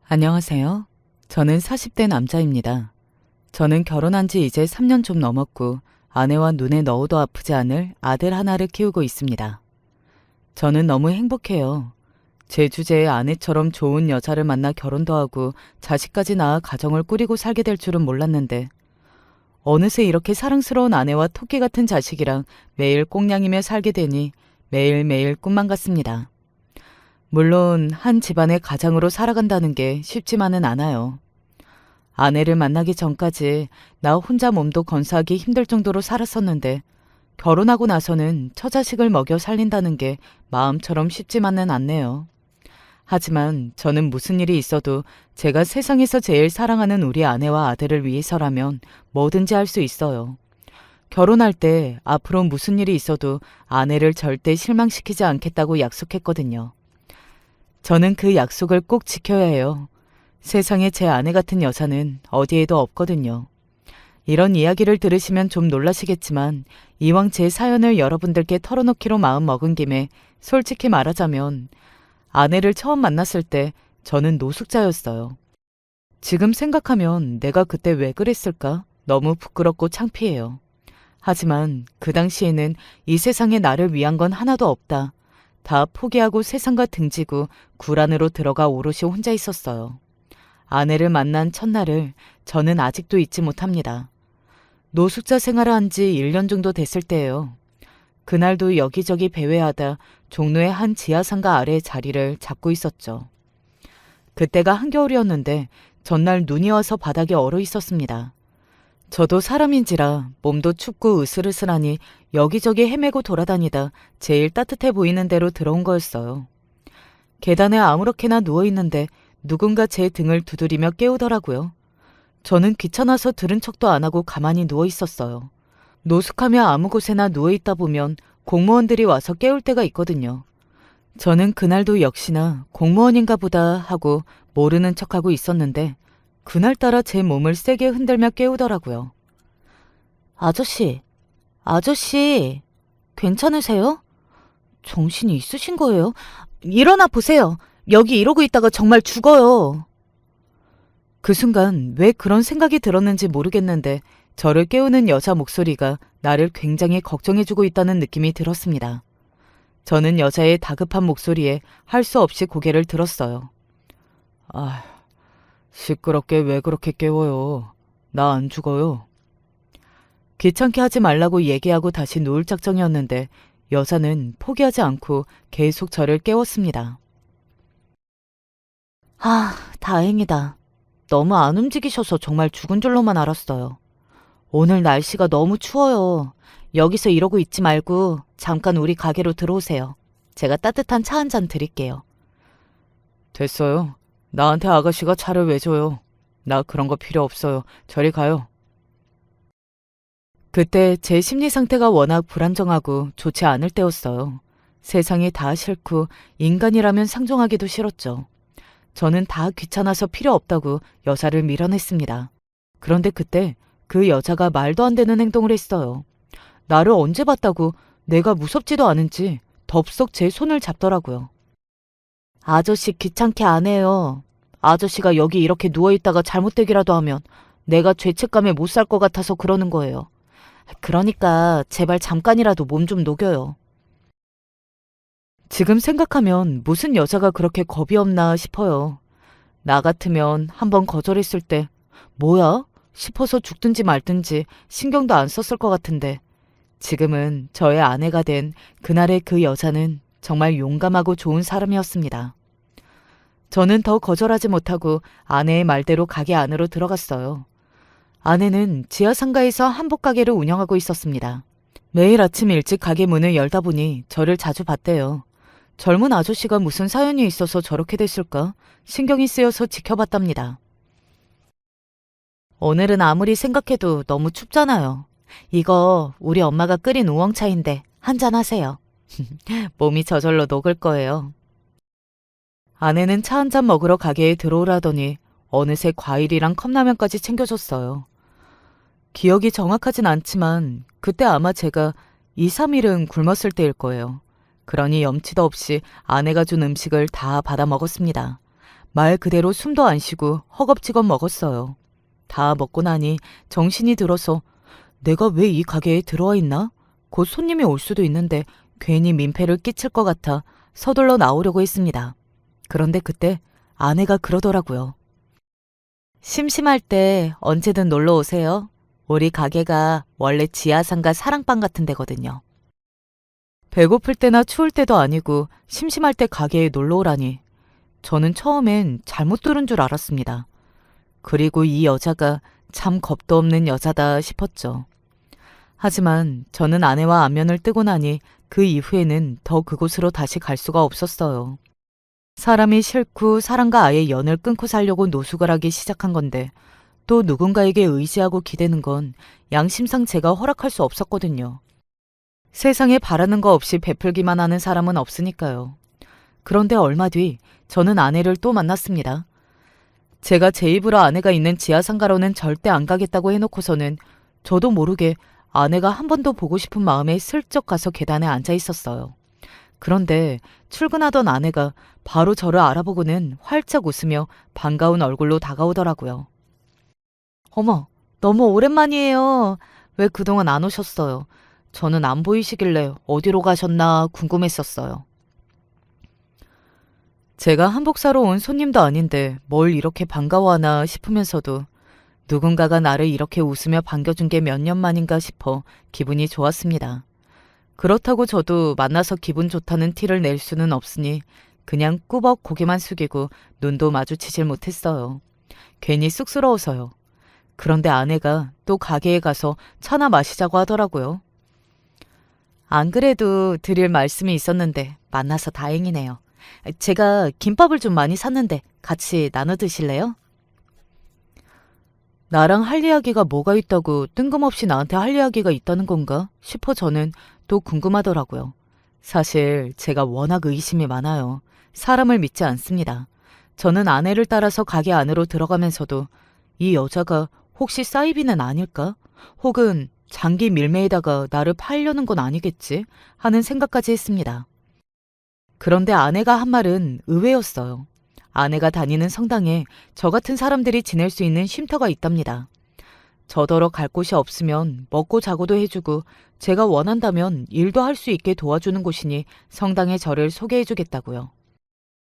안녕하세요. 저는 40대 남자입니다. 저는 결혼한 지 이제 3년 좀 넘었고 아내와 눈에 넣어도 아프지 않을 아들 하나를 키우고 있습니다. 저는 너무 행복해요. 제 주제에 아내처럼 좋은 여자를 만나 결혼도 하고 자식까지 낳아 가정을 꾸리고 살게 될 줄은 몰랐는데 어느새 이렇게 사랑스러운 아내와 토끼 같은 자식이랑 매일 꽁냥이며 살게 되니 매일매일 꿈만 같습니다. 물론 한 집안의 가장으로 살아간다는 게 쉽지만은 않아요. 아내를 만나기 전까지 나 혼자 몸도 건사하기 힘들 정도로 살았었는데 결혼하고 나서는 처자식을 먹여 살린다는 게 마음처럼 쉽지만은 않네요. 하지만 저는 무슨 일이 있어도 제가 세상에서 제일 사랑하는 우리 아내와 아들을 위해서라면 뭐든지 할 수 있어요. 결혼할 때 앞으로 무슨 일이 있어도 아내를 절대 실망시키지 않겠다고 약속했거든요. 저는 그 약속을 꼭 지켜야 해요. 세상에 제 아내 같은 여자는 어디에도 없거든요. 이런 이야기를 들으시면 좀 놀라시겠지만 이왕 제 사연을 여러분들께 털어놓기로 마음 먹은 김에 솔직히 말하자면 아내를 처음 만났을 때 저는 노숙자였어요. 지금 생각하면 내가 그때 왜 그랬을까? 너무 부끄럽고 창피해요. 하지만 그 당시에는 이 세상에 나를 위한 건 하나도 없다. 다 포기하고 세상과 등지고 굴 안으로 들어가 오롯이 혼자 있었어요. 아내를 만난 첫날을 저는 아직도 잊지 못합니다. 노숙자 생활을 한 지 1년 정도 됐을 때예요. 그날도 여기저기 배회하다 종로의 한 지하상가 아래 자리를 잡고 있었죠. 그때가 한겨울이었는데 전날 눈이 와서 바닥에 얼어 있었습니다. 저도 사람인지라 몸도 춥고 으슬으슬하니 여기저기 헤매고 돌아다니다 제일 따뜻해 보이는 데로 들어온 거였어요. 계단에 아무렇게나 누워있는데 누군가 제 등을 두드리며 깨우더라고요. 저는 귀찮아서 들은 척도 안 하고 가만히 누워있었어요. 노숙하며 아무 곳에나 누워있다 보면 공무원들이 와서 깨울 때가 있거든요. 저는 그날도 역시나 공무원인가 보다 하고 모르는 척하고 있었는데 그날따라 제 몸을 세게 흔들며 깨우더라고요. 아저씨, 아저씨, 괜찮으세요? 정신이 있으신 거예요? 일어나 보세요. 여기 이러고 있다가 정말 죽어요. 그 순간 왜 그런 생각이 들었는지 모르겠는데 저를 깨우는 여자 목소리가 나를 굉장히 걱정해주고 있다는 느낌이 들었습니다. 저는 여자의 다급한 목소리에 할 수 없이 고개를 들었어요. 아, 시끄럽게 왜 그렇게 깨워요? 나 안 죽어요. 귀찮게 하지 말라고 얘기하고 다시 누울 작정이었는데 여자는 포기하지 않고 계속 저를 깨웠습니다. 아, 다행이다. 너무 안 움직이셔서 정말 죽은 줄로만 알았어요. 오늘 날씨가 너무 추워요. 여기서 이러고 있지 말고 잠깐 우리 가게로 들어오세요. 제가 따뜻한 차 한 잔 드릴게요. 됐어요. 나한테 아가씨가 차를 왜 줘요? 나 그런 거 필요 없어요. 저리 가요. 그때 제 심리 상태가 워낙 불안정하고 좋지 않을 때였어요. 세상이 다 싫고 인간이라면 상종하기도 싫었죠. 저는 다 귀찮아서 필요 없다고 여자를 밀어냈습니다. 그런데 그때 그 여자가 말도 안 되는 행동을 했어요. 나를 언제 봤다고 내가 무섭지도 않은지 덥석 제 손을 잡더라고요. 아저씨 귀찮게 안 해요. 아저씨가 여기 이렇게 누워있다가 잘못되기라도 하면 내가 죄책감에 못 살 것 같아서 그러는 거예요. 그러니까 제발 잠깐이라도 몸 좀 녹여요. 지금 생각하면 무슨 여자가 그렇게 겁이 없나 싶어요. 나 같으면 한번 거절했을 때 뭐야? 싶어서 죽든지 말든지 신경도 안 썼을 것 같은데 지금은 저의 아내가 된 그날의 그 여자는 정말 용감하고 좋은 사람이었습니다. 저는 더 거절하지 못하고 아내의 말대로 가게 안으로 들어갔어요. 아내는 지하상가에서 한복 가게를 운영하고 있었습니다. 매일 아침 일찍 가게 문을 열다 보니 저를 자주 봤대요. 젊은 아저씨가 무슨 사연이 있어서 저렇게 됐을까? 신경이 쓰여서 지켜봤답니다. 오늘은 아무리 생각해도 너무 춥잖아요. 이거 우리 엄마가 끓인 우엉차인데 한잔 하세요. 몸이 저절로 녹을 거예요. 아내는 차 한 잔 먹으러 가게에 들어오라더니 어느새 과일이랑 컵라면까지 챙겨줬어요. 기억이 정확하진 않지만 그때 아마 제가 2, 3일은 굶었을 때일 거예요. 그러니 염치도 없이 아내가 준 음식을 다 받아 먹었습니다. 말 그대로 숨도 안 쉬고 허겁지겁 먹었어요. 다 먹고 나니 정신이 들어서 내가 왜 이 가게에 들어와 있나? 곧 손님이 올 수도 있는데 괜히 민폐를 끼칠 것 같아 서둘러 나오려고 했습니다. 그런데 그때 아내가 그러더라고요. 심심할 때 언제든 놀러 오세요. 우리 가게가 원래 지하상가 사랑방 같은 데거든요. 배고플 때나 추울 때도 아니고 심심할 때 가게에 놀러 오라니. 저는 처음엔 잘못 들은 줄 알았습니다. 그리고 이 여자가 참 겁도 없는 여자다 싶었죠. 하지만 저는 아내와 안면을 뜨고 나니 그 이후에는 더 그곳으로 다시 갈 수가 없었어요. 사람이 싫고 사람과 아예 연을 끊고 살려고 노숙을 하기 시작한 건데 또 누군가에게 의지하고 기대는 건 양심상 제가 허락할 수 없었거든요. 세상에 바라는 거 없이 베풀기만 하는 사람은 없으니까요. 그런데 얼마 뒤 저는 아내를 또 만났습니다. 제가 제 입으로 아내가 있는 지하상가로는 절대 안 가겠다고 해놓고서는 저도 모르게 아내가 한 번 더 보고 싶은 마음에 슬쩍 가서 계단에 앉아 있었어요. 그런데 출근하던 아내가 바로 저를 알아보고는 활짝 웃으며 반가운 얼굴로 다가오더라고요. 어머, 너무 오랜만이에요. 왜 그동안 안 오셨어요? 저는 안 보이시길래 어디로 가셨나 궁금했었어요. 제가 한복 사러 온 손님도 아닌데 뭘 이렇게 반가워하나 싶으면서도 누군가가 나를 이렇게 웃으며 반겨준 게 몇 년 만인가 싶어 기분이 좋았습니다. 그렇다고 저도 만나서 기분 좋다는 티를 낼 수는 없으니 그냥 꾸벅 고개만 숙이고 눈도 마주치질 못했어요. 괜히 쑥스러워서요. 그런데 아내가 또 가게에 가서 차나 마시자고 하더라고요. 안 그래도 드릴 말씀이 있었는데 만나서 다행이네요. 제가 김밥을 좀 많이 샀는데 같이 나눠 드실래요? 나랑 할 이야기가 뭐가 있다고 뜬금없이 나한테 할 이야기가 있다는 건가 싶어 저는 또 궁금하더라고요. 사실 제가 워낙 의심이 많아요. 사람을 믿지 않습니다. 저는 아내를 따라서 가게 안으로 들어가면서도 이 여자가 혹시 사이비는 아닐까? 혹은 장기 밀매에다가 나를 팔려는 건 아니겠지? 하는 생각까지 했습니다. 그런데 아내가 한 말은 의외였어요. 아내가 다니는 성당에 저 같은 사람들이 지낼 수 있는 쉼터가 있답니다. 저더러 갈 곳이 없으면 먹고 자고도 해주고 제가 원한다면 일도 할 수 있게 도와주는 곳이니 성당에 저를 소개해주겠다고요.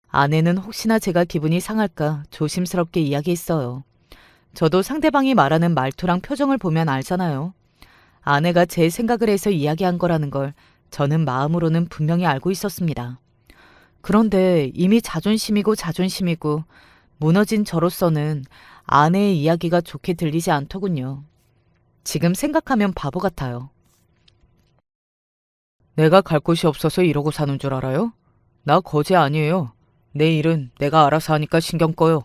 아내는 혹시나 제가 기분이 상할까 조심스럽게 이야기했어요. 저도 상대방이 말하는 말투랑 표정을 보면 알잖아요. 아내가 제 생각을 해서 이야기한 거라는 걸 저는 마음으로는 분명히 알고 있었습니다. 그런데 이미 자존심이고 무너진 저로서는 아내의 이야기가 좋게 들리지 않더군요. 지금 생각하면 바보 같아요. 내가 갈 곳이 없어서 이러고 사는 줄 알아요? 나 거지 아니에요. 내 일은 내가 알아서 하니까 신경 꺼요.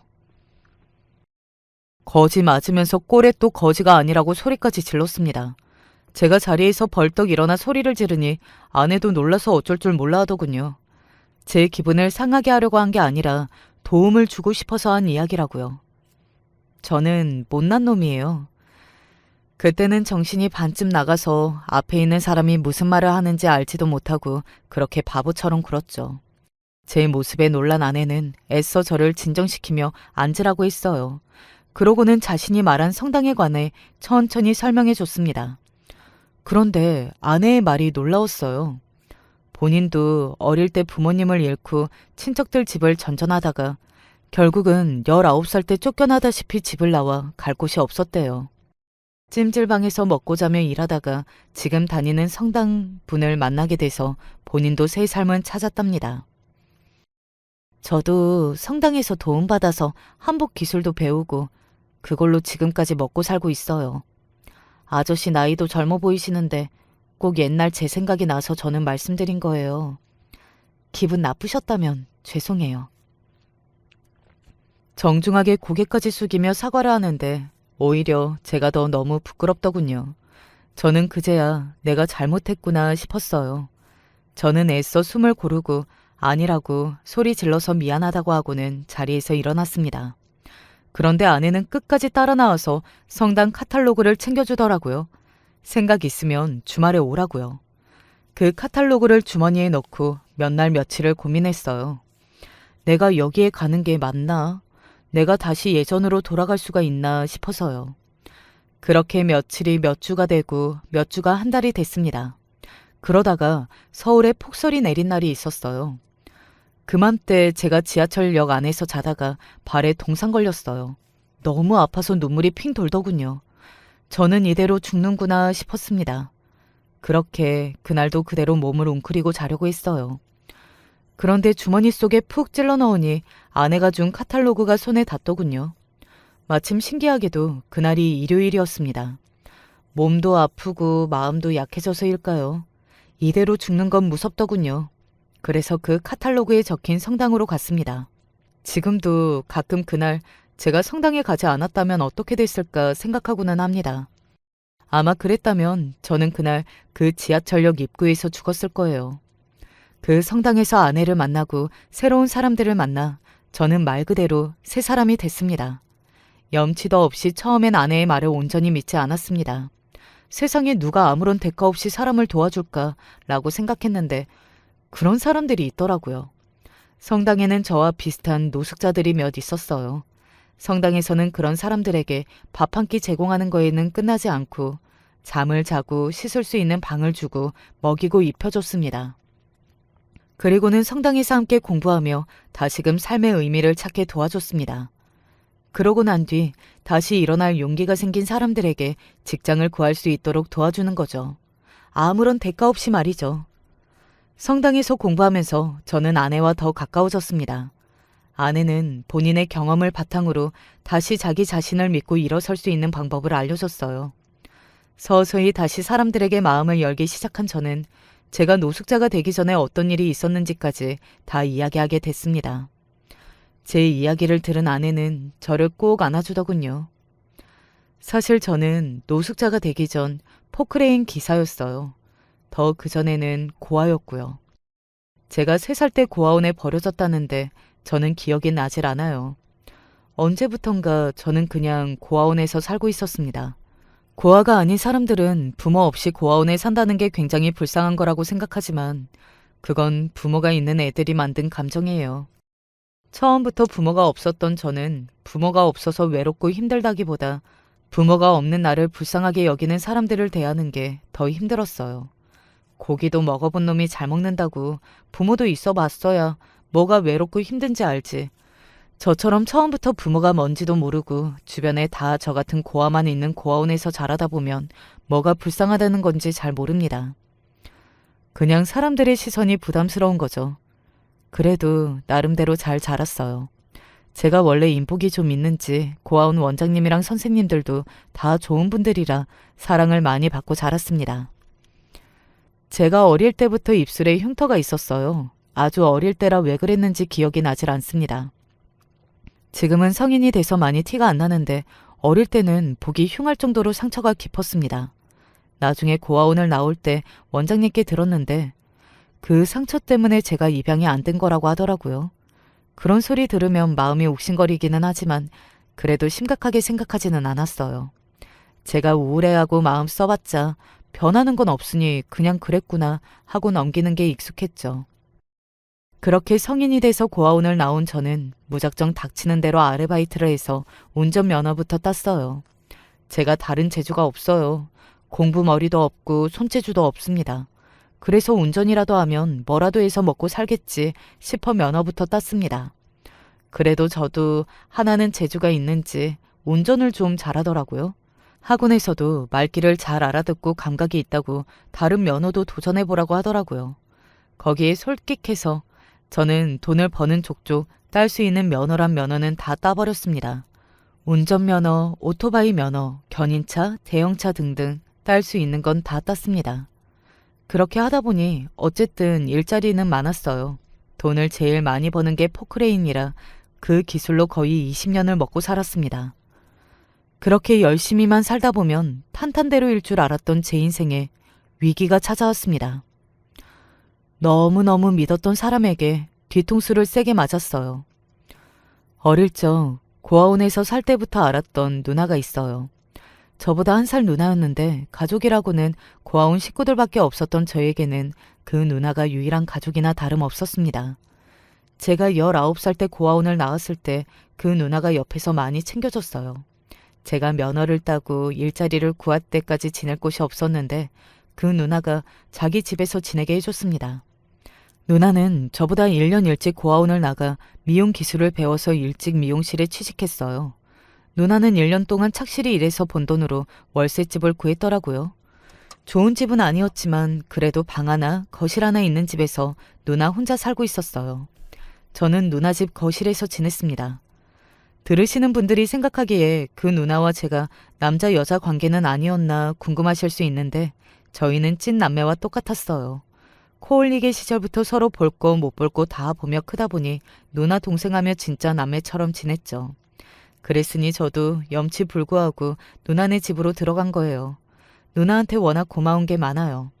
거지 맞으면서 꼴에 또 거지가 아니라고 소리까지 질렀습니다. 제가 자리에서 벌떡 일어나 소리를 지르니 아내도 놀라서 어쩔 줄 몰라 하더군요. 제 기분을 상하게 하려고 한 게 아니라 도움을 주고 싶어서 한 이야기라고요. 저는 못난 놈이에요. 그때는 정신이 반쯤 나가서 앞에 있는 사람이 무슨 말을 하는지 알지도 못하고 그렇게 바보처럼 굴었죠. 제 모습에 놀란 아내는 애써 저를 진정시키며 앉으라고 했어요. 그러고는 자신이 말한 성당에 관해 천천히 설명해 줬습니다. 그런데 아내의 말이 놀라웠어요. 본인도 어릴 때 부모님을 잃고 친척들 집을 전전하다가 결국은 19살 때 쫓겨나다시피 집을 나와 갈 곳이 없었대요. 찜질방에서 먹고 자며 일하다가 지금 다니는 성당 분을 만나게 돼서 본인도 새 삶을 찾았답니다. 저도 성당에서 도움받아서 한복 기술도 배우고 그걸로 지금까지 먹고 살고 있어요. 아저씨 나이도 젊어 보이시는데 꼭 옛날 제 생각이 나서 저는 말씀드린 거예요. 기분 나쁘셨다면 죄송해요. 정중하게 고개까지 숙이며 사과를 하는데 오히려 제가 더 너무 부끄럽더군요. 저는 그제야 내가 잘못했구나 싶었어요. 저는 애써 숨을 고르고 아니라고 소리 질러서 미안하다고 하고는 자리에서 일어났습니다. 그런데 아내는 끝까지 따라 나와서 성당 카탈로그를 챙겨주더라고요. 생각 있으면 주말에 오라고요. 그 카탈로그를 주머니에 넣고 몇 날 며칠을 고민했어요. 내가 여기에 가는 게 맞나? 내가 다시 예전으로 돌아갈 수가 있나 싶어서요. 그렇게 며칠이 몇 주가 되고 몇 주가 한 달이 됐습니다. 그러다가 서울에 폭설이 내린 날이 있었어요. 그맘때 제가 지하철역 안에서 자다가 발에 동상 걸렸어요. 너무 아파서 눈물이 핑 돌더군요. 저는 이대로 죽는구나 싶었습니다. 그렇게 그날도 그대로 몸을 웅크리고 자려고 했어요. 그런데 주머니 속에 푹 찔러 넣으니 아내가 준 카탈로그가 손에 닿더군요. 마침 신기하게도 그날이 일요일이었습니다. 몸도 아프고 마음도 약해져서일까요? 이대로 죽는 건 무섭더군요. 그래서 그 카탈로그에 적힌 성당으로 갔습니다. 지금도 가끔 그날 제가 성당에 가지 않았다면 어떻게 됐을까 생각하고는 합니다. 아마 그랬다면 저는 그날 그 지하철역 입구에서 죽었을 거예요. 그 성당에서 아내를 만나고 새로운 사람들을 만나 저는 말 그대로 새 사람이 됐습니다. 염치도 없이 처음엔 아내의 말을 온전히 믿지 않았습니다. 세상에 누가 아무런 대가 없이 사람을 도와줄까라고 생각했는데 그런 사람들이 있더라고요. 성당에는 저와 비슷한 노숙자들이 몇 있었어요. 성당에서는 그런 사람들에게 밥 한 끼 제공하는 거에는 끝나지 않고 잠을 자고 씻을 수 있는 방을 주고 먹이고 입혀줬습니다. 그리고는 성당에서 함께 공부하며 다시금 삶의 의미를 찾게 도와줬습니다. 그러고 난 뒤 다시 일어날 용기가 생긴 사람들에게 직장을 구할 수 있도록 도와주는 거죠. 아무런 대가 없이 말이죠. 성당에서 공부하면서 저는 아내와 더 가까워졌습니다. 아내는 본인의 경험을 바탕으로 다시 자기 자신을 믿고 일어설 수 있는 방법을 알려줬어요. 서서히 다시 사람들에게 마음을 열기 시작한 저는 제가 노숙자가 되기 전에 어떤 일이 있었는지까지 다 이야기하게 됐습니다. 제 이야기를 들은 아내는 저를 꼭 안아주더군요. 사실 저는 노숙자가 되기 전 포크레인 기사였어요. 더 그전에는 고아였고요. 제가 3살 때 고아원에 버려졌다는데 저는 기억이 나질 않아요. 언제부턴가 저는 그냥 고아원에서 살고 있었습니다. 고아가 아닌 사람들은 부모 없이 고아원에 산다는 게 굉장히 불쌍한 거라고 생각하지만 그건 부모가 있는 애들이 만든 감정이에요. 처음부터 부모가 없었던 저는 부모가 없어서 외롭고 힘들다기보다 부모가 없는 나를 불쌍하게 여기는 사람들을 대하는 게 더 힘들었어요. 고기도 먹어본 놈이 잘 먹는다고 부모도 있어 봤어야 뭐가 외롭고 힘든지 알지. 저처럼 처음부터 부모가 뭔지도 모르고 주변에 다 저 같은 고아만 있는 고아원에서 자라다 보면 뭐가 불쌍하다는 건지 잘 모릅니다. 그냥 사람들의 시선이 부담스러운 거죠. 그래도 나름대로 잘 자랐어요. 제가 원래 인복이 좀 있는지 고아원 원장님이랑 선생님들도 다 좋은 분들이라 사랑을 많이 받고 자랐습니다. 제가 어릴 때부터 입술에 흉터가 있었어요. 아주 어릴 때라 왜 그랬는지 기억이 나질 않습니다. 지금은 성인이 돼서 많이 티가 안 나는데 어릴 때는 보기 흉할 정도로 상처가 깊었습니다. 나중에 고아원을 나올 때 원장님께 들었는데 그 상처 때문에 제가 입양이 안 된 거라고 하더라고요. 그런 소리 들으면 마음이 옥신거리기는 하지만 그래도 심각하게 생각하지는 않았어요. 제가 우울해하고 마음 써봤자 변하는 건 없으니 그냥 그랬구나 하고 넘기는 게 익숙했죠. 그렇게 성인이 돼서 고아원을 나온 저는 무작정 닥치는 대로 아르바이트를 해서 운전면허부터 땄어요. 제가 다른 재주가 없어요. 공부 머리도 없고 손재주도 없습니다. 그래서 운전이라도 하면 뭐라도 해서 먹고 살겠지 싶어 면허부터 땄습니다. 그래도 저도 하나는 재주가 있는지 운전을 좀 잘하더라고요. 학원에서도 말귀를 잘 알아듣고 감각이 있다고 다른 면허도 도전해보라고 하더라고요. 거기에 솔깃해서 저는 돈을 버는 족족 딸 수 있는 면허란 면허는 다 따버렸습니다. 운전면허, 오토바이 면허, 견인차, 대형차 등등 딸 수 있는 건 다 땄습니다. 그렇게 하다 보니 어쨌든 일자리는 많았어요. 돈을 제일 많이 버는 게 포크레인이라 그 기술로 거의 20년을 먹고 살았습니다. 그렇게 열심히만 살다 보면 탄탄대로일 줄 알았던 제 인생에 위기가 찾아왔습니다. 너무너무 믿었던 사람에게 뒤통수를 세게 맞았어요. 어릴 적 고아원에서 살 때부터 알았던 누나가 있어요. 저보다 1살 누나였는데 가족이라고는 고아원 식구들밖에 없었던 저에게는 그 누나가 유일한 가족이나 다름없었습니다. 제가 19살 때 고아원을 나왔을 때 그 누나가 옆에서 많이 챙겨줬어요. 제가 면허를 따고 일자리를 구할 때까지 지낼 곳이 없었는데 그 누나가 자기 집에서 지내게 해줬습니다. 누나는 저보다 1년 일찍 고아원을 나가 미용 기술을 배워서 일찍 미용실에 취직했어요. 누나는 1년 동안 착실히 일해서 번 돈으로 월세집을 구했더라고요. 좋은 집은 아니었지만 그래도 방 하나, 거실 하나 있는 집에서 누나 혼자 살고 있었어요. 저는 누나 집 거실에서 지냈습니다. 들으시는 분들이 생각하기에 그 누나와 제가 남자 여자 관계는 아니었나 궁금하실 수 있는데 저희는 찐 남매와 똑같았어요. 코올리게 시절부터 서로 볼 거 못 볼 거 다 보며 크다 보니 누나 동생하며 진짜 남매처럼 지냈죠. 그랬으니 저도 염치불구하고 누나네 집으로 들어간 거예요. 누나한테 워낙 고마운 게 많아요.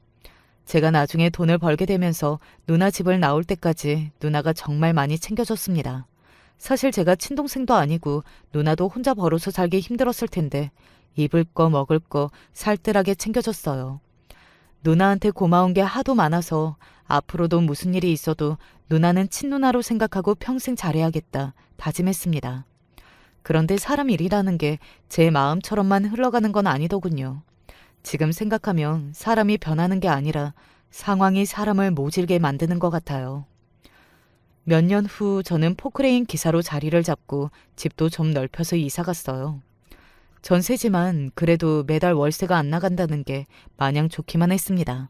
제가 나중에 돈을 벌게 되면서 누나 집을 나올 때까지 누나가 정말 많이 챙겨줬습니다. 사실 제가 친동생도 아니고 누나도 혼자 벌어서 살기 힘들었을 텐데 입을 거 먹을 거 살뜰하게 챙겨줬어요. 누나한테 고마운 게 하도 많아서 앞으로도 무슨 일이 있어도 누나는 친누나로 생각하고 평생 잘해야겠다 다짐했습니다. 그런데 사람 일이라는 게 제 마음처럼만 흘러가는 건 아니더군요. 지금 생각하면 사람이 변하는 게 아니라 상황이 사람을 모질게 만드는 것 같아요. 몇 년 후 저는 포크레인 기사로 자리를 잡고 집도 좀 넓혀서 이사 갔어요. 전세지만 그래도 매달 월세가 안 나간다는 게 마냥 좋기만 했습니다.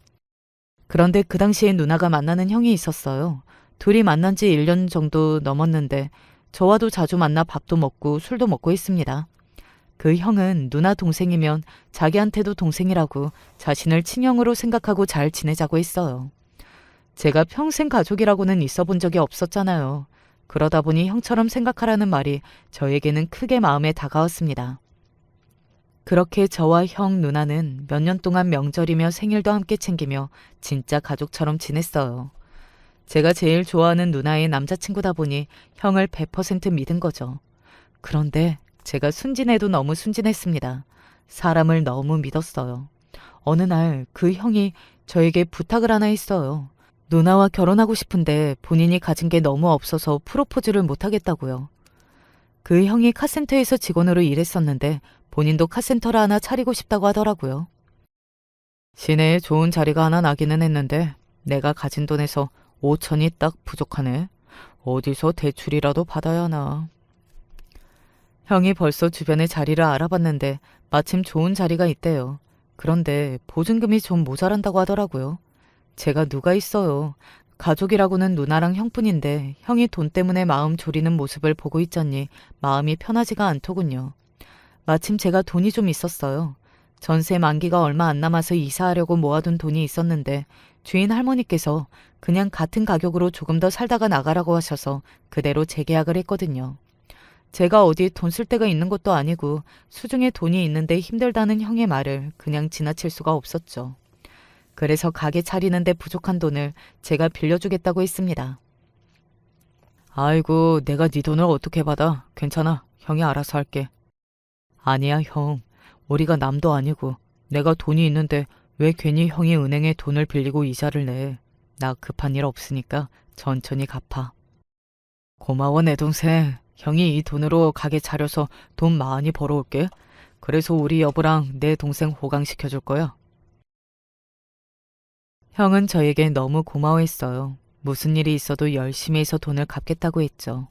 그런데 그 당시에 누나가 만나는 형이 있었어요. 둘이 만난 지 1년 정도 넘었는데 저와도 자주 만나 밥도 먹고 술도 먹고 했습니다. 그 형은 누나 동생이면 자기한테도 동생이라고 자신을 친형으로 생각하고 잘 지내자고 했어요. 제가 평생 가족이라고는 있어 본 적이 없었잖아요. 그러다 보니 형처럼 생각하라는 말이 저에게는 크게 마음에 다가왔습니다. 그렇게 저와 형, 누나는 몇 년 동안 명절이며 생일도 함께 챙기며 진짜 가족처럼 지냈어요. 제가 제일 좋아하는 누나의 남자친구다 보니 형을 100% 믿은 거죠. 그런데 제가 순진해도 너무 순진했습니다. 사람을 너무 믿었어요. 어느 날 그 형이 저에게 부탁을 하나 했어요. 누나와 결혼하고 싶은데 본인이 가진 게 너무 없어서 프로포즈를 못하겠다고요. 그 형이 카센터에서 직원으로 일했었는데 본인도 카센터를 하나 차리고 싶다고 하더라고요. 시내에 좋은 자리가 하나 나기는 했는데 내가 가진 돈에서 5천이 딱 부족하네. 어디서 대출이라도 받아야 하나. 형이 벌써 주변에 자리를 알아봤는데 마침 좋은 자리가 있대요. 그런데 보증금이 좀 모자란다고 하더라고요. 제가 누가 있어요. 가족이라고는 누나랑 형뿐인데 형이 돈 때문에 마음 졸이는 모습을 보고 있자니 마음이 편하지가 않더군요. 마침 제가 돈이 좀 있었어요. 전세 만기가 얼마 안 남아서 이사하려고 모아둔 돈이 있었는데 주인 할머니께서 그냥 같은 가격으로 조금 더 살다가 나가라고 하셔서 그대로 재계약을 했거든요. 제가 어디 돈 쓸 데가 있는 것도 아니고 수중에 돈이 있는데 힘들다는 형의 말을 그냥 지나칠 수가 없었죠. 그래서 가게 차리는데 부족한 돈을 제가 빌려주겠다고 했습니다. 아이고, 내가 네 돈을 어떻게 받아? 괜찮아. 형이 알아서 할게. 아니야, 형. 우리가 남도 아니고 내가 돈이 있는데 왜 괜히 형이 은행에 돈을 빌리고 이자를 내. 나 급한 일 없으니까 천천히 갚아. 고마워, 내 동생. 형이 이 돈으로 가게 차려서 돈 많이 벌어올게. 그래서 우리 여보랑 내 동생 호강시켜줄 거야. 형은 저에게 너무 고마워했어요. 무슨 일이 있어도 열심히 해서 돈을 갚겠다고 했죠.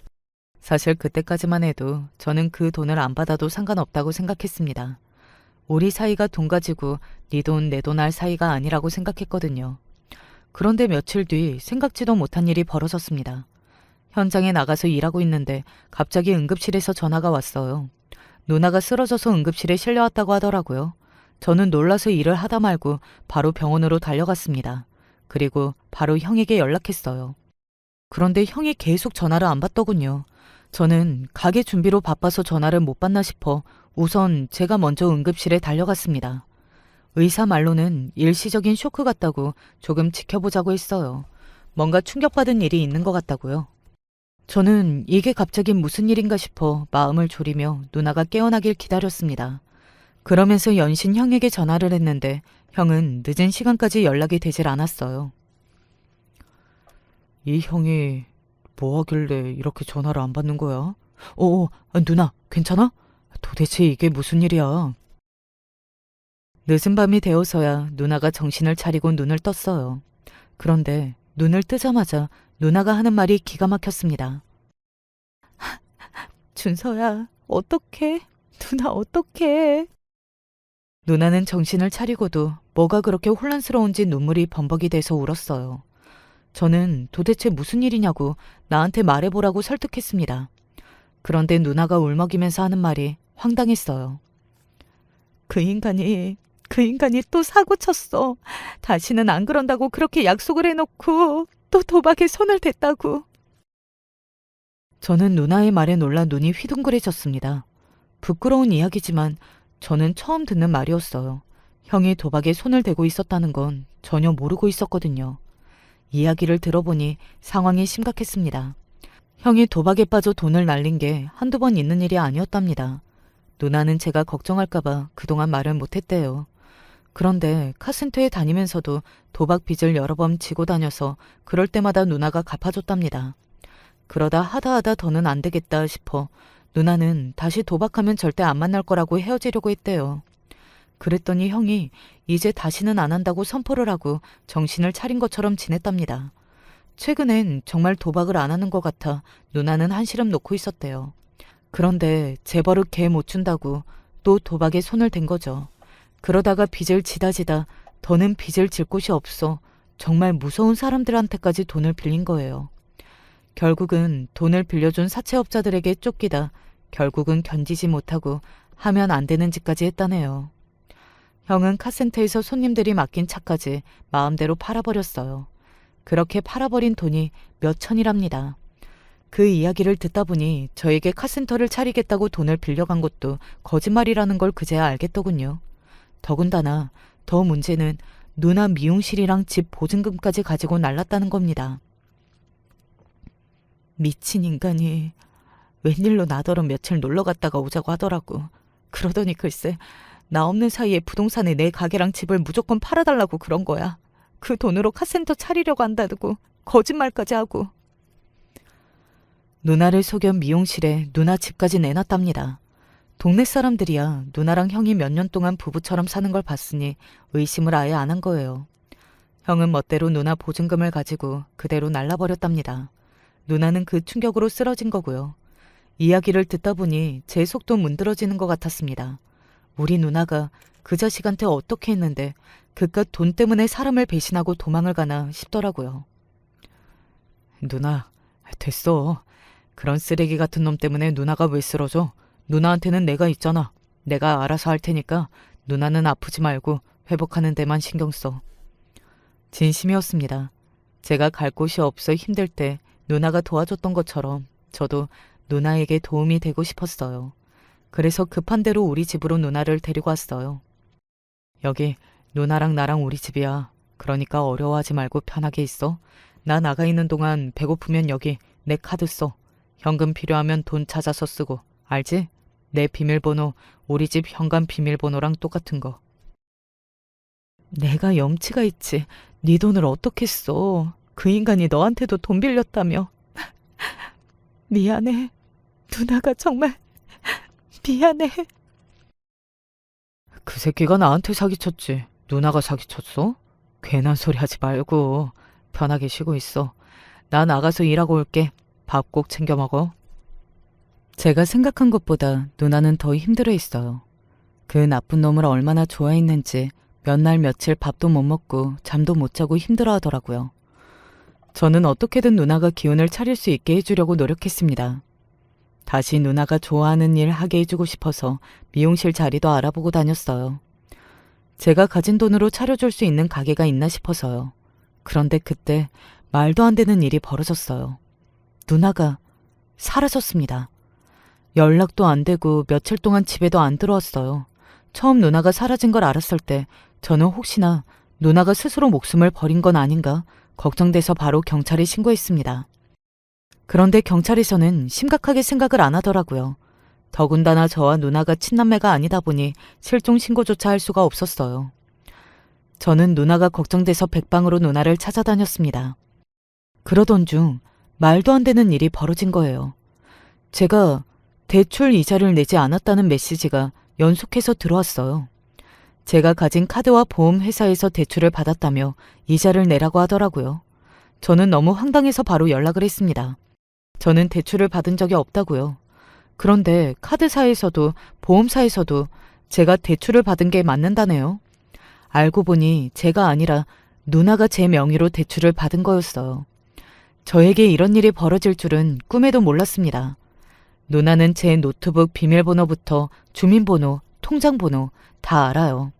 사실 그때까지만 해도 저는 그 돈을 안 받아도 상관없다고 생각했습니다. 우리 사이가 돈 가지고 네 돈 내 돈 할 사이가 아니라고 생각했거든요. 그런데 며칠 뒤 생각지도 못한 일이 벌어졌습니다. 현장에 나가서 일하고 있는데 갑자기 응급실에서 전화가 왔어요. 누나가 쓰러져서 응급실에 실려왔다고 하더라고요. 저는 놀라서 일을 하다 말고 바로 병원으로 달려갔습니다. 그리고 바로 형에게 연락했어요. 그런데 형이 계속 전화를 안 받더군요. 저는 가게 준비로 바빠서 전화를 못 받나 싶어 우선 제가 먼저 응급실에 달려갔습니다. 의사 말로는 일시적인 쇼크 같다고 조금 지켜보자고 했어요. 뭔가 충격받은 일이 있는 것 같다고요. 저는 이게 갑자기 무슨 일인가 싶어 마음을 졸이며 누나가 깨어나길 기다렸습니다. 그러면서 연신 형에게 전화를 했는데 형은 늦은 시간까지 연락이 되질 않았어요. 이 형이 뭐 하길래 이렇게 전화를 안 받는 거야? 누나, 괜찮아? 도대체 이게 무슨 일이야? 늦은 밤이 되어서야 누나가 정신을 차리고 눈을 떴어요. 그런데 눈을 뜨자마자 누나가 하는 말이 기가 막혔습니다. 준서야, 어떡해? 누나 어떡해? 누나는 정신을 차리고도 뭐가 그렇게 혼란스러운지 눈물이 범벅이 돼서 울었어요. 저는 도대체 무슨 일이냐고 나한테 말해보라고 설득했습니다. 그런데 누나가 울먹이면서 하는 말이 황당했어요. 그 인간이 또 사고 쳤어. 다시는 안 그런다고 그렇게 약속을 해놓고 또 도박에 손을 댔다고. 저는 누나의 말에 놀라 눈이 휘둥그레졌습니다. 부끄러운 이야기지만 저는 처음 듣는 말이었어요. 형이 도박에 손을 대고 있었다는 건 전혀 모르고 있었거든요. 이야기를 들어보니 상황이 심각했습니다. 형이 도박에 빠져 돈을 날린 게 한두 번 있는 일이 아니었답니다. 누나는 제가 걱정할까봐 그동안 말을 못했대요. 그런데 카센터에 다니면서도 도박 빚을 여러 번 지고 다녀서 그럴 때마다 누나가 갚아줬답니다. 그러다 하다 더는 안 되겠다 싶어 누나는 다시 도박하면 절대 안 만날 거라고 헤어지려고 했대요. 그랬더니 형이 이제 다시는 안 한다고 선포를 하고 정신을 차린 것처럼 지냈답니다. 최근엔 정말 도박을 안 하는 것 같아 누나는 한시름 놓고 있었대요. 그런데 재벌을 개 못 준다고 또 도박에 손을 댄 거죠. 그러다가 빚을 지다 더는 빚을 질 곳이 없어 정말 무서운 사람들한테까지 돈을 빌린 거예요. 결국은 돈을 빌려준 사채업자들에게 쫓기다 결국은 견디지 못하고 하면 안 되는 짓까지 했다네요. 형은 카센터에서 손님들이 맡긴 차까지 마음대로 팔아버렸어요. 그렇게 팔아버린 돈이 몇 천이랍니다. 그 이야기를 듣다 보니 저에게 카센터를 차리겠다고 돈을 빌려간 것도 거짓말이라는 걸 그제야 알겠더군요. 더군다나 더 문제는 누나 미용실이랑 집 보증금까지 가지고 날랐다는 겁니다. 미친 인간이 웬일로 나더러 며칠 놀러 갔다가 오자고 하더라고. 그러더니 글쎄 나 없는 사이에 부동산에 내 가게랑 집을 무조건 팔아달라고 그런 거야. 그 돈으로 카센터 차리려고 한다고 거짓말까지 하고. 누나를 속여 미용실에 누나 집까지 내놨답니다. 동네 사람들이야 누나랑 형이 몇 년 동안 부부처럼 사는 걸 봤으니 의심을 아예 안 한 거예요. 형은 멋대로 누나 보증금을 가지고 그대로 날라버렸답니다. 누나는 그 충격으로 쓰러진 거고요. 이야기를 듣다 보니 제 속도 문드러지는 것 같았습니다. 우리 누나가 그 자식한테 어떻게 했는데 그깟 돈 때문에 사람을 배신하고 도망을 가나 싶더라고요. 누나, 됐어. 그런 쓰레기 같은 놈 때문에 누나가 왜 쓰러져? 누나한테는 내가 있잖아. 내가 알아서 할 테니까 누나는 아프지 말고 회복하는 데만 신경 써. 진심이었습니다. 제가 갈 곳이 없어 힘들 때 누나가 도와줬던 것처럼 저도 누나에게 도움이 되고 싶었어요. 그래서 급한 대로 우리 집으로 누나를 데리고 왔어요. 여기 누나랑 나랑 우리 집이야. 그러니까 어려워하지 말고 편하게 있어. 나 나가 있는 동안 배고프면 여기 내 카드 써. 현금 필요하면 돈 찾아서 쓰고. 알지? 내 비밀번호 우리 집 현관 비밀번호랑 똑같은 거. 내가 염치가 있지. 네 돈을 어떻게 써. 그 인간이 너한테도 돈 빌렸다며. 미안해. 누나가 정말 미안해. 그 새끼가 나한테 사기쳤지. 누나가 사기쳤어? 괜한 소리 하지 말고 편하게 쉬고 있어. 나 나가서 일하고 올게. 밥 꼭 챙겨 먹어. 제가 생각한 것보다 누나는 더 힘들어했어요. 그 나쁜 놈을 얼마나 좋아했는지 몇 날 며칠 밥도 못 먹고 잠도 못 자고 힘들어하더라고요. 저는 어떻게든 누나가 기운을 차릴 수 있게 해주려고 노력했습니다. 다시 누나가 좋아하는 일 하게 해주고 싶어서 미용실 자리도 알아보고 다녔어요. 제가 가진 돈으로 차려줄 수 있는 가게가 있나 싶어서요. 그런데 그때 말도 안 되는 일이 벌어졌어요. 누나가 사라졌습니다. 연락도 안 되고 며칠 동안 집에도 안 들어왔어요. 처음 누나가 사라진 걸 알았을 때 저는 혹시나 누나가 스스로 목숨을 버린 건 아닌가 걱정돼서 바로 경찰에 신고했습니다. 그런데 경찰에서는 심각하게 생각을 안 하더라고요. 더군다나 저와 누나가 친남매가 아니다 보니 실종 신고조차 할 수가 없었어요. 저는 누나가 걱정돼서 백방으로 누나를 찾아다녔습니다. 그러던 중 말도 안 되는 일이 벌어진 거예요. 제가 대출 이자를 내지 않았다는 메시지가 연속해서 들어왔어요. 제가 가진 카드와 보험 회사에서 대출을 받았다며 이자를 내라고 하더라고요. 저는 너무 황당해서 바로 연락을 했습니다. 저는 대출을 받은 적이 없다고요. 그런데 카드사에서도 보험사에서도 제가 대출을 받은 게 맞는다네요. 알고 보니 제가 아니라 누나가 제 명의로 대출을 받은 거였어요. 저에게 이런 일이 벌어질 줄은 꿈에도 몰랐습니다. 누나는 제 노트북 비밀번호부터 주민번호, 통장번호 다 알아요.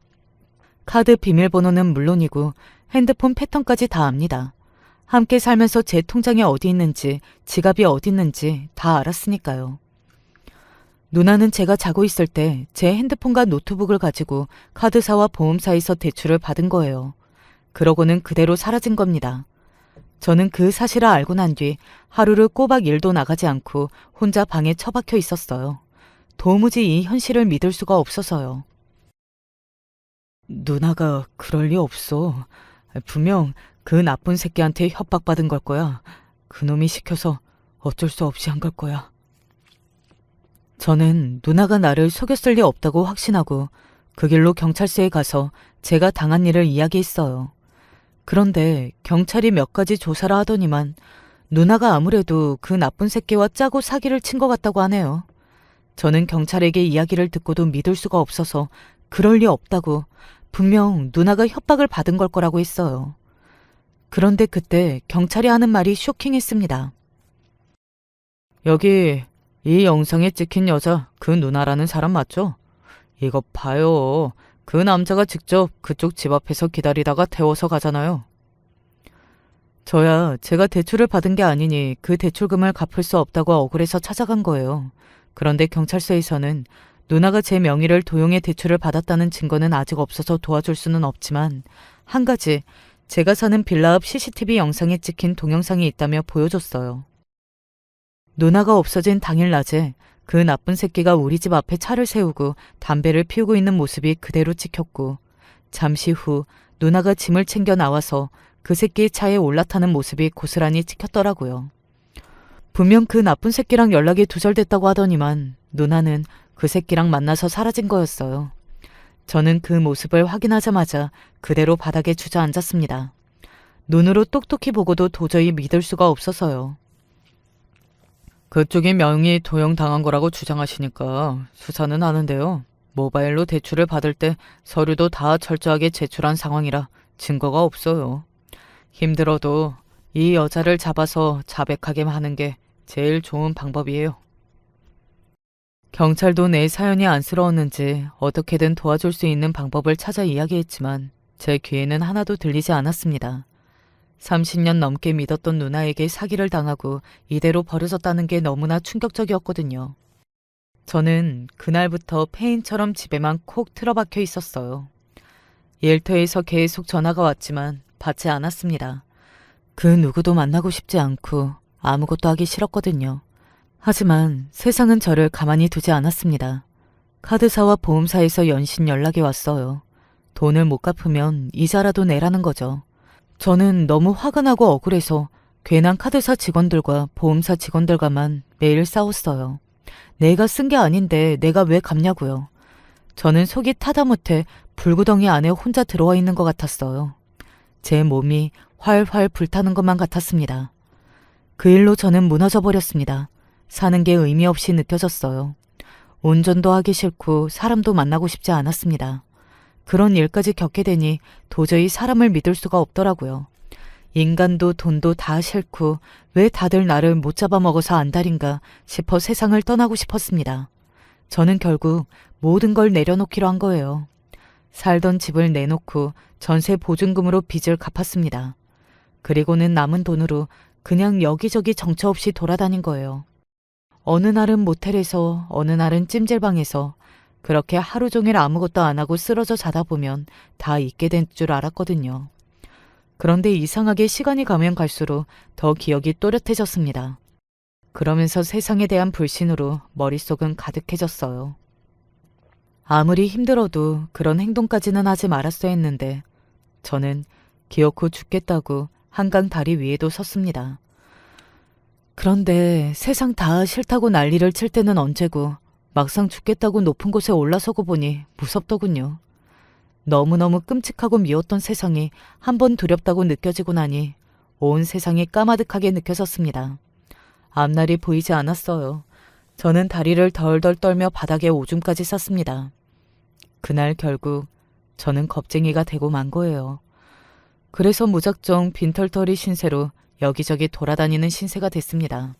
카드 비밀번호는 물론이고 핸드폰 패턴까지 다 압니다. 함께 살면서 제 통장이 어디 있는지, 지갑이 어디 있는지 다 알았으니까요. 누나는 제가 자고 있을 때 제 핸드폰과 노트북을 가지고 카드사와 보험사에서 대출을 받은 거예요. 그러고는 그대로 사라진 겁니다. 저는 그 사실을 알고 난 뒤 하루를 꼬박 일도 나가지 않고 혼자 방에 처박혀 있었어요. 도무지 이 현실을 믿을 수가 없어서요. 누나가 그럴 리 없어. 분명 그 나쁜 새끼한테 협박받은 걸 거야. 그놈이 시켜서 어쩔 수 없이 한 걸 거야. 저는 누나가 나를 속였을 리 없다고 확신하고 그 길로 경찰서에 가서 제가 당한 일을 이야기했어요. 그런데 경찰이 몇 가지 조사를 하더니만 누나가 아무래도 그 나쁜 새끼와 짜고 사기를 친 것 같다고 하네요. 저는 경찰에게 이야기를 듣고도 믿을 수가 없어서 그럴 리 없다고 분명 누나가 협박을 받은 걸 거라고 했어요. 그런데 그때 경찰이 하는 말이 쇼킹했습니다. 여기 이 영상에 찍힌 여자 그 누나라는 사람 맞죠? 이것 봐요. 그 남자가 직접 그쪽 집 앞에서 기다리다가 태워서 가잖아요. 저야 제가 대출을 받은 게 아니니 그 대출금을 갚을 수 없다고 억울해서 찾아간 거예요. 그런데 경찰서에서는 누나가 제 명의를 도용해 대출을 받았다는 증거는 아직 없어서 도와줄 수는 없지만 한 가지 제가 사는 빌라 앞 CCTV 영상에 찍힌 동영상이 있다며 보여줬어요. 누나가 없어진 당일 낮에 그 나쁜 새끼가 우리 집 앞에 차를 세우고 담배를 피우고 있는 모습이 그대로 찍혔고 잠시 후 누나가 짐을 챙겨 나와서 그 새끼의 차에 올라타는 모습이 고스란히 찍혔더라고요. 분명 그 나쁜 새끼랑 연락이 두절됐다고 하더니만 누나는 그 새끼랑 만나서 사라진 거였어요. 저는 그 모습을 확인하자마자 그대로 바닥에 주저앉았습니다. 눈으로 똑똑히 보고도 도저히 믿을 수가 없어서요. 그쪽이 명의 도용당한 거라고 주장하시니까 수사는 하는데요. 모바일로 대출을 받을 때 서류도 다 철저하게 제출한 상황이라 증거가 없어요. 힘들어도 이 여자를 잡아서 자백하게 하는 게 제일 좋은 방법이에요. 경찰도 내 사연이 안쓰러웠는지 어떻게든 도와줄 수 있는 방법을 찾아 이야기했지만 제 귀에는 하나도 들리지 않았습니다. 30년 넘게 믿었던 누나에게 사기를 당하고 이대로 버려졌다는 게 너무나 충격적이었거든요. 저는 그날부터 폐인처럼 집에만 콕 틀어박혀 있었어요. 일터에서 계속 전화가 왔지만 받지 않았습니다. 그 누구도 만나고 싶지 않고 아무것도 하기 싫었거든요. 하지만 세상은 저를 가만히 두지 않았습니다. 카드사와 보험사에서 연신 연락이 왔어요. 돈을 못 갚으면 이자라도 내라는 거죠. 저는 너무 화가 나고 억울해서 괜한 카드사 직원들과 보험사 직원들과만 매일 싸웠어요. 내가 쓴 게 아닌데 내가 왜 갚냐고요. 저는 속이 타다 못해 불구덩이 안에 혼자 들어와 있는 것 같았어요. 제 몸이 활활 불타는 것만 같았습니다. 그 일로 저는 무너져 버렸습니다. 사는 게 의미 없이 느껴졌어요. 운전도 하기 싫고 사람도 만나고 싶지 않았습니다. 그런 일까지 겪게 되니 도저히 사람을 믿을 수가 없더라고요. 인간도 돈도 다 싫고 왜 다들 나를 못 잡아먹어서 안달인가 싶어 세상을 떠나고 싶었습니다. 저는 결국 모든 걸 내려놓기로 한 거예요. 살던 집을 내놓고 전세 보증금으로 빚을 갚았습니다. 그리고는 남은 돈으로 그냥 여기저기 정처 없이 돌아다닌 거예요. 어느 날은 모텔에서 어느 날은 찜질방에서 그렇게 하루 종일 아무것도 안 하고 쓰러져 자다 보면 다 잊게 된 줄 알았거든요. 그런데 이상하게 시간이 가면 갈수록 더 기억이 또렷해졌습니다. 그러면서 세상에 대한 불신으로 머릿속은 가득해졌어요. 아무리 힘들어도 그런 행동까지는 하지 말았어야 했는데 저는 기어코 죽겠다고 한강 다리 위에도 섰습니다. 그런데 세상 다 싫다고 난리를 칠 때는 언제고 막상 죽겠다고 높은 곳에 올라서고 보니 무섭더군요. 너무너무 끔찍하고 미웠던 세상이 한번 두렵다고 느껴지고 나니 온 세상이 까마득하게 느껴졌습니다. 앞날이 보이지 않았어요. 저는 다리를 덜덜 떨며 바닥에 오줌까지 쌌습니다. 그날 결국 저는 겁쟁이가 되고 만 거예요. 그래서 무작정 빈털터리 신세로 여기저기 돌아다니는 신세가 됐습니다.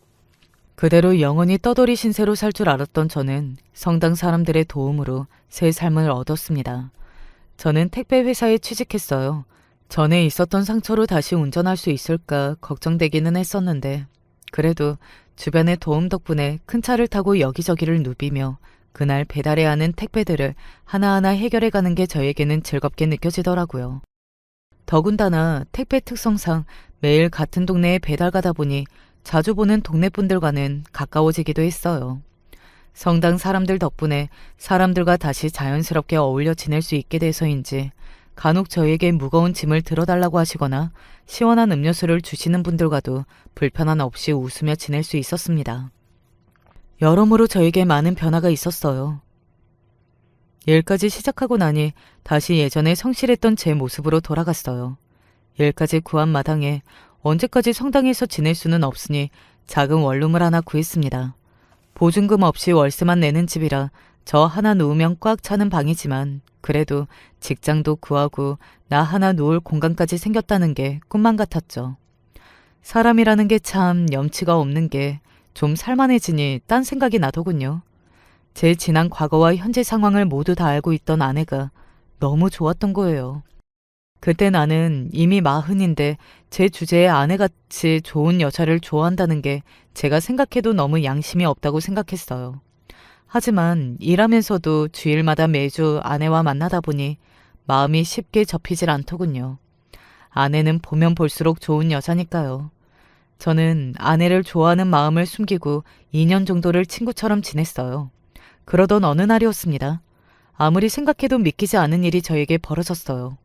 그대로 영원히 떠돌이 신세로 살 줄 알았던 저는 성당 사람들의 도움으로 새 삶을 얻었습니다. 저는 택배 회사에 취직했어요. 전에 있었던 상처로 다시 운전할 수 있을까 걱정되기는 했었는데 그래도 주변의 도움 덕분에 큰 차를 타고 여기저기를 누비며 그날 배달해야 하는 택배들을 하나하나 해결해가는 게 저에게는 즐겁게 느껴지더라고요. 더군다나 택배 특성상 매일 같은 동네에 배달 가다 보니 자주 보는 동네 분들과는 가까워지기도 했어요. 성당 사람들 덕분에 사람들과 다시 자연스럽게 어울려 지낼 수 있게 돼서인지 간혹 저에게 무거운 짐을 들어달라고 하시거나 시원한 음료수를 주시는 분들과도 불편함 없이 웃으며 지낼 수 있었습니다. 여러모로 저에게 많은 변화가 있었어요. 일까지 시작하고 나니 다시 예전에 성실했던 제 모습으로 돌아갔어요. 일까지 구한 마당에 언제까지 성당에서 지낼 수는 없으니 작은 원룸을 하나 구했습니다. 보증금 없이 월세만 내는 집이라 저 하나 누우면 꽉 차는 방이지만 그래도 직장도 구하고 나 하나 누울 공간까지 생겼다는 게 꿈만 같았죠. 사람이라는 게 참 염치가 없는 게 좀 살만해지니 딴 생각이 나더군요. 제 지난 과거와 현재 상황을 모두 다 알고 있던 아내가 너무 좋았던 거예요. 그때 나는 이미 40인데 제 주제에 아내같이 좋은 여자를 좋아한다는 게 제가 생각해도 너무 양심이 없다고 생각했어요. 하지만 일하면서도 주일마다 매주 아내와 만나다 보니 마음이 쉽게 접히질 않더군요. 아내는 보면 볼수록 좋은 여자니까요. 저는 아내를 좋아하는 마음을 숨기고 2년 정도를 친구처럼 지냈어요. 그러던 어느 날이었습니다. 아무리 생각해도 믿기지 않은 일이 저에게 벌어졌어요.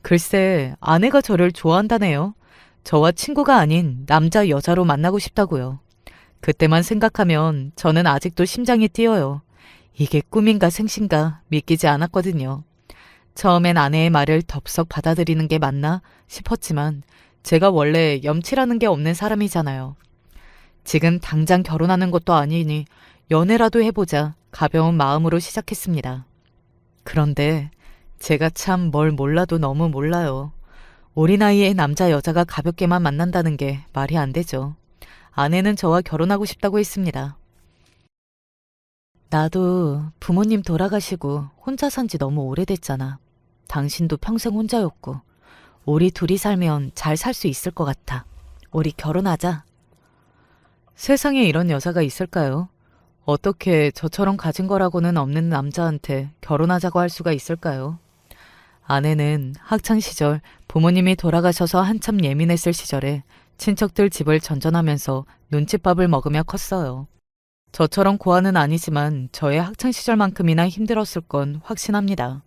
글쎄, 아내가 저를 좋아한다네요. 저와 친구가 아닌 남자 여자로 만나고 싶다고요. 그때만 생각하면 저는 아직도 심장이 뛰어요. 이게 꿈인가 생신가 믿기지 않았거든요. 처음엔 아내의 말을 덥석 받아들이는 게 맞나 싶었지만 제가 원래 염치라는 게 없는 사람이잖아요. 지금 당장 결혼하는 것도 아니니 연애라도 해보자 가벼운 마음으로 시작했습니다. 그런데 제가 참 뭘 몰라도 너무 몰라요. 어린 나이에 남자 여자가 가볍게만 만난다는 게 말이 안 되죠. 아내는 저와 결혼하고 싶다고 했습니다. 나도 부모님 돌아가시고 혼자 산 지 너무 오래됐잖아. 당신도 평생 혼자였고 우리 둘이 살면 잘 살 수 있을 것 같아. 우리 결혼하자. 세상에 이런 여자가 있을까요? 어떻게 저처럼 가진 거라고는 없는 남자한테 결혼하자고 할 수가 있을까요? 아내는 학창시절 부모님이 돌아가셔서 한참 예민했을 시절에 친척들 집을 전전하면서 눈칫밥을 먹으며 컸어요. 저처럼 고아는 아니지만 저의 학창시절만큼이나 힘들었을 건 확신합니다.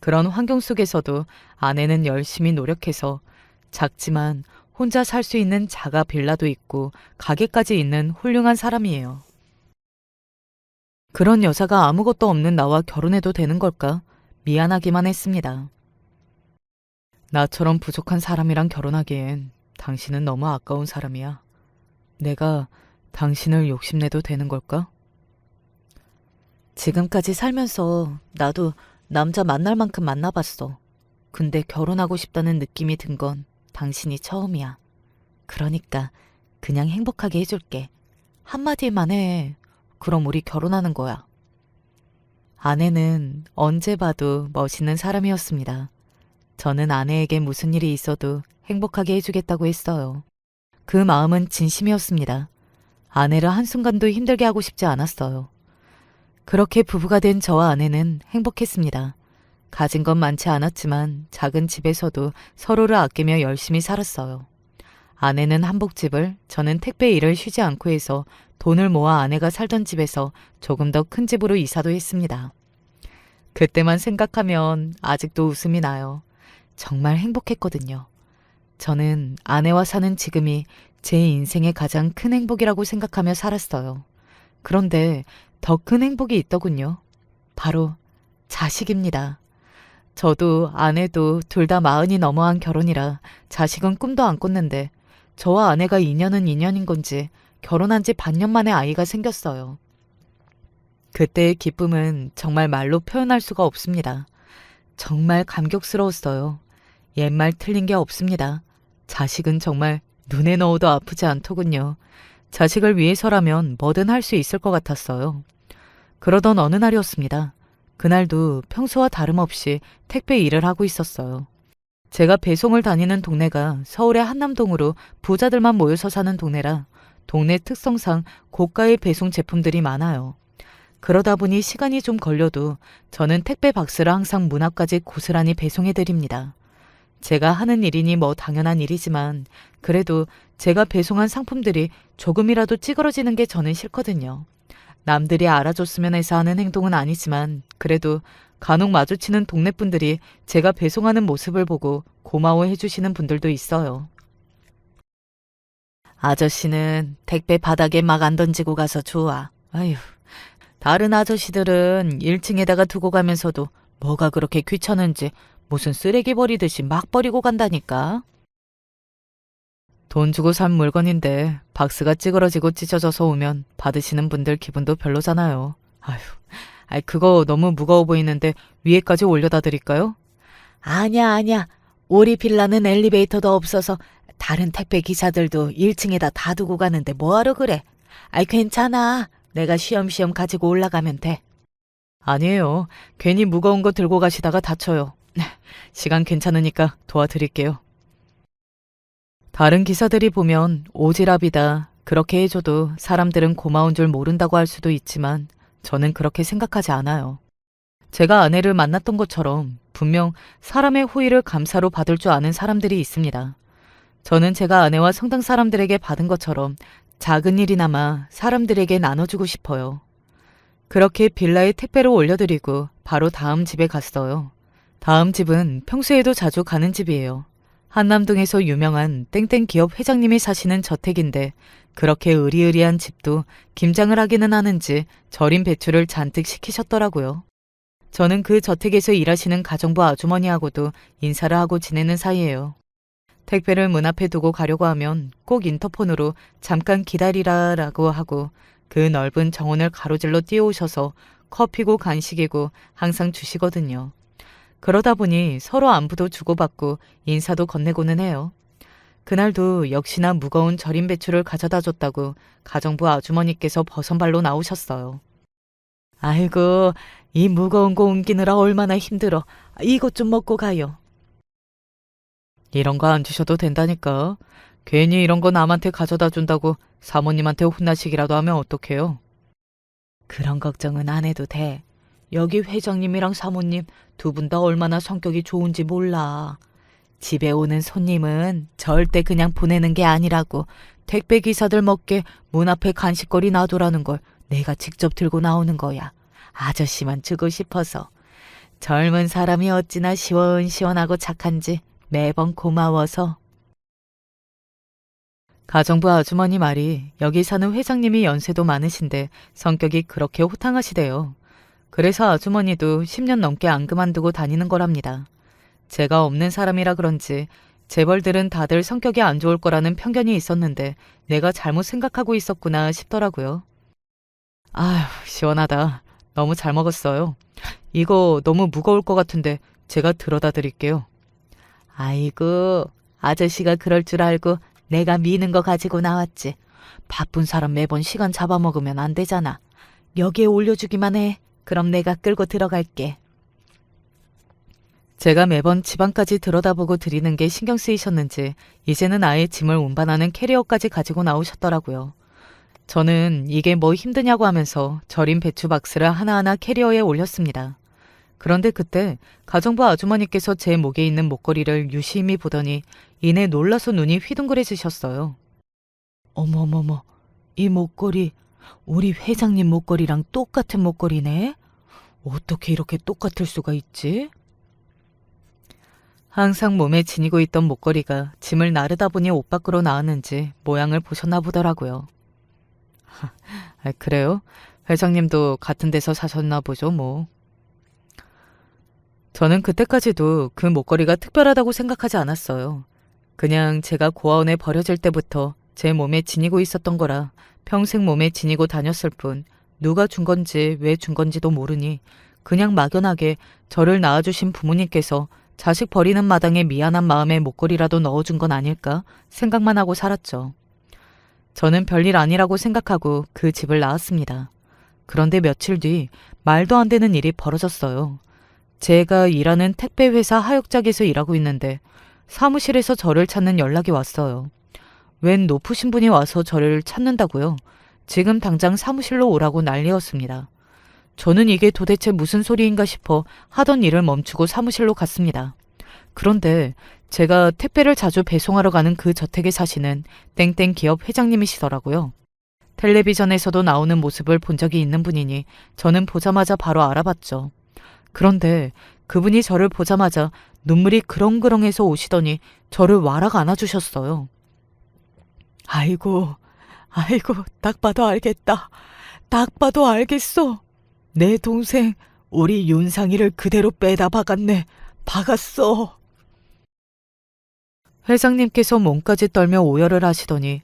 그런 환경 속에서도 아내는 열심히 노력해서 작지만 혼자 살 수 있는 자가 빌라도 있고 가게까지 있는 훌륭한 사람이에요. 그런 여자가 아무것도 없는 나와 결혼해도 되는 걸까? 미안하기만 했습니다. 나처럼 부족한 사람이랑 결혼하기엔 당신은 너무 아까운 사람이야. 내가 당신을 욕심내도 되는 걸까? 지금까지 살면서 나도 남자 만날 만큼 만나봤어. 근데 결혼하고 싶다는 느낌이 든 건 당신이 처음이야. 그러니까 그냥 행복하게 해줄게. 한마디만 해. 그럼 우리 결혼하는 거야. 아내는 언제 봐도 멋있는 사람이었습니다. 저는 아내에게 무슨 일이 있어도 행복하게 해주겠다고 했어요. 그 마음은 진심이었습니다. 아내를 한순간도 힘들게 하고 싶지 않았어요. 그렇게 부부가 된 저와 아내는 행복했습니다. 가진 건 많지 않았지만 작은 집에서도 서로를 아끼며 열심히 살았어요. 아내는 한복집을, 저는 택배 일을 쉬지 않고 해서 돈을 모아 아내가 살던 집에서 조금 더 큰 집으로 이사도 했습니다. 그때만 생각하면 아직도 웃음이 나요. 정말 행복했거든요. 저는 아내와 사는 지금이 제 인생의 가장 큰 행복이라고 생각하며 살았어요. 그런데 더 큰 행복이 있더군요. 바로 자식입니다. 저도 아내도 둘 다 40이 넘어한 결혼이라 자식은 꿈도 안 꿨는데 저와 아내가 인연은 인연인 건지 결혼한 지 반년 만에 아이가 생겼어요. 그때의 기쁨은 정말 말로 표현할 수가 없습니다. 정말 감격스러웠어요. 옛말 틀린 게 없습니다. 자식은 정말 눈에 넣어도 아프지 않더군요. 자식을 위해서라면 뭐든 할 수 있을 것 같았어요. 그러던 어느 날이었습니다. 그날도 평소와 다름없이 택배 일을 하고 있었어요. 제가 배송을 다니는 동네가 서울의 한남동으로 부자들만 모여서 사는 동네라 동네 특성상 고가의 배송 제품들이 많아요. 그러다 보니 시간이 좀 걸려도 저는 택배 박스를 항상 문 앞까지 고스란히 배송해드립니다. 제가 하는 일이니 뭐 당연한 일이지만 그래도 제가 배송한 상품들이 조금이라도 찌그러지는 게 저는 싫거든요. 남들이 알아줬으면 해서 하는 행동은 아니지만 그래도 간혹 마주치는 동네 분들이 제가 배송하는 모습을 보고 고마워해 주시는 분들도 있어요. 아저씨는 택배 바닥에 막 안 던지고 가서 좋아. 아휴, 다른 아저씨들은 1층에다가 두고 가면서도 뭐가 그렇게 귀찮은지 무슨 쓰레기 버리듯이 막 버리고 간다니까. 돈 주고 산 물건인데 박스가 찌그러지고 찢어져서 오면 받으시는 분들 기분도 별로잖아요. 아휴, 그거 너무 무거워 보이는데 위에까지 올려다 드릴까요? 아니야. 우리 빌라는 엘리베이터도 없어서 다른 택배 기사들도 1층에다 다 두고 가는데 뭐하러 그래? 괜찮아. 내가 쉬엄쉬엄 가지고 올라가면 돼. 아니에요. 괜히 무거운 거 들고 가시다가 다쳐요. 시간 괜찮으니까 도와드릴게요. 다른 기사들이 보면 오지랖이다. 그렇게 해줘도 사람들은 고마운 줄 모른다고 할 수도 있지만 저는 그렇게 생각하지 않아요. 제가 아내를 만났던 것처럼 분명 사람의 호의를 감사로 받을 줄 아는 사람들이 있습니다. 저는 제가 아내와 성당 사람들에게 받은 것처럼 작은 일이나마 사람들에게 나눠주고 싶어요. 그렇게 빌라에 택배로 올려드리고 바로 다음 집에 갔어요. 다음 집은 평소에도 자주 가는 집이에요. 한남동에서 유명한 땡땡 기업 회장님이 사시는 저택인데 그렇게 으리으리한 집도 김장을 하기는 하는지 절인 배추를 잔뜩 시키셨더라고요. 저는 그 저택에서 일하시는 가정부 아주머니하고도 인사를 하고 지내는 사이예요. 택배를 문 앞에 두고 가려고 하면 꼭 인터폰으로 잠깐 기다리라라고 하고 그 넓은 정원을 가로질러 뛰어오셔서 커피고 간식이고 항상 주시거든요. 그러다 보니 서로 안부도 주고받고 인사도 건네고는 해요. 그날도 역시나 무거운 절인 배추를 가져다 줬다고 가정부 아주머니께서 버선발로 나오셨어요. 아이고, 이 무거운 거 옮기느라 얼마나 힘들어. 이것 좀 먹고 가요. 이런 거 안 주셔도 된다니까. 괜히 이런 거 남한테 가져다 준다고 사모님한테 혼나시기라도 하면 어떡해요? 그런 걱정은 안 해도 돼. 여기 회장님이랑 사모님 두 분 다 얼마나 성격이 좋은지 몰라. 집에 오는 손님은 절대 그냥 보내는 게 아니라고 택배 기사들 먹게 문 앞에 간식거리 놔두라는 걸 내가 직접 들고 나오는 거야. 아저씨만 주고 싶어서. 젊은 사람이 어찌나 시원시원하고 착한지 매번 고마워서. 가정부 아주머니 말이 여기 사는 회장님이 연세도 많으신데 성격이 그렇게 호탕하시대요. 그래서 아주머니도 10년 넘게 안 그만두고 다니는 거랍니다. 제가 없는 사람이라 그런지 재벌들은 다들 성격이 안 좋을 거라는 편견이 있었는데 내가 잘못 생각하고 있었구나 싶더라고요. 아휴, 시원하다. 너무 잘 먹었어요. 이거 너무 무거울 것 같은데 제가 들어다 드릴게요. 아이고, 아저씨가 그럴 줄 알고 내가 미는 거 가지고 나왔지. 바쁜 사람 매번 시간 잡아먹으면 안 되잖아. 여기에 올려주기만 해. 그럼 내가 끌고 들어갈게. 제가 매번 집안까지 들여다보고 드리는 게 신경 쓰이셨는지 이제는 아예 짐을 운반하는 캐리어까지 가지고 나오셨더라고요. 저는 이게 뭐 힘드냐고 하면서 절인 배추 박스를 하나하나 캐리어에 올렸습니다. 그런데 그때 가정부 아주머니께서 제 목에 있는 목걸이를 유심히 보더니 이내 놀라서 눈이 휘둥그레지셨어요. 어머머머, 이 목걸이 우리 회장님 목걸이랑 똑같은 목걸이네? 어떻게 이렇게 똑같을 수가 있지? 항상 몸에 지니고 있던 목걸이가 짐을 나르다 보니 옷 밖으로 나왔는지 모양을 보셨나 보더라고요. 그래요? 회장님도 같은 데서 사셨나 보죠, 뭐. 저는 그때까지도 그 목걸이가 특별하다고 생각하지 않았어요. 그냥 제가 고아원에 버려질 때부터 제 몸에 지니고 있었던 거라 평생 몸에 지니고 다녔을 뿐 누가 준 건지 왜 준 건지도 모르니 그냥 막연하게 저를 낳아주신 부모님께서 자식 버리는 마당에 미안한 마음에 목걸이라도 넣어준 건 아닐까 생각만 하고 살았죠. 저는 별일 아니라고 생각하고 그 집을 나왔습니다. 그런데 며칠 뒤 말도 안 되는 일이 벌어졌어요. 제가 일하는 택배회사 하역작에서 일하고 있는데 사무실에서 저를 찾는 연락이 왔어요. 웬 높으신 분이 와서 저를 찾는다고요. 지금 당장 사무실로 오라고 난리였습니다. 저는 이게 도대체 무슨 소리인가 싶어 하던 일을 멈추고 사무실로 갔습니다. 그런데 제가 택배를 자주 배송하러 가는 그 저택에 사시는 땡땡 기업 회장님이시더라고요. 텔레비전에서도 나오는 모습을 본 적이 있는 분이니 저는 보자마자 바로 알아봤죠. 그런데 그분이 저를 보자마자 눈물이 그렁그렁해서 오시더니 저를 와락 안아주셨어요. 아이고, 딱 봐도 알겠다. 딱 봐도 알겠어. 내 동생 우리 윤상이를 그대로 빼다 박았네. 박았어. 회장님께서 몸까지 떨며 오열을 하시더니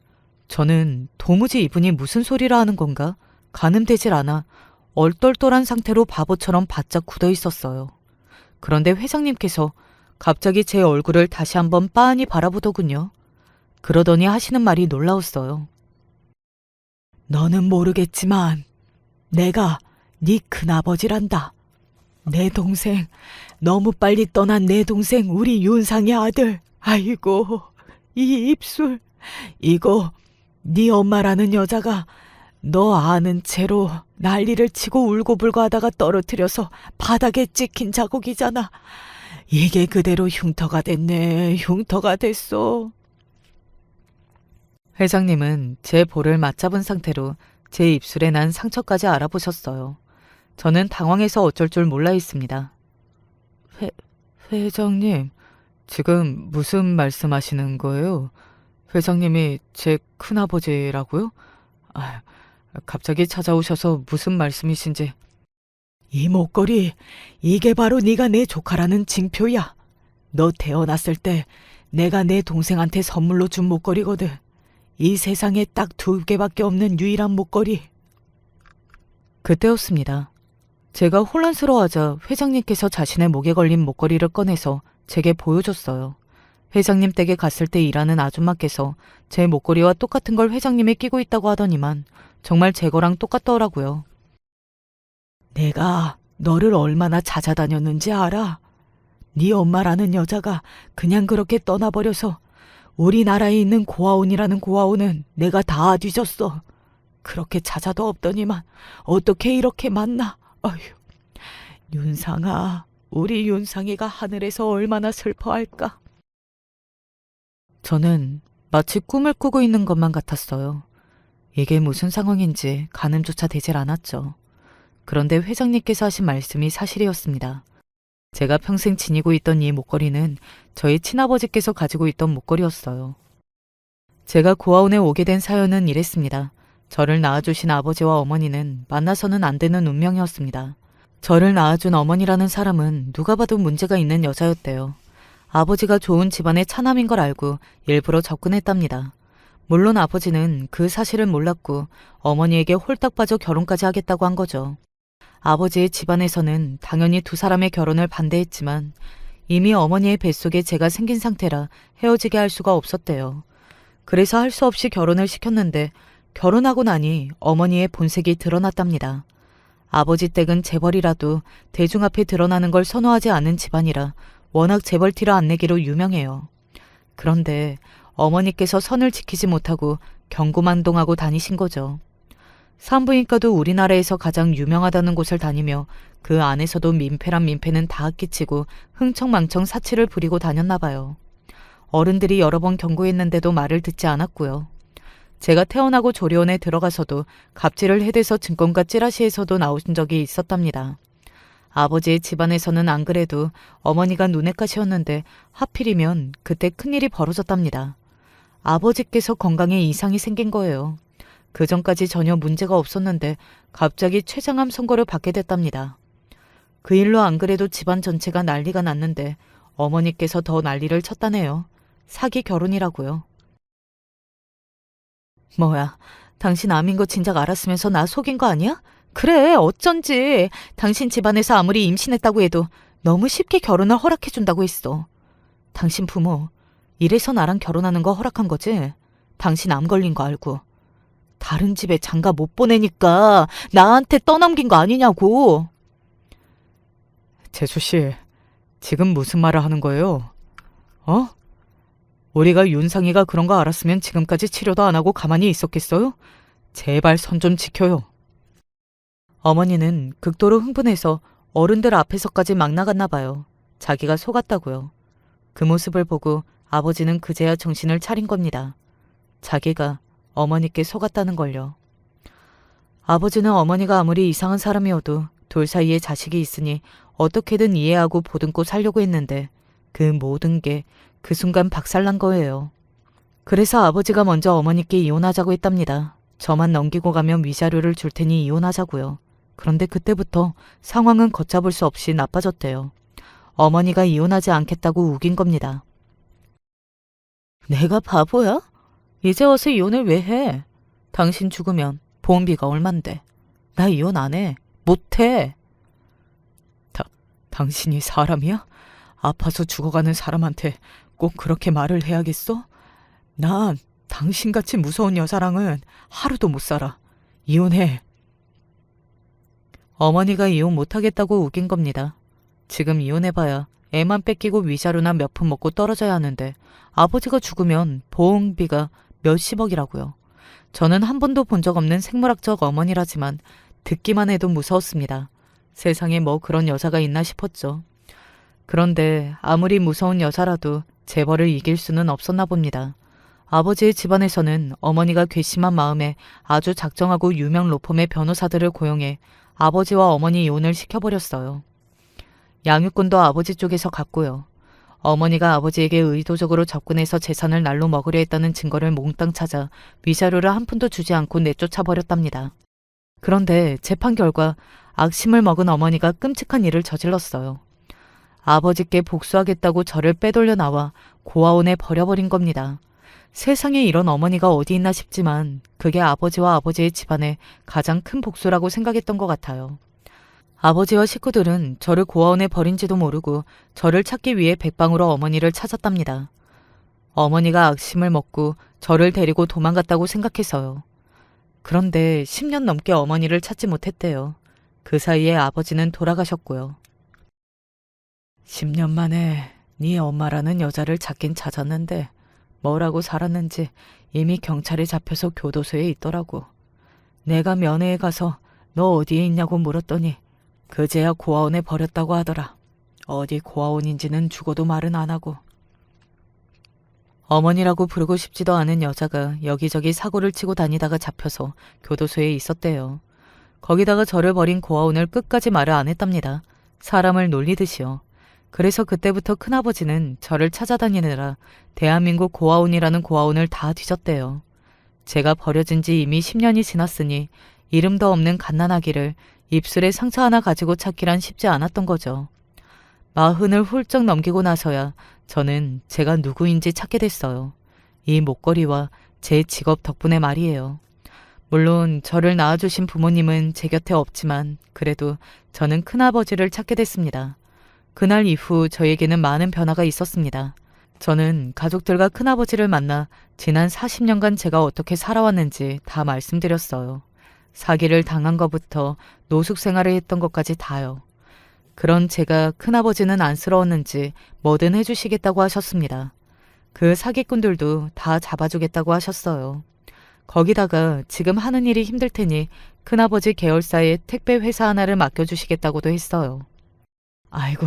저는 도무지 이분이 무슨 소리를 하는 건가 가늠되질 않아 얼떨떨한 상태로 바보처럼 바짝 굳어 있었어요. 그런데 회장님께서 갑자기 제 얼굴을 다시 한번 빤히 바라보더군요. 그러더니 하시는 말이 놀라웠어요. 너는 모르겠지만 내가 네 큰아버지란다. 내 동생, 너무 빨리 떠난 내 동생 우리 윤상의 아들. 아이고, 이 입술. 이거 네 엄마라는 여자가 너 아는 채로 난리를 치고 울고불고 하다가 떨어뜨려서 바닥에 찍힌 자국이잖아. 이게 그대로 흉터가 됐네. 흉터가 됐어. 회장님은 제 볼을 맞잡은 상태로 제 입술에 난 상처까지 알아보셨어요. 저는 당황해서 어쩔 줄 몰라 있습니다. 회장님, 지금 무슨 말씀하시는 거예요? 회장님이 제 큰아버지라고요? 갑자기 찾아오셔서 무슨 말씀이신지. 이 목걸이, 이게 바로 네가 내 조카라는 징표야. 너 태어났을 때 내가 내 동생한테 선물로 준 목걸이거든. 이 세상에 딱 2개밖에 없는 유일한 목걸이. 그때였습니다. 제가 혼란스러워하자 회장님께서 자신의 목에 걸린 목걸이를 꺼내서 제게 보여줬어요. 회장님 댁에 갔을 때 일하는 아줌마께서 제 목걸이와 똑같은 걸 회장님이 끼고 있다고 하더니만 정말 제 거랑 똑같더라고요. 내가 너를 얼마나 찾아다녔는지 알아? 네 엄마라는 여자가 그냥 그렇게 떠나버려서 우리나라에 있는 고아원이라는 고아원은 내가 다 뒤졌어. 그렇게 찾아도 없더니만 어떻게 이렇게 만나? 어휴, 윤상아, 우리 윤상이가 하늘에서 얼마나 슬퍼할까? 저는 마치 꿈을 꾸고 있는 것만 같았어요. 이게 무슨 상황인지 가늠조차 되질 않았죠. 그런데 회장님께서 하신 말씀이 사실이었습니다. 제가 평생 지니고 있던 이 목걸이는 저희 친아버지께서 가지고 있던 목걸이였어요. 제가 고아원에 오게 된 사연은 이랬습니다. 저를 낳아주신 아버지와 어머니는 만나서는 안 되는 운명이었습니다. 저를 낳아준 어머니라는 사람은 누가 봐도 문제가 있는 여자였대요. 아버지가 좋은 집안의 차남인 걸 알고 일부러 접근했답니다. 물론 아버지는 그 사실을 몰랐고 어머니에게 홀딱 빠져 결혼까지 하겠다고 한 거죠. 아버지의 집안에서는 당연히 두 사람의 결혼을 반대했지만 이미 어머니의 뱃속에 제가 생긴 상태라 헤어지게 할 수가 없었대요. 그래서 할 수 없이 결혼을 시켰는데 결혼하고 나니 어머니의 본색이 드러났답니다. 아버지 댁은 재벌이라도 대중 앞에 드러나는 걸 선호하지 않는 집안이라 워낙 재벌티를 안 내기로 유명해요. 그런데 어머니께서 선을 지키지 못하고 경고만동하고 다니신 거죠. 산부인과도 우리나라에서 가장 유명하다는 곳을 다니며 그 안에서도 민폐란 민폐는 다 끼치고 흥청망청 사치를 부리고 다녔나 봐요. 어른들이 여러 번 경고했는데도 말을 듣지 않았고요. 제가 태어나고 조리원에 들어가서도 갑질을 해대서 증권가 찌라시에서도 나오신 적이 있었답니다. 아버지의 집안에서는 안 그래도 어머니가 눈엣 가시였는데 하필이면 그때 큰일이 벌어졌답니다. 아버지께서 건강에 이상이 생긴 거예요. 그전까지 전혀 문제가 없었는데 갑자기 췌장암 선고를 받게 됐답니다. 그 일로 안 그래도 집안 전체가 난리가 났는데 어머니께서 더 난리를 쳤다네요. 사기 결혼이라고요. 뭐야, 당신 암인 거 진작 알았으면서 나 속인 거 아니야? 그래, 어쩐지. 당신 집안에서 아무리 임신했다고 해도 너무 쉽게 결혼을 허락해준다고 했어. 당신 부모, 이래서 나랑 결혼하는 거 허락한 거지? 당신 암 걸린 거 알고. 다른 집에 장가 못 보내니까 나한테 떠넘긴 거 아니냐고. 재수 씨, 지금 무슨 말을 하는 거예요? 어? 우리가 윤상이가 그런 거 알았으면 지금까지 치료도 안 하고 가만히 있었겠어요? 제발 선 좀 지켜요. 어머니는 극도로 흥분해서 어른들 앞에서까지 막 나갔나 봐요. 자기가 속았다고요. 그 모습을 보고 아버지는 그제야 정신을 차린 겁니다. 자기가 어머니께 속았다는 걸요. 아버지는 어머니가 아무리 이상한 사람이어도 둘 사이에 자식이 있으니 어떻게든 이해하고 보듬고 살려고 했는데 그 모든 게 그 순간 박살난 거예요. 그래서 아버지가 먼저 어머니께 이혼하자고 했답니다. 저만 넘기고 가면 위자료를 줄 테니 이혼하자고요. 그런데 그때부터 상황은 걷잡을 수 없이 나빠졌대요. 어머니가 이혼하지 않겠다고 우긴 겁니다. 내가 바보야? 이제 와서 이혼을 왜 해? 당신 죽으면 보험비가 얼만데. 나 이혼 안 해. 못 해. 당신이 사람이야? 아파서 죽어가는 사람한테 꼭 그렇게 말을 해야겠어? 난 당신같이 무서운 여자랑은 하루도 못 살아. 이혼해. 어머니가 이혼 못하겠다고 우긴 겁니다. 지금 이혼해봐야 애만 뺏기고 위자료나 몇 푼 먹고 떨어져야 하는데 아버지가 죽으면 보험비가 몇십억이라고요. 저는 한 번도 본 적 없는 생물학적 어머니라지만 듣기만 해도 무서웠습니다. 세상에 뭐 그런 여자가 있나 싶었죠. 그런데 아무리 무서운 여자라도 재벌을 이길 수는 없었나 봅니다. 아버지의 집안에서는 어머니가 괘씸한 마음에 아주 작정하고 유명 로펌의 변호사들을 고용해 아버지와 어머니 이혼을 시켜버렸어요. 양육권도 아버지 쪽에서 갔고요. 어머니가 아버지에게 의도적으로 접근해서 재산을 날로 먹으려 했다는 증거를 몽땅 찾아 위자료를 한 푼도 주지 않고 내쫓아버렸답니다. 그런데 재판 결과 악심을 먹은 어머니가 끔찍한 일을 저질렀어요. 아버지께 복수하겠다고 저를 빼돌려 나와 고아원에 버려버린 겁니다. 세상에 이런 어머니가 어디 있나 싶지만 그게 아버지와 아버지의 집안의 가장 큰 복수라고 생각했던 것 같아요. 아버지와 식구들은 저를 고아원에 버린지도 모르고 저를 찾기 위해 백방으로 어머니를 찾았답니다. 어머니가 악심을 먹고 저를 데리고 도망갔다고 생각해서요. 그런데 10년 넘게 어머니를 찾지 못했대요. 그 사이에 아버지는 돌아가셨고요. 10년 만에 네 엄마라는 여자를 찾긴 찾았는데 뭐라고 살았는지 이미 경찰에 잡혀서 교도소에 있더라고. 내가 면회에 가서 너 어디에 있냐고 물었더니 그제야 고아원에 버렸다고 하더라. 어디 고아원인지는 죽어도 말은 안 하고. 어머니라고 부르고 싶지도 않은 여자가 여기저기 사고를 치고 다니다가 잡혀서 교도소에 있었대요. 거기다가 저를 버린 고아원을 끝까지 말을 안 했답니다. 사람을 놀리듯이요. 그래서 그때부터 큰아버지는 저를 찾아다니느라 대한민국 고아원이라는 고아원을 다 뒤졌대요. 제가 버려진 지 이미 10년이 지났으니 이름도 없는 갓난아기를 입술에 상처 하나 가지고 찾기란 쉽지 않았던 거죠. 40을 훌쩍 넘기고 나서야 저는 제가 누구인지 찾게 됐어요. 이 목걸이와 제 직업 덕분에 말이에요. 물론 저를 낳아주신 부모님은 제 곁에 없지만 그래도 저는 큰아버지를 찾게 됐습니다. 그날 이후 저에게는 많은 변화가 있었습니다. 저는 가족들과 큰아버지를 만나 지난 40년간 제가 어떻게 살아왔는지 다 말씀드렸어요. 사기를 당한 것부터 노숙 생활을 했던 것까지 다요. 그런 제가 큰아버지는 안쓰러웠는지 뭐든 해주시겠다고 하셨습니다. 그 사기꾼들도 다 잡아주겠다고 하셨어요. 거기다가 지금 하는 일이 힘들 테니 큰아버지 계열사에 택배 회사 하나를 맡겨주시겠다고도 했어요. 아이고,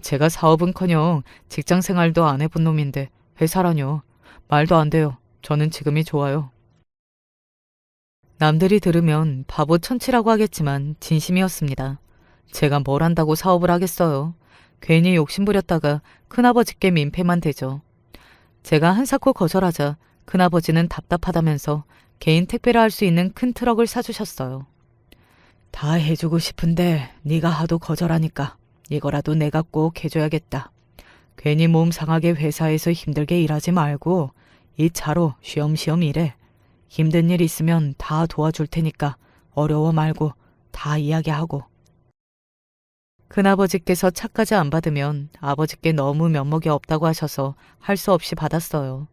제가 사업은커녕 직장 생활도 안 해본 놈인데 회사라뇨. 말도 안 돼요. 저는 지금이 좋아요. 남들이 들으면 바보 천치라고 하겠지만 진심이었습니다. 제가 뭘 한다고 사업을 하겠어요. 괜히 욕심부렸다가 큰아버지께 민폐만 되죠. 제가 한사코 거절하자 큰아버지는 답답하다면서 개인 택배를 할 수 있는 큰 트럭을 사주셨어요. 다 해주고 싶은데 네가 하도 거절하니까 이거라도 내가 꼭 해줘야겠다. 괜히 몸 상하게 회사에서 힘들게 일하지 말고 이 차로 쉬엄쉬엄 일해. 힘든 일 있으면 다 도와줄 테니까 어려워 말고 다 이야기하고. 큰아버지께서 차까지 안 받으면 아버지께 너무 면목이 없다고 하셔서 할 수 없이 받았어요.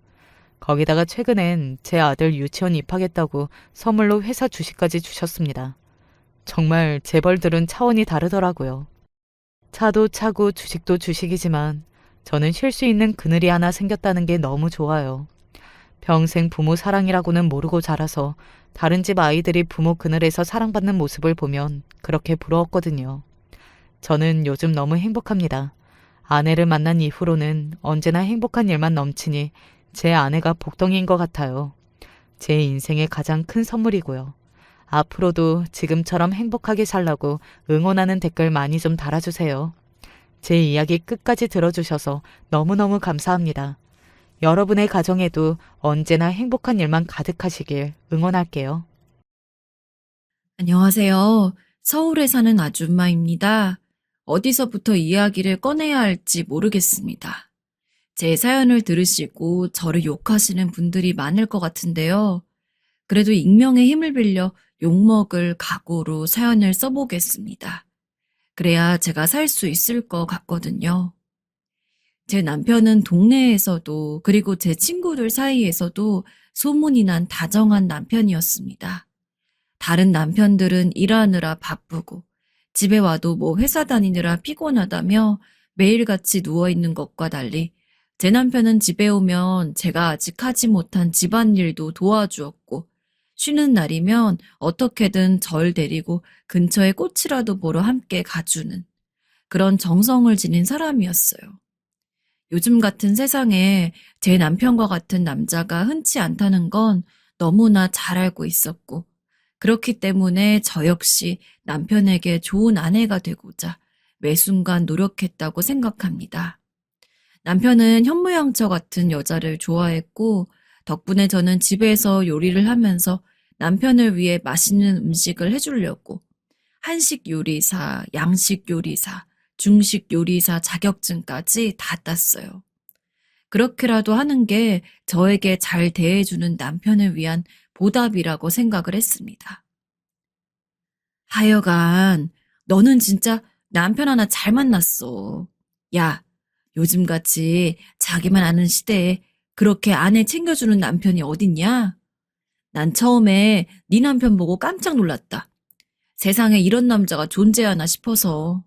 거기다가 최근엔 제 아들 유치원 입학했다고 선물로 회사 주식까지 주셨습니다. 정말 재벌들은 차원이 다르더라고요. 차도 차고 주식도 주식이지만 저는 쉴 수 있는 그늘이 하나 생겼다는 게 너무 좋아요. 평생 부모 사랑이라고는 모르고 자라서 다른 집 아이들이 부모 그늘에서 사랑받는 모습을 보면 그렇게 부러웠거든요. 저는 요즘 너무 행복합니다. 아내를 만난 이후로는 언제나 행복한 일만 넘치니 제 아내가 복덩이인 것 같아요. 제 인생의 가장 큰 선물이고요. 앞으로도 지금처럼 행복하게 살라고 응원하는 댓글 많이 좀 달아주세요. 제 이야기 끝까지 들어주셔서 너무너무 감사합니다. 여러분의 가정에도 언제나 행복한 일만 가득하시길 응원할게요. 안녕하세요. 서울에 사는 아줌마입니다. 어디서부터 이야기를 꺼내야 할지 모르겠습니다. 제 사연을 들으시고 저를 욕하시는 분들이 많을 것 같은데요. 그래도 익명의 힘을 빌려 욕먹을 각오로 사연을 써보겠습니다. 그래야 제가 살 수 있을 것 같거든요. 제 남편은 동네에서도 그리고 제 친구들 사이에서도 소문이 난 다정한 남편이었습니다. 다른 남편들은 일하느라 바쁘고 집에 와도 뭐 회사 다니느라 피곤하다며 매일같이 누워있는 것과 달리 제 남편은 집에 오면 제가 아직 하지 못한 집안일도 도와주었고 쉬는 날이면 어떻게든 절 데리고 근처에 꽃이라도 보러 함께 가주는 그런 정성을 지닌 사람이었어요. 요즘 같은 세상에 제 남편과 같은 남자가 흔치 않다는 건 너무나 잘 알고 있었고 그렇기 때문에 저 역시 남편에게 좋은 아내가 되고자 매 순간 노력했다고 생각합니다. 남편은 현모양처 같은 여자를 좋아했고 덕분에 저는 집에서 요리를 하면서 남편을 위해 맛있는 음식을 해주려고 한식 요리사, 양식 요리사, 중식 요리사 자격증까지 다 땄어요. 그렇게라도 하는 게 저에게 잘 대해주는 남편을 위한 보답이라고 생각을 했습니다. 하여간 너는 진짜 남편 하나 잘 만났어. 야, 요즘같이 자기만 아는 시대에 그렇게 아내 챙겨주는 남편이 어딨냐? 난 처음에 네 남편 보고 깜짝 놀랐다. 세상에 이런 남자가 존재하나 싶어서.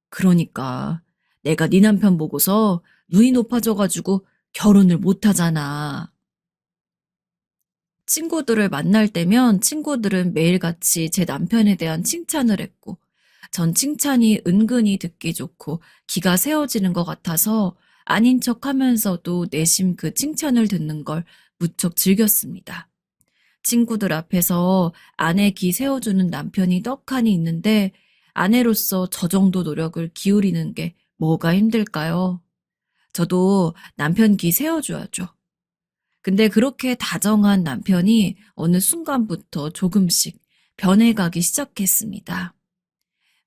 그러니까 내가 네 남편 보고서 눈이 높아져가지고 결혼을 못하잖아. 친구들을 만날 때면 친구들은 매일같이 제 남편에 대한 칭찬을 했고 전 칭찬이 은근히 듣기 좋고 기가 세워지는 것 같아서 아닌 척 하면서도 내심 그 칭찬을 듣는 걸 무척 즐겼습니다. 친구들 앞에서 아내 기 세워주는 남편이 떡하니 있는데 아내로서 저 정도 노력을 기울이는 게 뭐가 힘들까요? 저도 남편 기 세워줘야죠. 근데 그렇게 다정한 남편이 어느 순간부터 조금씩 변해가기 시작했습니다.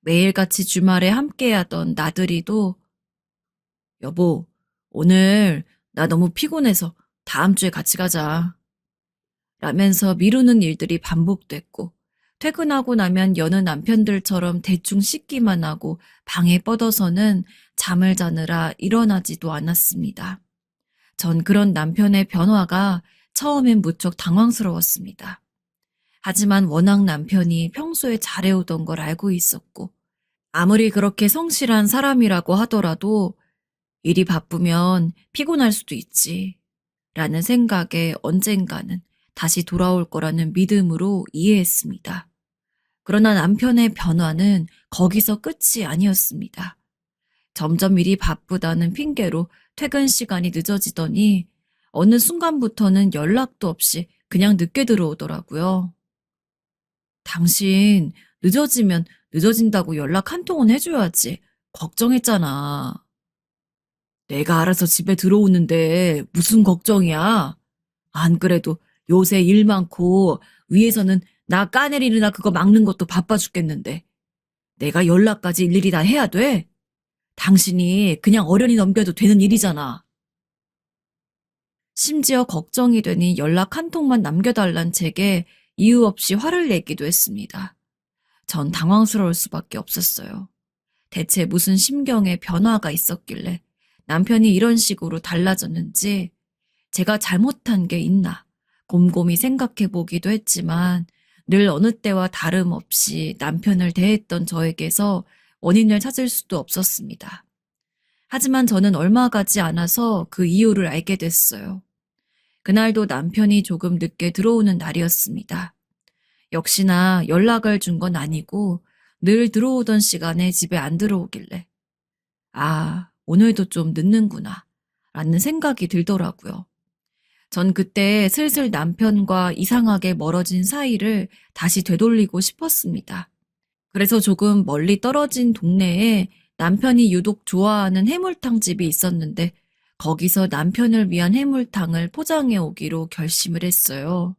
매일같이 주말에 함께하던 나들이도 여보, 오늘 나 너무 피곤해서 다음 주에 같이 가자. 라면서 미루는 일들이 반복됐고 퇴근하고 나면 여느 남편들처럼 대충 씻기만 하고 방에 뻗어서는 잠을 자느라 일어나지도 않았습니다. 전 그런 남편의 변화가 처음엔 무척 당황스러웠습니다. 하지만 워낙 남편이 평소에 잘해오던 걸 알고 있었고 아무리 그렇게 성실한 사람이라고 하더라도 일이 바쁘면 피곤할 수도 있지 라는 생각에 언젠가는 다시 돌아올 거라는 믿음으로 이해했습니다. 그러나 남편의 변화는 거기서 끝이 아니었습니다. 점점 일이 바쁘다는 핑계로 퇴근 시간이 늦어지더니 어느 순간부터는 연락도 없이 그냥 늦게 들어오더라고요. 당신 늦어지면 늦어진다고 연락 한 통은 해줘야지. 걱정했잖아. 내가 알아서 집에 들어오는데 무슨 걱정이야? 안 그래도 요새 일 많고 위에서는 나 까내리느라 그거 막는 것도 바빠 죽겠는데. 내가 연락까지 일일이 다 해야 돼? 당신이 그냥 어련히 넘겨도 되는 일이잖아. 심지어 걱정이 되니 연락 한 통만 남겨달란 제게 이유 없이 화를 내기도 했습니다. 전 당황스러울 수밖에 없었어요. 대체 무슨 심경의 변화가 있었길래 남편이 이런 식으로 달라졌는지 제가 잘못한 게 있나 곰곰이 생각해 보기도 했지만 늘 어느 때와 다름없이 남편을 대했던 저에게서 원인을 찾을 수도 없었습니다. 하지만 저는 얼마 가지 않아서 그 이유를 알게 됐어요. 그날도 남편이 조금 늦게 들어오는 날이었습니다. 역시나 연락을 준 건 아니고 늘 들어오던 시간에 집에 안 들어오길래 아, 오늘도 좀 늦는구나 라는 생각이 들더라고요. 전 그때 슬슬 남편과 이상하게 멀어진 사이를 다시 되돌리고 싶었습니다. 그래서 조금 멀리 떨어진 동네에 남편이 유독 좋아하는 해물탕 집이 있었는데 거기서 남편을 위한 해물탕을 포장해 오기로 결심을 했어요.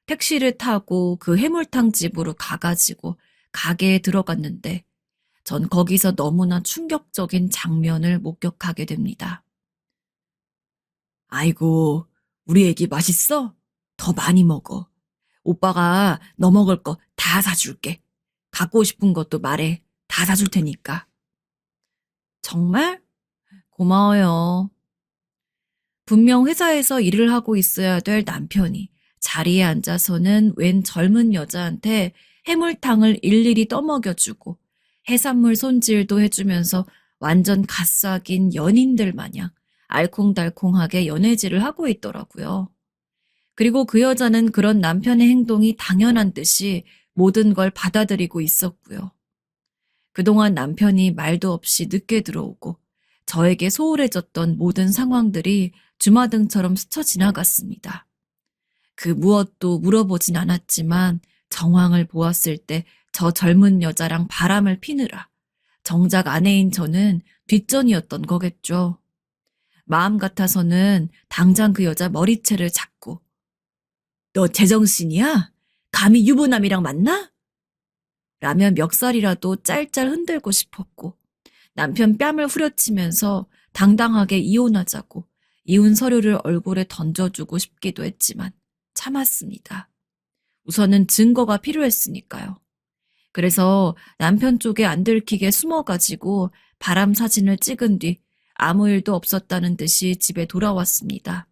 택시를 타고 그 해물탕 집으로 가가지고 가게에 들어갔는데 전 거기서 너무나 충격적인 장면을 목격하게 됩니다. 아이고, 우리 애기 맛있어? 더 많이 먹어. 오빠가 너 먹을 거 다 사줄게. 갖고 싶은 것도 말해. 다 사줄 테니까. 정말? 고마워요. 분명 회사에서 일을 하고 있어야 될 남편이 자리에 앉아서는 웬 젊은 여자한테 해물탕을 일일이 떠먹여주고 해산물 손질도 해주면서 완전 갓삭인 연인들 마냥 알콩달콩하게 연애질을 하고 있더라고요. 그리고 그 여자는 그런 남편의 행동이 당연한 듯이 모든 걸 받아들이고 있었고요. 그동안 남편이 말도 없이 늦게 들어오고 저에게 소홀해졌던 모든 상황들이 주마등처럼 스쳐 지나갔습니다. 그 무엇도 물어보진 않았지만 정황을 보았을 때 저 젊은 여자랑 바람을 피느라 정작 아내인 저는 뒷전이었던 거겠죠. 마음 같아서는 당장 그 여자 머리채를 잡고 너 제정신이야? 감히 유부남이랑 만나? 라며 멱살이라도 짤짤 흔들고 싶었고 남편 뺨을 후려치면서 당당하게 이혼하자고 이혼 서류를 얼굴에 던져주고 싶기도 했지만 참았습니다. 우선은 증거가 필요했으니까요. 그래서 남편 쪽에 안 들키게 숨어가지고 바람 사진을 찍은 뒤 아무 일도 없었다는 듯이 집에 돌아왔습니다.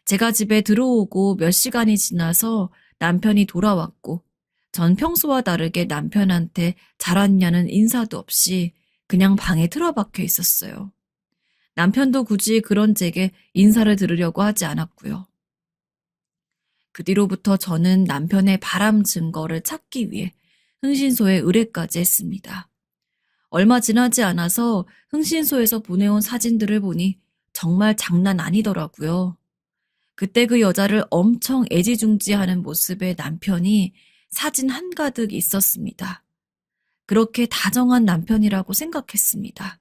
제가 집에 들어오고 몇 시간이 지나서 남편이 돌아왔고 전 평소와 다르게 남편한테 잘 왔냐는 인사도 없이 그냥 방에 틀어박혀 있었어요. 남편도 굳이 그런 제게 인사를 들으려고 하지 않았고요. 그 뒤로부터 저는 남편의 바람 증거를 찾기 위해 흥신소에 의뢰까지 했습니다. 얼마 지나지 않아서 흥신소에서 보내온 사진들을 보니 정말 장난 아니더라고요. 그때 그 여자를 엄청 애지중지하는 모습의 남편이 사진 한가득 있었습니다. 그렇게 다정한 남편이라고 생각했습니다.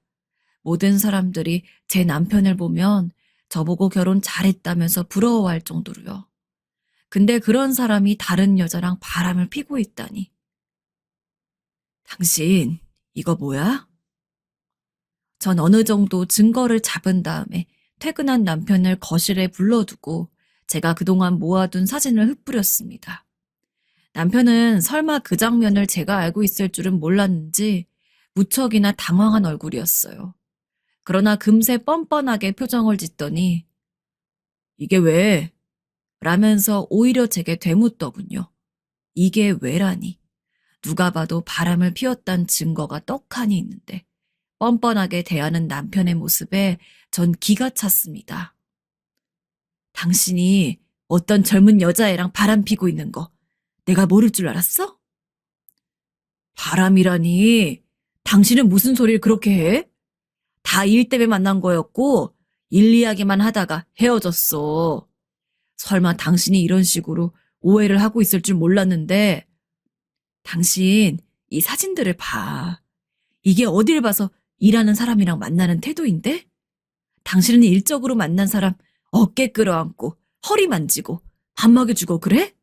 모든 사람들이 제 남편을 보면 저보고 결혼 잘했다면서 부러워할 정도로요. 근데 그런 사람이 다른 여자랑 바람을 피고 있다니. 당신, 이거 뭐야? 전 어느 정도 증거를 잡은 다음에 퇴근한 남편을 거실에 불러두고 제가 그동안 모아둔 사진을 흩뿌렸습니다. 남편은 설마 그 장면을 제가 알고 있을 줄은 몰랐는지 무척이나 당황한 얼굴이었어요. 그러나 금세 뻔뻔하게 표정을 짓더니 이게 왜? 라면서 오히려 제게 되묻더군요. 이게 왜라니? 누가 봐도 바람을 피웠단 증거가 떡하니 있는데 뻔뻔하게 대하는 남편의 모습에 전 기가 찼습니다. 당신이 어떤 젊은 여자애랑 바람 피고 있는 거 내가 모를 줄 알았어? 바람이라니, 당신은 무슨 소리를 그렇게 해? 다 일 때문에 만난 거였고 일 이야기만 하다가 헤어졌어. 설마 당신이 이런 식으로 오해를 하고 있을 줄 몰랐는데 당신 이 사진들을 봐. 이게 어딜 봐서 일하는 사람이랑 만나는 태도인데? 당신은 일적으로 만난 사람 어깨 끌어안고 허리 만지고 밥 먹여주고 그래?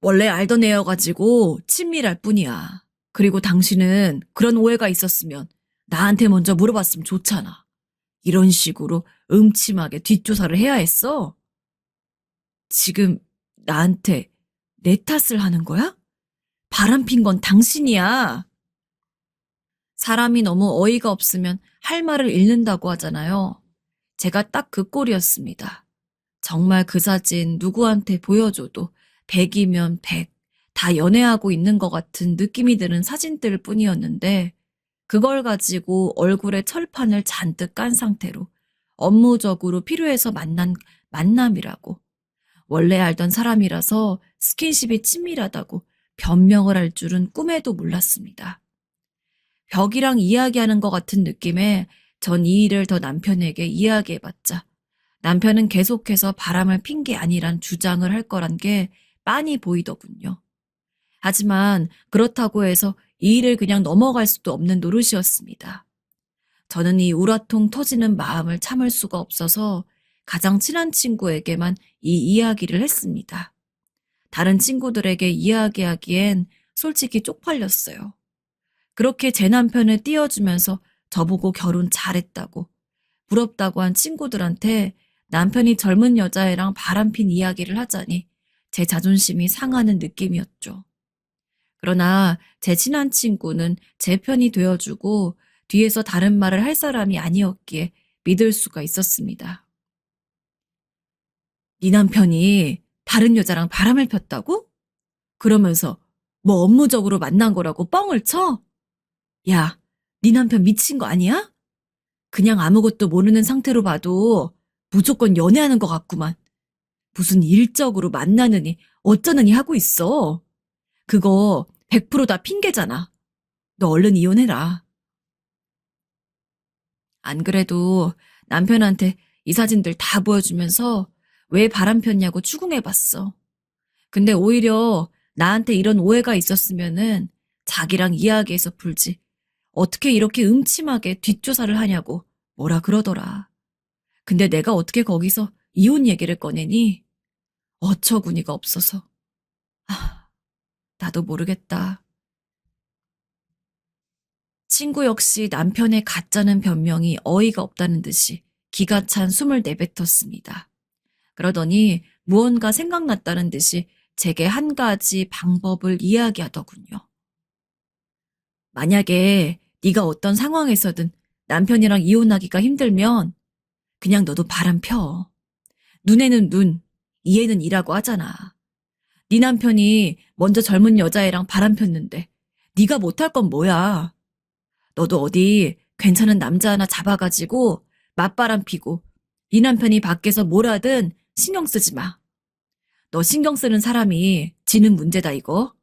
원래 알던 애여가지고 친밀할 뿐이야. 그리고 당신은 그런 오해가 있었으면 나한테 먼저 물어봤으면 좋잖아. 이런 식으로 음침하게 뒷조사를 해야 했어? 지금 나한테 내 탓을 하는 거야? 바람핀 건 당신이야. 사람이 너무 어이가 없으면 할 말을 잃는다고 하잖아요. 제가 딱 그 꼴이었습니다. 정말 그 사진 누구한테 보여줘도 100이면 100, 다 연애하고 있는 것 같은 느낌이 드는 사진들 뿐이었는데 그걸 가지고 얼굴에 철판을 잔뜩 깐 상태로 업무적으로 필요해서 만난 만남이라고 원래 알던 사람이라서 스킨십이 친밀하다고 변명을 할 줄은 꿈에도 몰랐습니다. 벽이랑 이야기하는 것 같은 느낌에 전 이 일을 더 남편에게 이야기해봤자 남편은 계속해서 바람을 핀 게 아니란 주장을 할 거란 게 빤히 보이더군요. 하지만 그렇다고 해서 이 일을 그냥 넘어갈 수도 없는 노릇이었습니다. 저는 이 우라통 터지는 마음을 참을 수가 없어서 가장 친한 친구에게만 이 이야기를 했습니다. 다른 친구들에게 이야기하기엔 솔직히 쪽팔렸어요. 그렇게 제 남편을 띄워주면서 저보고 결혼 잘했다고, 부럽다고 한 친구들한테 남편이 젊은 여자애랑 바람핀 이야기를 하자니 제 자존심이 상하는 느낌이었죠. 그러나 제 친한 친구는 제 편이 되어주고 뒤에서 다른 말을 할 사람이 아니었기에 믿을 수가 있었습니다. 네 남편이 다른 여자랑 바람을 폈다고? 그러면서 뭐 업무적으로 만난 거라고 뻥을 쳐? 야, 네 남편 미친 거 아니야? 그냥 아무것도 모르는 상태로 봐도 무조건 연애하는 것 같구만. 무슨 일적으로 만나느니 어쩌느니 하고 있어. 그거 100%다 핑계잖아. 너 얼른 이혼해라. 안 그래도 남편한테 이 사진들 다 보여주면서 왜 바람 폈냐고 추궁해봤어. 근데 오히려 나한테 이런 오해가 있었으면은 자기랑 이야기해서 풀지. 어떻게 이렇게 음침하게 뒷조사를 하냐고 뭐라 그러더라. 근데 내가 어떻게 거기서 이혼 얘기를 꺼내니? 어처구니가 없어서. 아, 나도 모르겠다. 친구 역시 남편의 가짜는 변명이 어이가 없다는 듯이 기가 찬 숨을 내뱉었습니다. 그러더니 무언가 생각났다는 듯이 제게 한 가지 방법을 이야기하더군요. 만약에 네가 어떤 상황에서든 남편이랑 이혼하기가 힘들면 그냥 너도 바람 펴. 눈에는 눈, 이에는 이라고 하잖아. 네 남편이 먼저 젊은 여자애랑 바람 폈는데 네가 못할 건 뭐야. 너도 어디 괜찮은 남자 하나 잡아가지고 맞바람 피고 네 남편이 밖에서 뭘 하든 신경 쓰지 마. 너 신경 쓰는 사람이 지는 문제다 이거.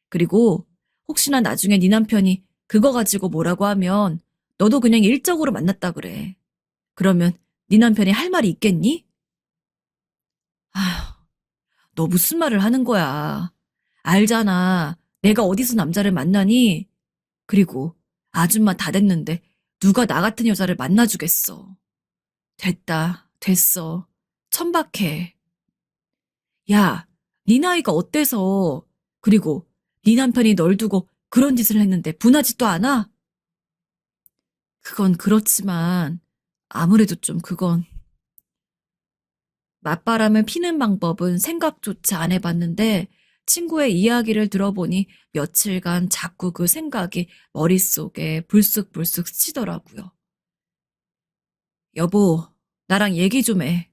그리고 혹시나 나중에 네 남편이 그거 가지고 뭐라고 하면 너도 그냥 일적으로 만났다 그래. 그러면 네 남편이 할 말이 있겠니? 아휴, 너 무슨 말을 하는 거야. 알잖아. 내가 어디서 남자를 만나니? 그리고 아줌마 다 됐는데 누가 나 같은 여자를 만나주겠어. 됐다. 됐어. 천박해. 야, 네 나이가 어때서? 그리고 네 남편이 널 두고 그런 짓을 했는데 분하지도 않아? 그건 그렇지만 아무래도 좀 그건 맞바람을 피는 방법은 생각조차 안 해봤는데 친구의 이야기를 들어보니 며칠간 자꾸 그 생각이 머릿속에 불쑥불쑥 스치더라고요. 여보, 나랑 얘기 좀 해.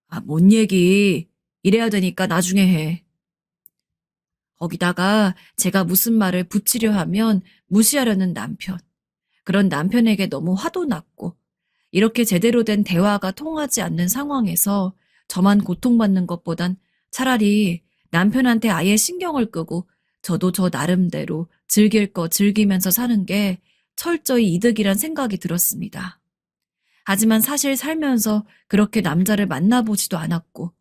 아, 뭔 얘기? 이래야 되니까 나중에 해. 거기다가 제가 무슨 말을 붙이려 하면 무시하려는 남편. 그런 남편에게 너무 화도 났고 이렇게 제대로 된 대화가 통하지 않는 상황에서 저만 고통받는 것보단 차라리 남편한테 아예 신경을 끄고 저도 저 나름대로 즐길 거 즐기면서 사는 게 철저히 이득이란 생각이 들었습니다. 하지만 사실 살면서 그렇게 남자를 만나보지도 않았고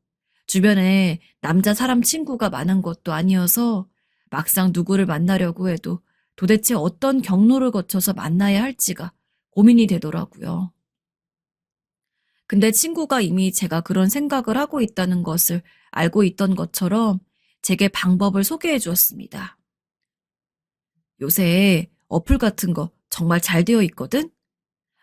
주변에 남자 사람 친구가 많은 것도 아니어서 막상 누구를 만나려고 해도 도대체 어떤 경로를 거쳐서 만나야 할지가 고민이 되더라고요. 근데 친구가 이미 제가 그런 생각을 하고 있다는 것을 알고 있던 것처럼 제게 방법을 소개해 주었습니다. 요새 어플 같은 거 정말 잘 되어 있거든?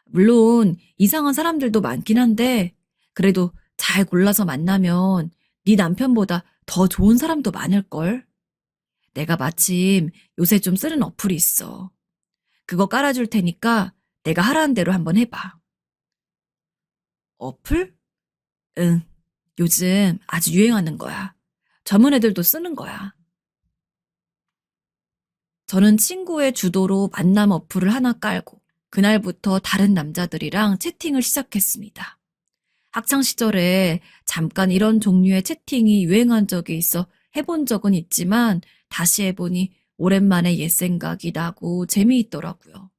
물론 이상한 사람들도 많긴 한데 그래도 잘 골라서 만나면 네 남편보다 더 좋은 사람도 많을걸? 내가 마침 요새 좀 쓰는 어플이 있어. 그거 깔아줄 테니까 내가 하라는 대로 한번 해봐. 어플? 응. 요즘 아주 유행하는 거야. 젊은 애들도 쓰는 거야. 저는 친구의 주도로 만남 어플을 하나 깔고 그날부터 다른 남자들이랑 채팅을 시작했습니다. 학창 시절에 잠깐 이런 종류의 채팅이 유행한 적이 있어 해본 적은 있지만 다시 해보니 오랜만에 옛 생각이 나고 재미있더라고요.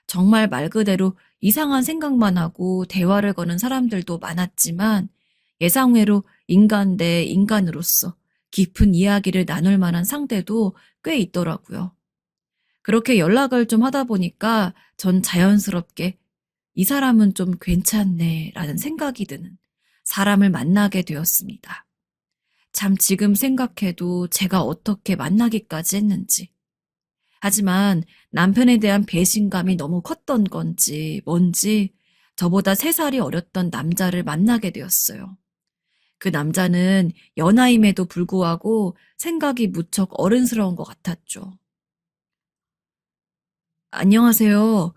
정말 말 그대로 이상한 생각만 하고 대화를 거는 사람들도 많았지만 예상외로 인간 대 인간으로서 깊은 이야기를 나눌 만한 상대도 꽤 있더라고요. 그렇게 연락을 좀 하다 보니까 전 자연스럽게 이 사람은 좀 괜찮네 라는 생각이 드는 사람을 만나게 되었습니다. 참 지금 생각해도 제가 어떻게 만나기까지 했는지. 하지만 남편에 대한 배신감이 너무 컸던 건지 뭔지 저보다 3살이 어렸던 남자를 만나게 되었어요. 그 남자는 연하임에도 불구하고 생각이 무척 어른스러운 것 같았죠. 안녕하세요.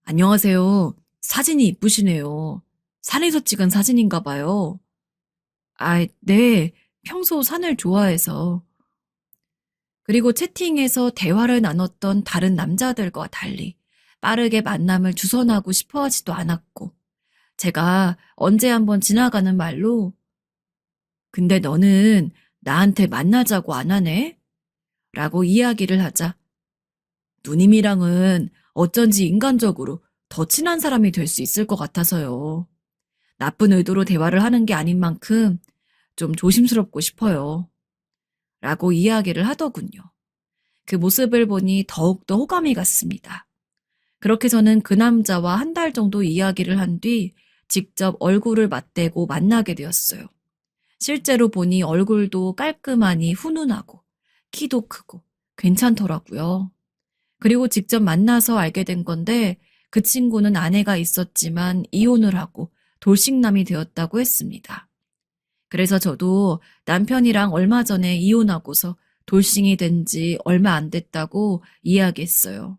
안녕하세요. 사진이 이쁘시네요. 산에서 찍은 사진인가 봐요. 아, 네. 평소 산을 좋아해서. 그리고 채팅에서 대화를 나눴던 다른 남자들과 달리 빠르게 만남을 주선하고 싶어 하지도 않았고, 제가 언제 한번 지나가는 말로, 근데 너는 나한테 만나자고 안 하네? 라고 이야기를 하자, 누님이랑은 어쩐지 인간적으로 더 친한 사람이 될 수 있을 것 같아서요. 나쁜 의도로 대화를 하는 게 아닌 만큼 좀 조심스럽고 싶어요. 라고 이야기를 하더군요. 그 모습을 보니 더욱더 호감이 갔습니다. 그렇게 저는 그 남자와 1달 정도 이야기를 한 뒤 직접 얼굴을 맞대고 만나게 되었어요. 실제로 보니 얼굴도 깔끔하니 훈훈하고 키도 크고 괜찮더라고요. 그리고 직접 만나서 알게 된 건데 그 친구는 아내가 있었지만 이혼을 하고 돌싱남이 되었다고 했습니다. 그래서 저도 남편이랑 얼마 전에 이혼하고서 돌싱이 된 지 얼마 안 됐다고 이야기했어요.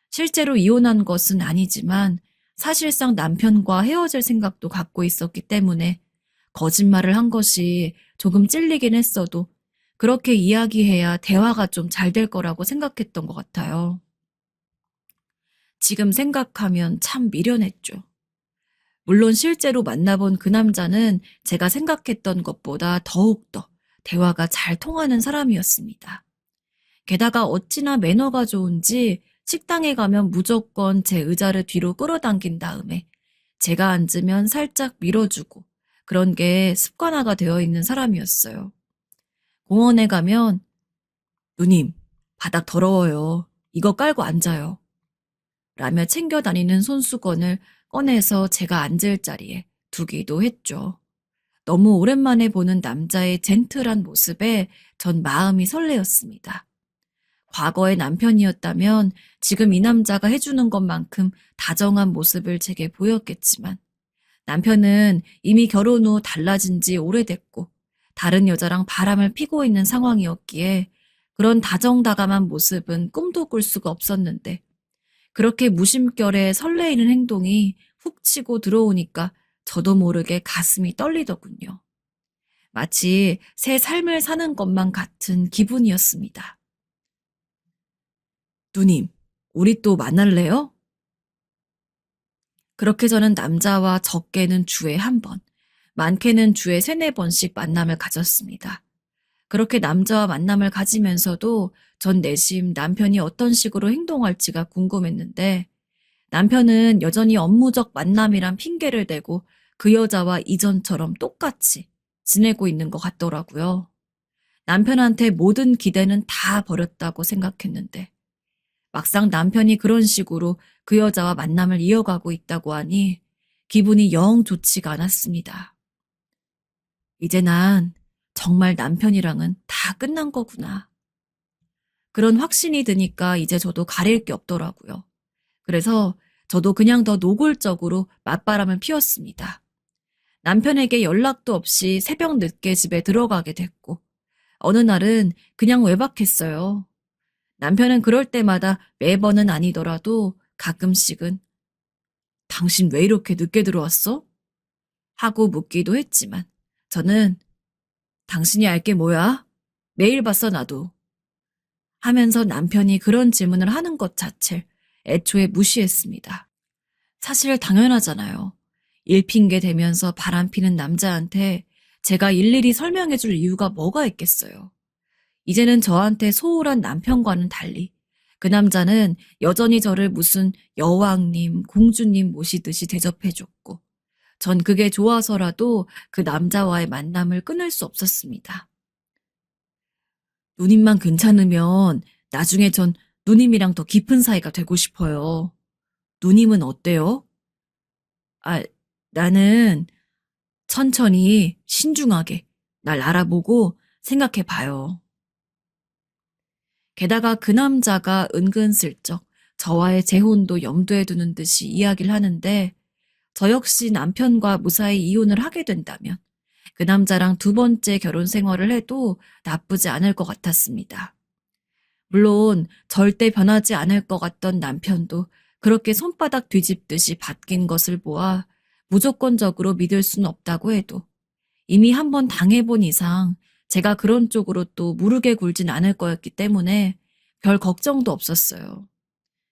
실제로 이혼한 것은 아니지만 사실상 남편과 헤어질 생각도 갖고 있었기 때문에 거짓말을 한 것이 조금 찔리긴 했어도 그렇게 이야기해야 대화가 좀 잘 될 거라고 생각했던 것 같아요. 지금 생각하면 참 미련했죠. 물론 실제로 만나본 그 남자는 제가 생각했던 것보다 더욱더 대화가 잘 통하는 사람이었습니다. 게다가 어찌나 매너가 좋은지 식당에 가면 무조건 제 의자를 뒤로 끌어당긴 다음에 제가 앉으면 살짝 밀어주고 그런 게 습관화가 되어 있는 사람이었어요. 공원에 가면 누님, 바닥 더러워요. 이거 깔고 앉아요. 라며 챙겨 다니는 손수건을 꺼내서 제가 앉을 자리에 두기도 했죠. 너무 오랜만에 보는 남자의 젠틀한 모습에 전 마음이 설레었습니다. 과거의 남편이었다면 지금 이 남자가 해주는 것만큼 다정한 모습을 제게 보였겠지만 남편은 이미 결혼 후 달라진 지 오래됐고 다른 여자랑 바람을 피고 있는 상황이었기에 그런 다정다감한 모습은 꿈도 꿀 수가 없었는데 그렇게 무심결에 설레이는 행동이 훅 치고 들어오니까 저도 모르게 가슴이 떨리더군요. 마치 새 삶을 사는 것만 같은 기분이었습니다. 누님, 우리 또 만날래요? 그렇게 저는 남자와 적게는 주에 1번, 많게는 주에 3-4번씩 만남을 가졌습니다. 그렇게 남자와 만남을 가지면서도 전 내심 남편이 어떤 식으로 행동할지가 궁금했는데 남편은 여전히 업무적 만남이란 핑계를 대고 그 여자와 이전처럼 똑같이 지내고 있는 것 같더라고요. 남편한테 모든 기대는 다 버렸다고 생각했는데 막상 남편이 그런 식으로 그 여자와 만남을 이어가고 있다고 하니 기분이 영 좋지가 않았습니다. 이제 난 정말 남편이랑은 다 끝난 거구나. 그런 확신이 드니까 이제 저도 가릴 게 없더라고요. 그래서 저도 그냥 더 노골적으로 맞바람을 피웠습니다. 남편에게 연락도 없이 새벽 늦게 집에 들어가게 됐고, 어느 날은 그냥 외박했어요. 남편은 그럴 때마다 매번은 아니더라도 가끔씩은 당신 왜 이렇게 늦게 들어왔어? 하고 묻기도 했지만 저는 당신이 알 게 뭐야? 매일 봤어 나도. 하면서 남편이 그런 질문을 하는 것 자체를 애초에 무시했습니다. 사실 당연하잖아요. 일 핑계 대면서 바람피는 남자한테 제가 일일이 설명해 줄 이유가 뭐가 있겠어요. 이제는 저한테 소홀한 남편과는 달리 그 남자는 여전히 저를 무슨 여왕님, 공주님 모시듯이 대접해줬고 전 그게 좋아서라도 그 남자와의 만남을 끊을 수 없었습니다. 누님만 괜찮으면 나중에 전 누님이랑 더 깊은 사이가 되고 싶어요. 누님은 어때요? 아, 나는 천천히 신중하게 날 알아보고 생각해 봐요. 게다가 그 남자가 은근슬쩍 저와의 재혼도 염두에 두는 듯이 이야기를 하는데 저 역시 남편과 무사히 이혼을 하게 된다면 그 남자랑 두 번째 결혼 생활을 해도 나쁘지 않을 것 같았습니다. 물론 절대 변하지 않을 것 같던 남편도 그렇게 손바닥 뒤집듯이 바뀐 것을 보아 무조건적으로 믿을 수는 없다고 해도 이미 한번 당해본 이상 제가 그런 쪽으로 또 무르게 굴진 않을 거였기 때문에 별 걱정도 없었어요.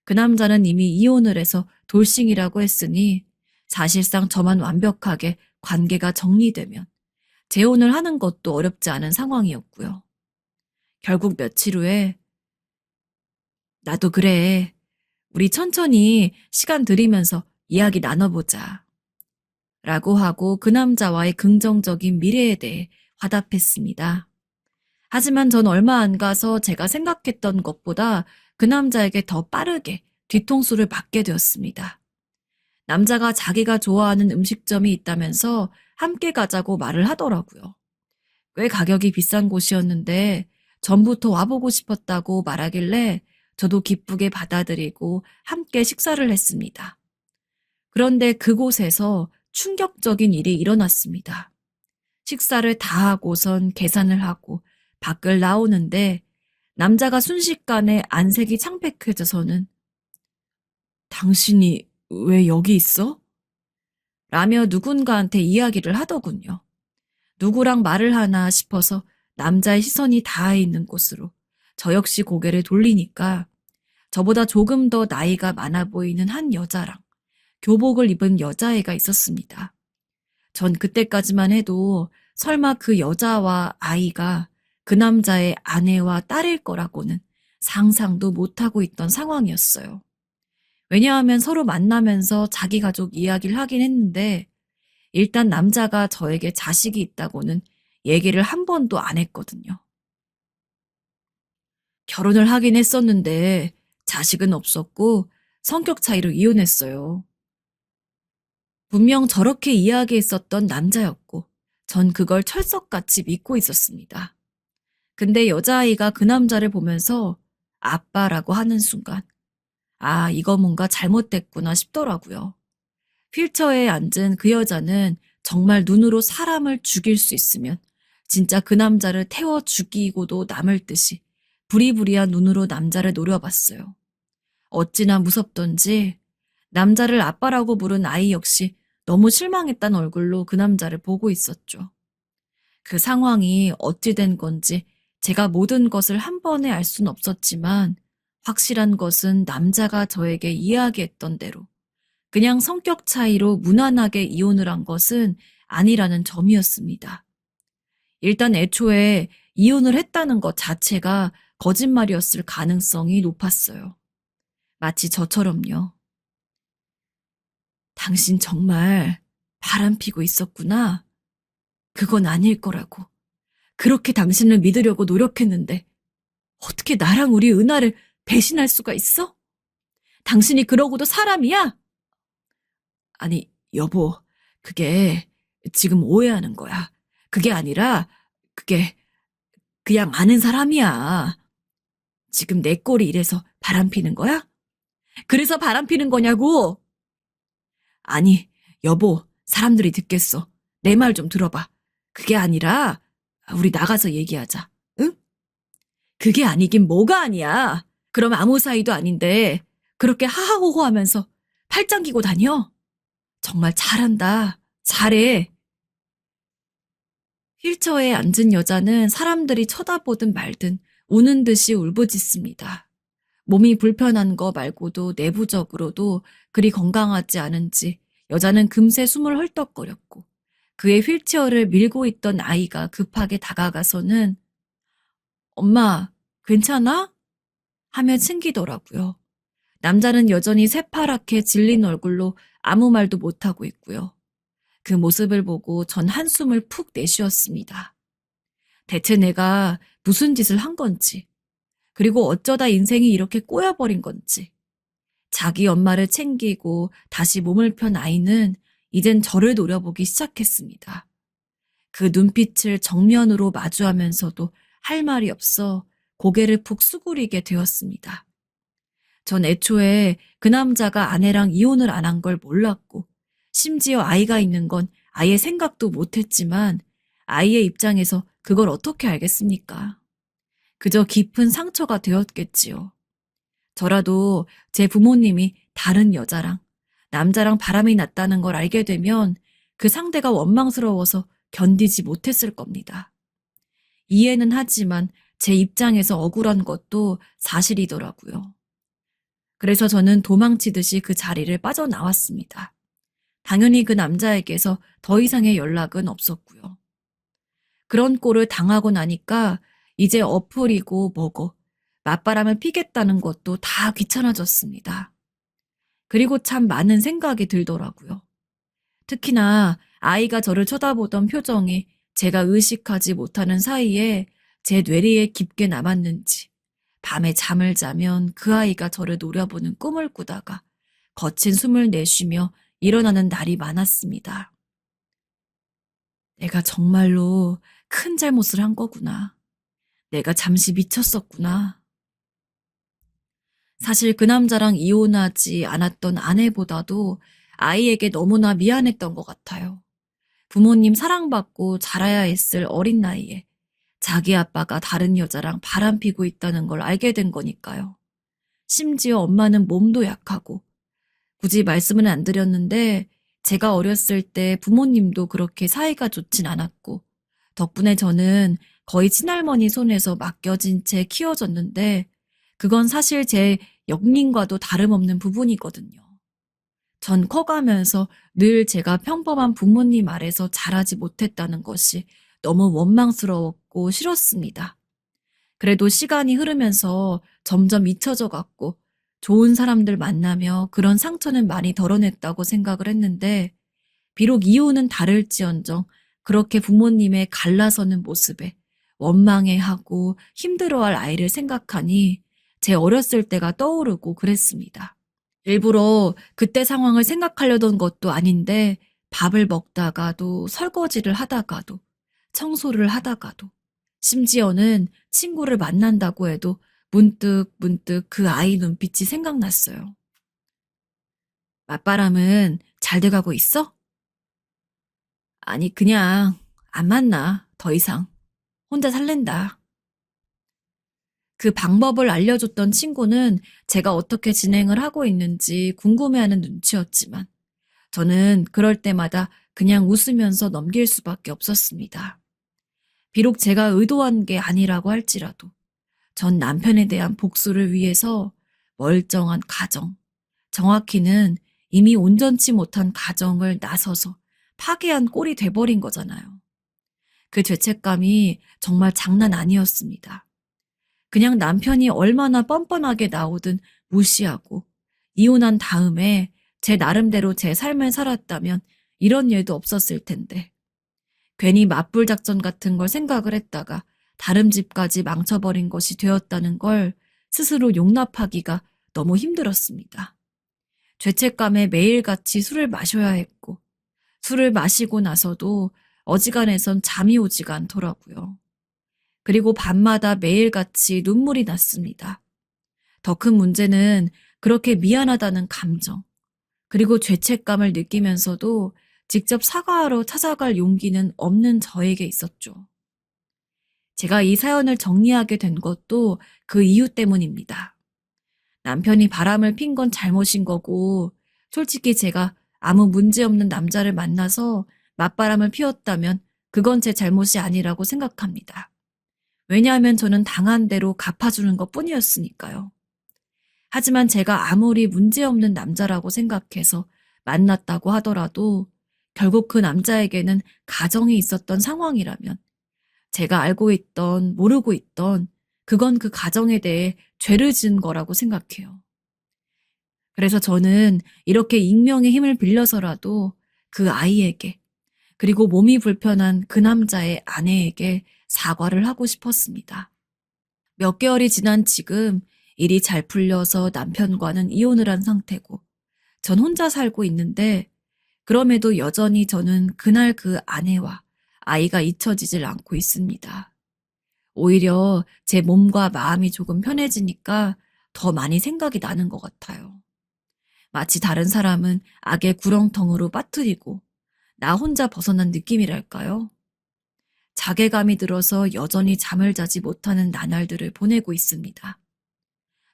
그 남자는 이미 이혼을 해서 돌싱이라고 했으니 사실상 저만 완벽하게 관계가 정리되면 재혼을 하는 것도 어렵지 않은 상황이었고요. 결국 며칠 후에 나도 그래. 우리 천천히 시간 들이면서 이야기 나눠보자. 라고 하고 그 남자와의 긍정적인 미래에 대해 화답했습니다. 하지만 전 얼마 안 가서 제가 생각했던 것보다 그 남자에게 더 빠르게 뒤통수를 맞게 되었습니다. 남자가 자기가 좋아하는 음식점이 있다면서 함께 가자고 말을 하더라고요. 꽤 가격이 비싼 곳이었는데 전부터 와보고 싶었다고 말하길래 저도 기쁘게 받아들이고 함께 식사를 했습니다. 그런데 그곳에서 충격적인 일이 일어났습니다. 식사를 다 하고선 계산을 하고 밖을 나오는데 남자가 순식간에 안색이 창백해져서는 당신이 왜 여기 있어? 라며 누군가한테 이야기를 하더군요. 누구랑 말을 하나 싶어서 남자의 시선이 닿아 있는 곳으로 저 역시 고개를 돌리니까 저보다 조금 더 나이가 많아 보이는 한 여자랑 교복을 입은 여자애가 있었습니다. 전 그때까지만 해도 설마 그 여자와 아이가 그 남자의 아내와 딸일 거라고는 상상도 못하고 있던 상황이었어요. 왜냐하면 서로 만나면서 자기 가족 이야기를 하긴 했는데 일단 남자가 저에게 자식이 있다고는 얘기를 한 번도 안 했거든요. 결혼을 하긴 했었는데 자식은 없었고 성격 차이로 이혼했어요. 분명 저렇게 이야기했었던 남자였고 전 그걸 철석같이 믿고 있었습니다. 근데 여자아이가 그 남자를 보면서 아빠라고 하는 순간 아, 이거 뭔가 잘못됐구나 싶더라고요. 휠체어에 앉은 그 여자는 정말 눈으로 사람을 죽일 수 있으면 진짜 그 남자를 태워 죽이고도 남을 듯이 부리부리한 눈으로 남자를 노려봤어요. 어찌나 무섭던지 남자를 아빠라고 부른 아이 역시 너무 실망했단 얼굴로 그 남자를 보고 있었죠. 그 상황이 어찌 된 건지 제가 모든 것을 한 번에 알 순 없었지만 확실한 것은 남자가 저에게 이야기했던 대로 그냥 성격 차이로 무난하게 이혼을 한 것은 아니라는 점이었습니다. 일단 애초에 이혼을 했다는 것 자체가 거짓말이었을 가능성이 높았어요. 마치 저처럼요. 당신 정말 바람피고 있었구나. 그건 아닐 거라고. 그렇게 당신을 믿으려고 노력했는데 어떻게 나랑 우리 은하를 배신할 수가 있어? 당신이 그러고도 사람이야? 아니, 여보, 그게 지금 오해하는 거야. 그게 아니라 그게 그냥 아는 사람이야. 지금 내 꼴이 이래서 바람피는 거야? 그래서 바람피는 거냐고? 아니, 여보, 사람들이 듣겠어. 내 말 좀 들어봐. 그게 아니라 우리 나가서 얘기하자. 응? 그게 아니긴 뭐가 아니야. 그럼 아무 사이도 아닌데 그렇게 하하호호 하면서 팔짱 끼고 다녀? 정말 잘한다. 잘해. 휠체어에 앉은 여자는 사람들이 쳐다보든 말든 우는 듯이 울부짖습니다. 몸이 불편한 거 말고도 내부적으로도 그리 건강하지 않은지 여자는 금세 숨을 헐떡거렸고 그의 휠체어를 밀고 있던 아이가 급하게 다가가서는 엄마, 괜찮아? 하며 챙기더라고요. 남자는 여전히 새파랗게 질린 얼굴로 아무 말도 못하고 있고요. 그 모습을 보고 전 한숨을 푹 내쉬었습니다. 대체 내가 무슨 짓을 한 건지, 그리고 어쩌다 인생이 이렇게 꼬여버린 건지. 자기 엄마를 챙기고 다시 몸을 편 아이는 이젠 저를 노려보기 시작했습니다. 그 눈빛을 정면으로 마주하면서도 할 말이 없어 고개를 푹 수그리게 되었습니다. 전 애초에 그 남자가 아내랑 이혼을 안 한 걸 몰랐고 심지어 아이가 있는 건 아예 생각도 못했지만 아이의 입장에서 그걸 어떻게 알겠습니까? 그저 깊은 상처가 되었겠지요. 저라도 제 부모님이 다른 여자랑 남자랑 바람이 났다는 걸 알게 되면 그 상대가 원망스러워서 견디지 못했을 겁니다. 이해는 하지만 제 입장에서 억울한 것도 사실이더라고요. 그래서 저는 도망치듯이 그 자리를 빠져나왔습니다. 당연히 그 남자에게서 더 이상의 연락은 없었고요. 그런 꼴을 당하고 나니까 이제 어플이고 뭐고 맞바람을 피겠다는 것도 다 귀찮아졌습니다. 그리고 참 많은 생각이 들더라고요. 특히나 아이가 저를 쳐다보던 표정이 제가 의식하지 못하는 사이에 제 뇌리에 깊게 남았는지 밤에 잠을 자면 그 아이가 저를 노려보는 꿈을 꾸다가 거친 숨을 내쉬며 일어나는 날이 많았습니다. 내가 정말로 큰 잘못을 한 거구나. 내가 잠시 미쳤었구나. 사실 그 남자랑 이혼하지 않았던 아내보다도 아이에게 너무나 미안했던 것 같아요. 부모님 사랑받고 자라야 했을 어린 나이에 자기 아빠가 다른 여자랑 바람피고 있다는 걸 알게 된 거니까요. 심지어 엄마는 몸도 약하고 굳이 말씀은 안 드렸는데 제가 어렸을 때 부모님도 그렇게 사이가 좋진 않았고 덕분에 저는 거의 친할머니 손에서 맡겨진 채 키워졌는데 그건 사실 제 역량과도 다름없는 부분이거든요. 전 커가면서 늘 제가 평범한 부모님 아래서 자라지 못했다는 것이 너무 원망스러웠고 싫었습니다. 그래도 시간이 흐르면서 점점 잊혀져 갔고 좋은 사람들 만나며 그런 상처는 많이 덜어냈다고 생각을 했는데 비록 이유는 다를지언정 그렇게 부모님의 갈라서는 모습에 원망해하고 힘들어할 아이를 생각하니 제 어렸을 때가 떠오르고 그랬습니다. 일부러 그때 상황을 생각하려던 것도 아닌데 밥을 먹다가도 설거지를 하다가도 청소를 하다가도 심지어는 친구를 만난다고 해도 문득 그 아이 눈빛이 생각났어요. 맞바람은 잘 돼가고 있어? 아니 그냥 안 만나 더 이상 혼자 살랜다. 그 방법을 알려줬던 친구는 제가 어떻게 진행을 하고 있는지 궁금해하는 눈치였지만 저는 그럴 때마다 그냥 웃으면서 넘길 수밖에 없었습니다. 비록 제가 의도한 게 아니라고 할지라도 전 남편에 대한 복수를 위해서 멀쩡한 가정, 정확히는 이미 온전치 못한 가정을 나서서 파괴한 꼴이 돼버린 거잖아요. 그 죄책감이 정말 장난 아니었습니다. 그냥 남편이 얼마나 뻔뻔하게 나오든 무시하고 이혼한 다음에 제 나름대로 제 삶을 살았다면 이런 일도 없었을 텐데 괜히 맞불 작전 같은 걸 생각을 했다가 다름질까지 망쳐버린 것이 되었다는 걸 스스로 용납하기가 너무 힘들었습니다. 죄책감에 매일같이 술을 마셔야 했고, 술을 마시고 나서도 어지간해선 잠이 오지가 않더라고요. 그리고 밤마다 매일같이 눈물이 났습니다. 더 큰 문제는 그렇게 미안하다는 감정, 그리고 죄책감을 느끼면서도 직접 사과하러 찾아갈 용기는 없는 저에게 있었죠. 제가 이 사연을 정리하게 된 것도 그 이유 때문입니다. 남편이 바람을 핀 건 잘못인 거고, 솔직히 제가 아무 문제 없는 남자를 만나서 맞바람을 피웠다면 그건 제 잘못이 아니라고 생각합니다. 왜냐하면 저는 당한 대로 갚아주는 것 뿐이었으니까요. 하지만 제가 아무리 문제없는 남자라고 생각해서 만났다고 하더라도 결국 그 남자에게는 가정이 있었던 상황이라면 제가 알고 있던 모르고 있던 그건 그 가정에 대해 죄를 지은 거라고 생각해요. 그래서 저는 이렇게 익명의 힘을 빌려서라도 그 아이에게 그리고 몸이 불편한 그 남자의 아내에게 사과를 하고 싶었습니다. 몇 개월이 지난 지금 일이 잘 풀려서 남편과는 이혼을 한 상태고 전 혼자 살고 있는데 그럼에도 여전히 저는 그날 그 아내와 아이가 잊혀지질 않고 있습니다. 오히려 제 몸과 마음이 조금 편해지니까 더 많이 생각이 나는 것 같아요. 마치 다른 사람은 악의 구렁텅으로 빠뜨리고 나 혼자 벗어난 느낌이랄까요? 자괴감이 들어서 여전히 잠을 자지 못하는 나날들을 보내고 있습니다.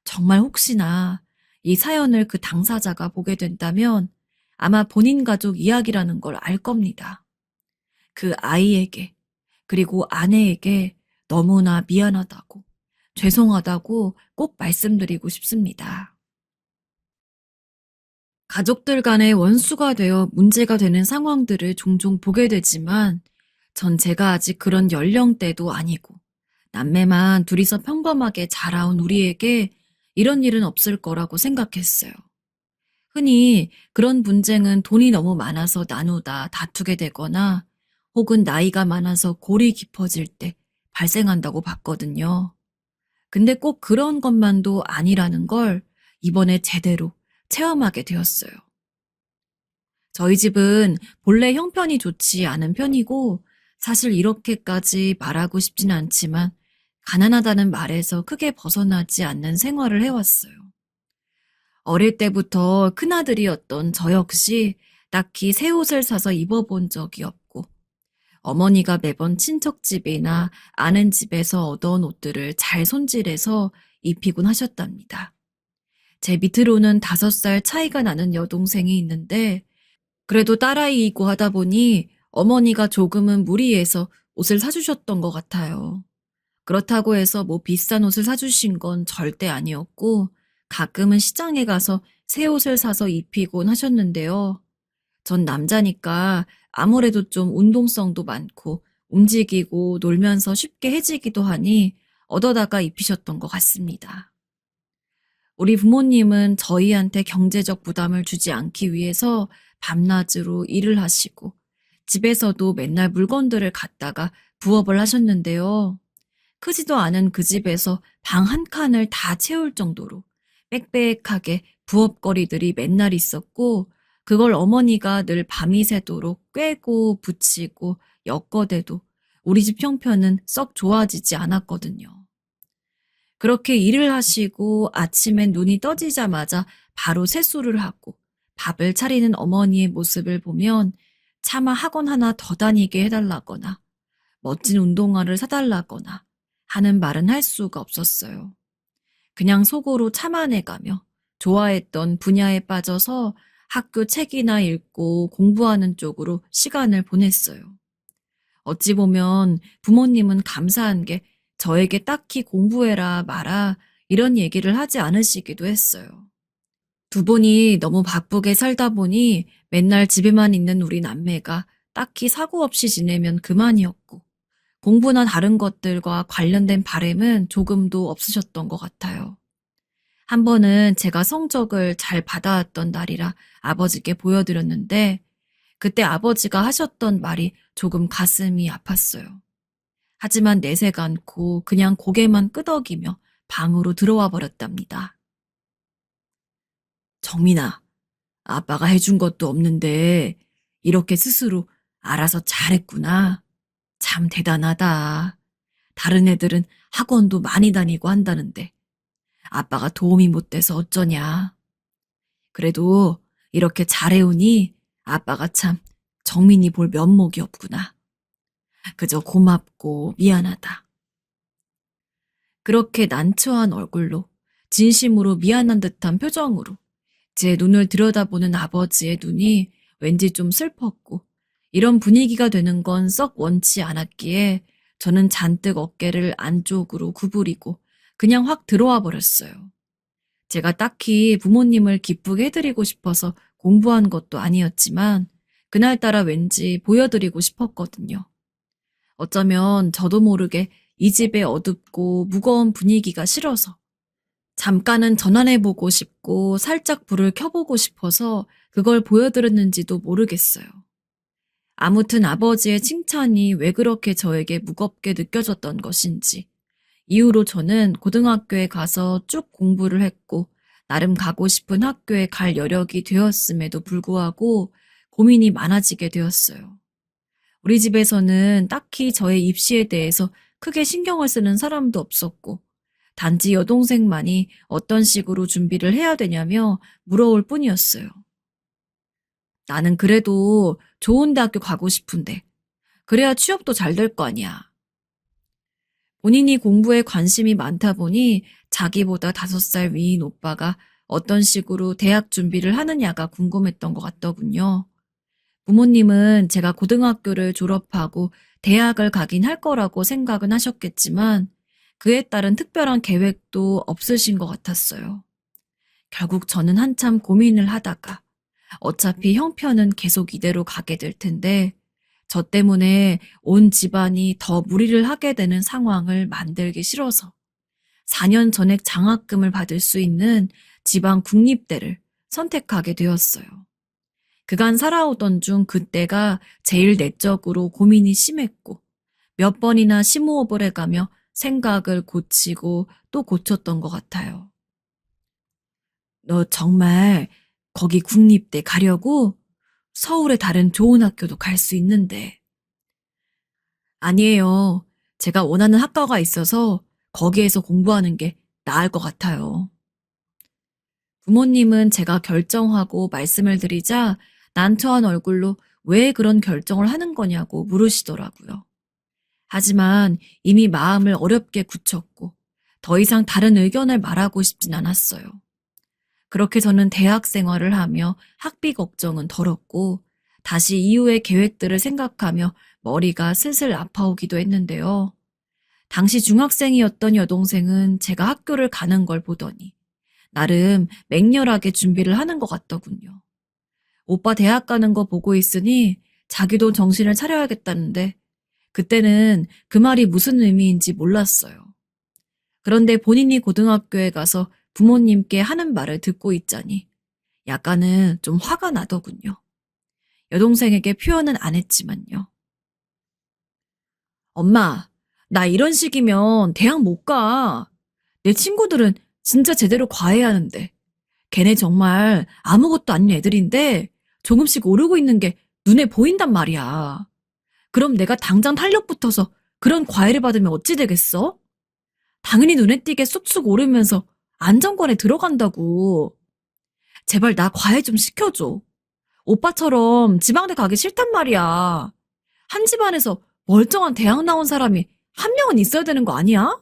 정말 혹시나 이 사연을 그 당사자가 보게 된다면 아마 본인 가족 이야기라는 걸 알 겁니다. 그 아이에게 그리고 아내에게 너무나 미안하다고 죄송하다고 꼭 말씀드리고 싶습니다. 가족들 간의 원수가 되어 문제가 되는 상황들을 종종 보게 되지만 전 제가 아직 그런 연령대도 아니고 남매만 둘이서 평범하게 자라온 우리에게 이런 일은 없을 거라고 생각했어요. 흔히 그런 분쟁은 돈이 너무 많아서 나누다 다투게 되거나 혹은 나이가 많아서 골이 깊어질 때 발생한다고 봤거든요. 근데 꼭 그런 것만도 아니라는 걸 이번에 제대로 체험하게 되었어요. 저희 집은 본래 형편이 좋지 않은 편이고 사실 이렇게까지 말하고 싶진 않지만 가난하다는 말에서 크게 벗어나지 않는 생활을 해왔어요. 어릴 때부터 큰아들이었던 저 역시 딱히 새 옷을 사서 입어본 적이 없고 어머니가 매번 친척집이나 아는 집에서 얻어온 옷들을 잘 손질해서 입히곤 하셨답니다. 제 밑으로는 5살 차이가 나는 여동생이 있는데 그래도 딸아이이고 하다 보니 어머니가 조금은 무리해서 옷을 사주셨던 것 같아요. 그렇다고 해서 뭐 비싼 옷을 사주신 건 절대 아니었고 가끔은 시장에 가서 새 옷을 사서 입히곤 하셨는데요. 전 남자니까 아무래도 좀 운동성도 많고 움직이고 놀면서 쉽게 해지기도 하니 얻어다가 입히셨던 것 같습니다. 우리 부모님은 저희한테 경제적 부담을 주지 않기 위해서 밤낮으로 일을 하시고 집에서도 맨날 물건들을 갖다가 부업을 하셨는데요. 크지도 않은 그 집에서 방 한 칸을 다 채울 정도로 빽빽하게 부업거리들이 맨날 있었고 그걸 어머니가 늘 밤이 새도록 꿰고 붙이고 엮어대도 우리 집 형편은 썩 좋아지지 않았거든요. 그렇게 일을 하시고 아침엔 눈이 떠지자마자 바로 세수를 하고 밥을 차리는 어머니의 모습을 보면 차마 학원 하나 더 다니게 해달라거나 멋진 운동화를 사달라거나 하는 말은 할 수가 없었어요. 그냥 속으로 참아내가며 좋아했던 분야에 빠져서 학교 책이나 읽고 공부하는 쪽으로 시간을 보냈어요. 어찌 보면 부모님은 감사한 게 저에게 딱히 공부해라 마라 이런 얘기를 하지 않으시기도 했어요. 두 분이 너무 바쁘게 살다 보니 맨날 집에만 있는 우리 남매가 딱히 사고 없이 지내면 그만이었고 공부나 다른 것들과 관련된 바램은 조금도 없으셨던 것 같아요. 한 번은 제가 성적을 잘 받아왔던 날이라 아버지께 보여드렸는데 그때 아버지가 하셨던 말이 조금 가슴이 아팠어요. 하지만 내색 않고 그냥 고개만 끄덕이며 방으로 들어와 버렸답니다. 정민아, 아빠가 해준 것도 없는데 이렇게 스스로 알아서 잘했구나. 참 대단하다. 다른 애들은 학원도 많이 다니고 한다는데 아빠가 도움이 못 돼서 어쩌냐. 그래도 이렇게 잘해오니 아빠가 참 정민이 볼 면목이 없구나. 그저 고맙고 미안하다. 그렇게 난처한 얼굴로 진심으로 미안한 듯한 표정으로 제 눈을 들여다보는 아버지의 눈이 왠지 좀 슬펐고 이런 분위기가 되는 건 썩 원치 않았기에 저는 잔뜩 어깨를 안쪽으로 구부리고 그냥 확 들어와 버렸어요. 제가 딱히 부모님을 기쁘게 해드리고 싶어서 공부한 것도 아니었지만 그날따라 왠지 보여드리고 싶었거든요. 어쩌면 저도 모르게 이 집의 어둡고 무거운 분위기가 싫어서 잠깐은 전환해보고 싶고 살짝 불을 켜보고 싶어서 그걸 보여드렸는지도 모르겠어요. 아무튼 아버지의 칭찬이 왜 그렇게 저에게 무겁게 느껴졌던 것인지 이후로 저는 고등학교에 가서 쭉 공부를 했고 나름 가고 싶은 학교에 갈 여력이 되었음에도 불구하고 고민이 많아지게 되었어요. 우리 집에서는 딱히 저의 입시에 대해서 크게 신경을 쓰는 사람도 없었고 단지 여동생만이 어떤 식으로 준비를 해야 되냐며 물어올 뿐이었어요. 나는 그래도 좋은 대학교 가고 싶은데 그래야 취업도 잘 될 거 아니야. 본인이 공부에 관심이 많다 보니 자기보다 5살 위인 오빠가 어떤 식으로 대학 준비를 하느냐가 궁금했던 것 같더군요. 부모님은 제가 고등학교를 졸업하고 대학을 가긴 할 거라고 생각은 하셨겠지만 그에 따른 특별한 계획도 없으신 것 같았어요. 결국 저는 한참 고민을 하다가 어차피 형편은 계속 이대로 가게 될 텐데 저 때문에 온 집안이 더 무리를 하게 되는 상황을 만들기 싫어서 4년 전액 장학금을 받을 수 있는 지방 국립대를 선택하게 되었어요. 그간 살아오던 중 그때가 제일 내적으로 고민이 심했고 몇 번이나 심호흡을 해가며 생각을 고치고 또 고쳤던 것 같아요. 너 정말 거기 국립대 가려고? 서울의 다른 좋은 학교도 갈 수 있는데. 아니에요. 제가 원하는 학과가 있어서 거기에서 공부하는 게 나을 것 같아요. 부모님은 제가 결정하고 말씀을 드리자 난처한 얼굴로 왜 그런 결정을 하는 거냐고 물으시더라고요. 하지만 이미 마음을 어렵게 굳혔고 더 이상 다른 의견을 말하고 싶진 않았어요. 그렇게 저는 대학 생활을 하며 학비 걱정은 덜었고 다시 이후의 계획들을 생각하며 머리가 슬슬 아파오기도 했는데요. 당시 중학생이었던 여동생은 제가 학교를 가는 걸 보더니 나름 맹렬하게 준비를 하는 것 같더군요. 오빠 대학 가는 거 보고 있으니 자기도 정신을 차려야겠다는데 그때는 그 말이 무슨 의미인지 몰랐어요. 그런데 본인이 고등학교에 가서 부모님께 하는 말을 듣고 있자니 약간은 좀 화가 나더군요. 여동생에게 표현은 안 했지만요. 엄마, 나 이런 식이면 대학 못 가. 내 친구들은 진짜 제대로 과외하는데 걔네 정말 아무것도 아닌 애들인데 조금씩 오르고 있는 게 눈에 보인단 말이야. 그럼 내가 당장 탄력 붙어서 그런 과외를 받으면 어찌 되겠어? 당연히 눈에 띄게 쑥쑥 오르면서 안정권에 들어간다고. 제발 나 과외 좀 시켜줘. 오빠처럼 지방대 가기 싫단 말이야. 한 집안에서 멀쩡한 대학 나온 사람이 한 명은 있어야 되는 거 아니야?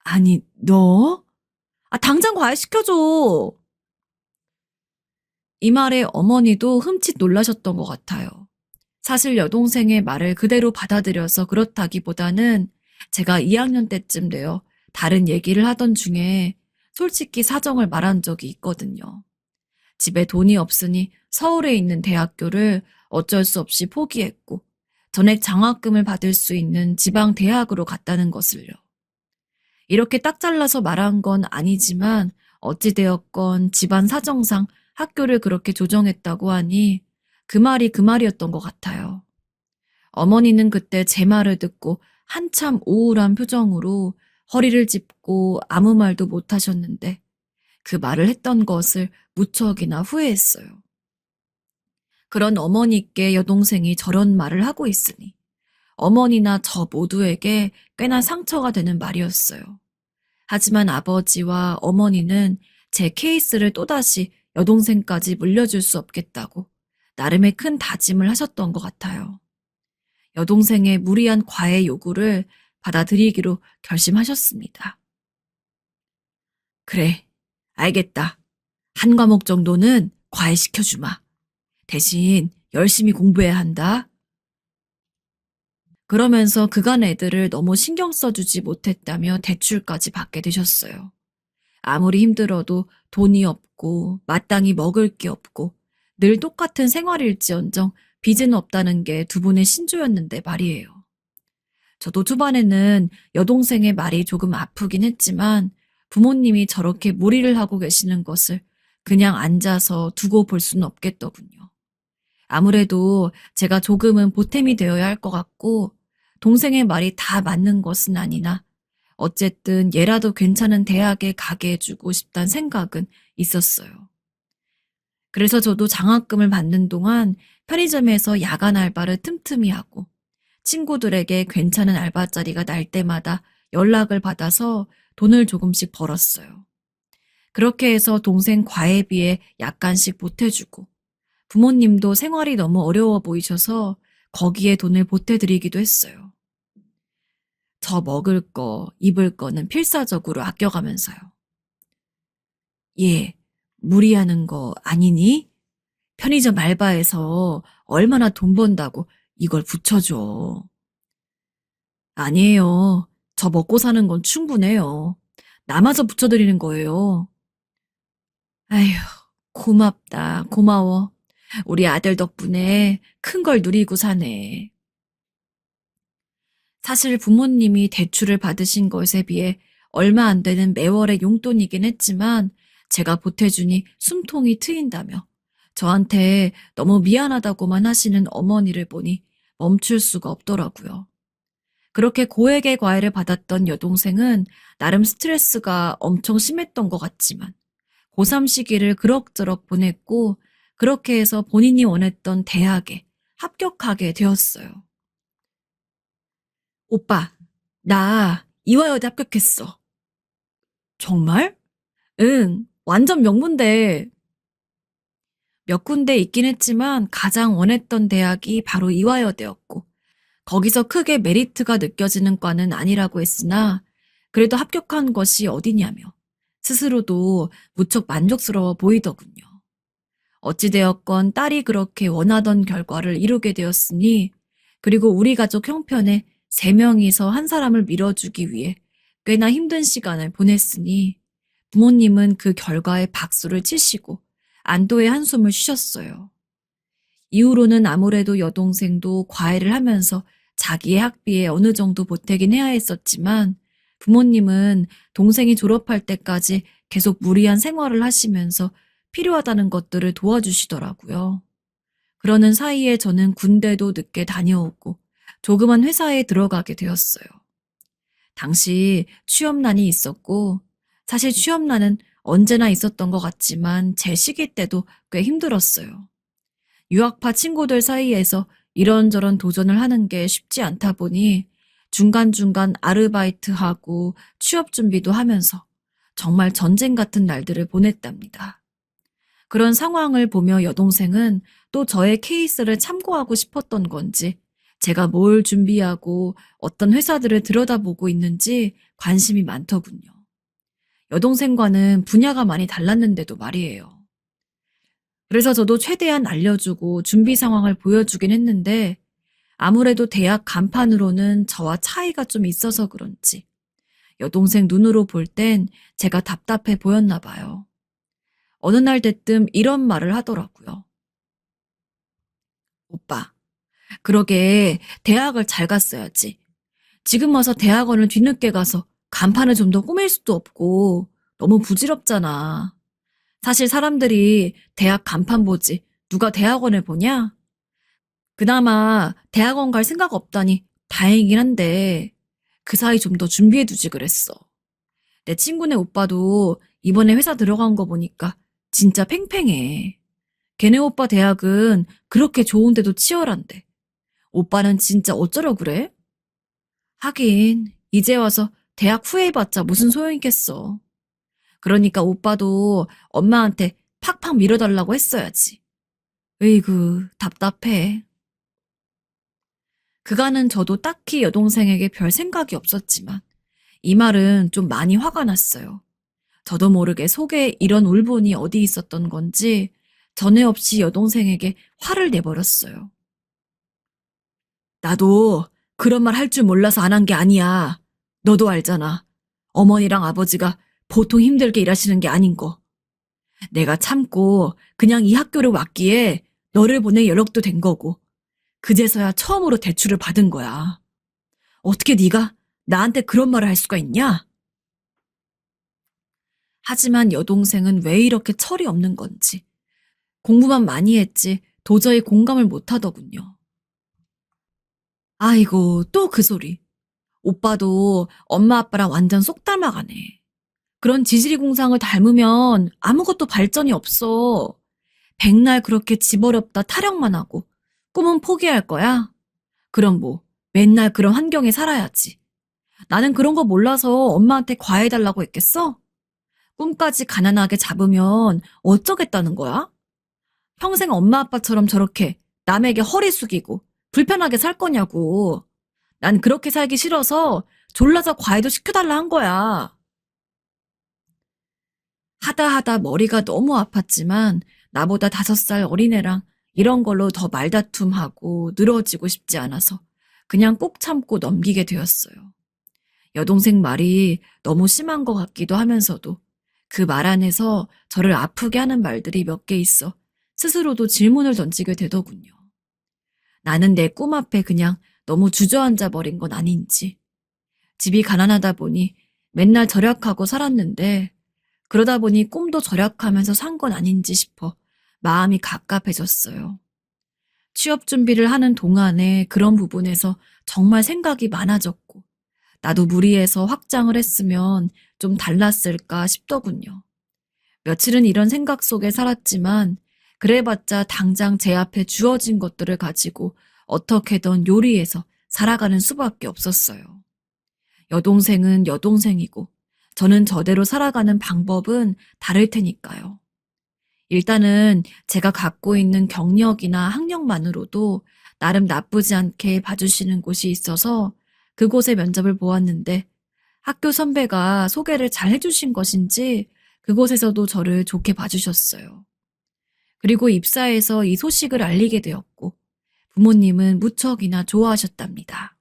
아니, 너? 당장 과외 시켜줘. 이 말에 어머니도 흠칫 놀라셨던 것 같아요. 사실 여동생의 말을 그대로 받아들여서 그렇다기보다는 제가 2학년 때쯤 되어 다른 얘기를 하던 중에 솔직히 사정을 말한 적이 있거든요. 집에 돈이 없으니 서울에 있는 대학교를 어쩔 수 없이 포기했고 전액 장학금을 받을 수 있는 지방 대학으로 갔다는 것을요. 이렇게 딱 잘라서 말한 건 아니지만 어찌되었건 집안 사정상 학교를 그렇게 조정했다고 하니 그 말이 그 말이었던 것 같아요. 어머니는 그때 제 말을 듣고 한참 우울한 표정으로 허리를 짚고 아무 말도 못 하셨는데 그 말을 했던 것을 무척이나 후회했어요. 그런 어머니께 여동생이 저런 말을 하고 있으니 어머니나 저 모두에게 꽤나 상처가 되는 말이었어요. 하지만 아버지와 어머니는 제 케이스를 또다시 여동생까지 물려줄 수 없겠다고 나름의 큰 다짐을 하셨던 것 같아요. 여동생의 무리한 과외 요구를 받아들이기로 결심하셨습니다. 그래, 알겠다. 한 과목 정도는 과외시켜주마. 대신 열심히 공부해야 한다. 그러면서 그간 애들을 너무 신경 써주지 못했다며 대출까지 받게 되셨어요. 아무리 힘들어도 돈이 없고 마땅히 먹을 게 없고 늘 똑같은 생활일지언정 빚은 없다는 게 두 분의 신조였는데 말이에요. 저도 초반에는 여동생의 말이 조금 아프긴 했지만 부모님이 저렇게 무리를 하고 계시는 것을 그냥 앉아서 두고 볼 수는 없겠더군요. 아무래도 제가 조금은 보탬이 되어야 할 것 같고 동생의 말이 다 맞는 것은 아니나 어쨌든 얘라도 괜찮은 대학에 가게 해주고 싶다는 생각은 있었어요. 그래서 저도 장학금을 받는 동안 편의점에서 야간 알바를 틈틈이 하고 친구들에게 괜찮은 알바자리가 날 때마다 연락을 받아서 돈을 조금씩 벌었어요. 그렇게 해서 동생 과외비에 약간씩 보태주고 부모님도 생활이 너무 어려워 보이셔서 거기에 돈을 보태드리기도 했어요. 저 먹을 거, 입을 거는 필사적으로 아껴가면서요. 얘, 무리하는 거 아니니? 편의점 알바해서 얼마나 돈 번다고 이걸 붙여줘. 아니에요. 저 먹고 사는 건 충분해요. 남아서 붙여드리는 거예요. 아휴, 고맙다, 고마워. 우리 아들 덕분에 큰 걸 누리고 사네. 사실 부모님이 대출을 받으신 것에 비해 얼마 안 되는 매월의 용돈이긴 했지만 제가 보태주니 숨통이 트인다며 저한테 너무 미안하다고만 하시는 어머니를 보니 멈출 수가 없더라고요. 그렇게 고액의 과외를 받았던 여동생은 나름 스트레스가 엄청 심했던 것 같지만 고3 시기를 그럭저럭 보냈고 그렇게 해서 본인이 원했던 대학에 합격하게 되었어요. 오빠, 나 이화여대 합격했어. 정말? 응, 완전 명문대. 몇 군데 있긴 했지만 가장 원했던 대학이 바로 이화여대였고 거기서 크게 메리트가 느껴지는 과는 아니라고 했으나 그래도 합격한 것이 어디냐며 스스로도 무척 만족스러워 보이더군요. 어찌되었건 딸이 그렇게 원하던 결과를 이루게 되었으니 그리고 우리 가족 형편에 3명이서 한 사람을 밀어주기 위해 꽤나 힘든 시간을 보냈으니 부모님은 그 결과에 박수를 치시고 안도의 한숨을 쉬셨어요. 이후로는 아무래도 여동생도 과외를 하면서 자기의 학비에 어느 정도 보태긴 해야 했었지만 부모님은 동생이 졸업할 때까지 계속 무리한 생활을 하시면서 필요하다는 것들을 도와주시더라고요. 그러는 사이에 저는 군대도 늦게 다녀오고 조그만 회사에 들어가게 되었어요. 당시 취업난이 있었고 사실 취업난은 언제나 있었던 것 같지만 제 시기 때도 꽤 힘들었어요. 유학파 친구들 사이에서 이런저런 도전을 하는 게 쉽지 않다 보니 중간중간 아르바이트하고 취업 준비도 하면서 정말 전쟁 같은 날들을 보냈답니다. 그런 상황을 보며 여동생은 또 저의 케이스를 참고하고 싶었던 건지 제가 뭘 준비하고 어떤 회사들을 들여다보고 있는지 관심이 많더군요. 여동생과는 분야가 많이 달랐는데도 말이에요. 그래서 저도 최대한 알려주고 준비 상황을 보여주긴 했는데 아무래도 대학 간판으로는 저와 차이가 좀 있어서 그런지 여동생 눈으로 볼 땐 제가 답답해 보였나 봐요. 어느 날 대뜸 이런 말을 하더라고요. 오빠, 그러게 대학을 잘 갔어야지. 지금 와서 대학원을 뒤늦게 가서 간판을 좀 더 꾸밀 수도 없고 너무 부질없잖아. 사실 사람들이 대학 간판 보지 누가 대학원을 보냐? 그나마 대학원 갈 생각 없다니 다행이긴 한데 그 사이 좀 더 준비해두지 그랬어. 내 친구네 오빠도 이번에 회사 들어간 거 보니까 진짜 팽팽해. 걔네 오빠 대학은 그렇게 좋은데도 치열한데 오빠는 진짜 어쩌려 그래? 하긴 이제 와서 대학 후회해봤자 무슨 소용이겠어. 그러니까 오빠도 엄마한테 팍팍 밀어달라고 했어야지. 으이구 답답해. 그간은 저도 딱히 여동생에게 별 생각이 없었지만 이 말은 좀 많이 화가 났어요. 저도 모르게 속에 이런 울분이 어디 있었던 건지 전에 없이 여동생에게 화를 내버렸어요. 나도 그런 말 할 줄 몰라서 안 한 게 아니야. 너도 알잖아. 어머니랑 아버지가 보통 힘들게 일하시는 게 아닌 거. 내가 참고 그냥 이 학교를 왔기에 너를 보낼 여력도 된 거고 그제서야 처음으로 대출을 받은 거야. 어떻게 네가 나한테 그런 말을 할 수가 있냐? 하지만 여동생은 왜 이렇게 철이 없는 건지 공부만 많이 했지 도저히 공감을 못 하더군요. 아이고 또 그 소리. 오빠도 엄마 아빠랑 완전 쏙 닮아가네. 그런 지질이 공상을 닮으면 아무것도 발전이 없어. 백날 그렇게 집어렵다 타령만 하고 꿈은 포기할 거야? 그럼 뭐 맨날 그런 환경에 살아야지. 나는 그런 거 몰라서 엄마한테 과외해달라고 했겠어? 꿈까지 가난하게 잡으면 어쩌겠다는 거야? 평생 엄마 아빠처럼 저렇게 남에게 허리 숙이고 불편하게 살 거냐고. 난 그렇게 살기 싫어서 졸라서 과외도 시켜달라 한 거야. 하다 머리가 너무 아팠지만 나보다 5살 어린애랑 이런 걸로 더 말다툼하고 늘어지고 싶지 않아서 그냥 꼭 참고 넘기게 되었어요. 여동생 말이 너무 심한 것 같기도 하면서도 그 말 안에서 저를 아프게 하는 말들이 몇 개 있어 스스로도 질문을 던지게 되더군요. 나는 내 꿈 앞에 그냥 너무 주저앉아 버린 건 아닌지. 집이 가난하다 보니 맨날 절약하고 살았는데 그러다 보니 꿈도 절약하면서 산 건 아닌지 싶어 마음이 갑갑해졌어요. 취업 준비를 하는 동안에 그런 부분에서 정말 생각이 많아졌고 나도 무리해서 확장을 했으면 좀 달랐을까 싶더군요. 며칠은 이런 생각 속에 살았지만 그래봤자 당장 제 앞에 주어진 것들을 가지고 어떻게든 요리해서 살아가는 수밖에 없었어요. 여동생은 여동생이고 저는 저대로 살아가는 방법은 다를 테니까요. 일단은 제가 갖고 있는 경력이나 학력만으로도 나름 나쁘지 않게 봐주시는 곳이 있어서 그곳에 면접을 보았는데 학교 선배가 소개를 잘 해주신 것인지 그곳에서도 저를 좋게 봐주셨어요. 그리고 입사해서 이 소식을 알리게 되었고 부모님은 무척이나 좋아하셨답니다.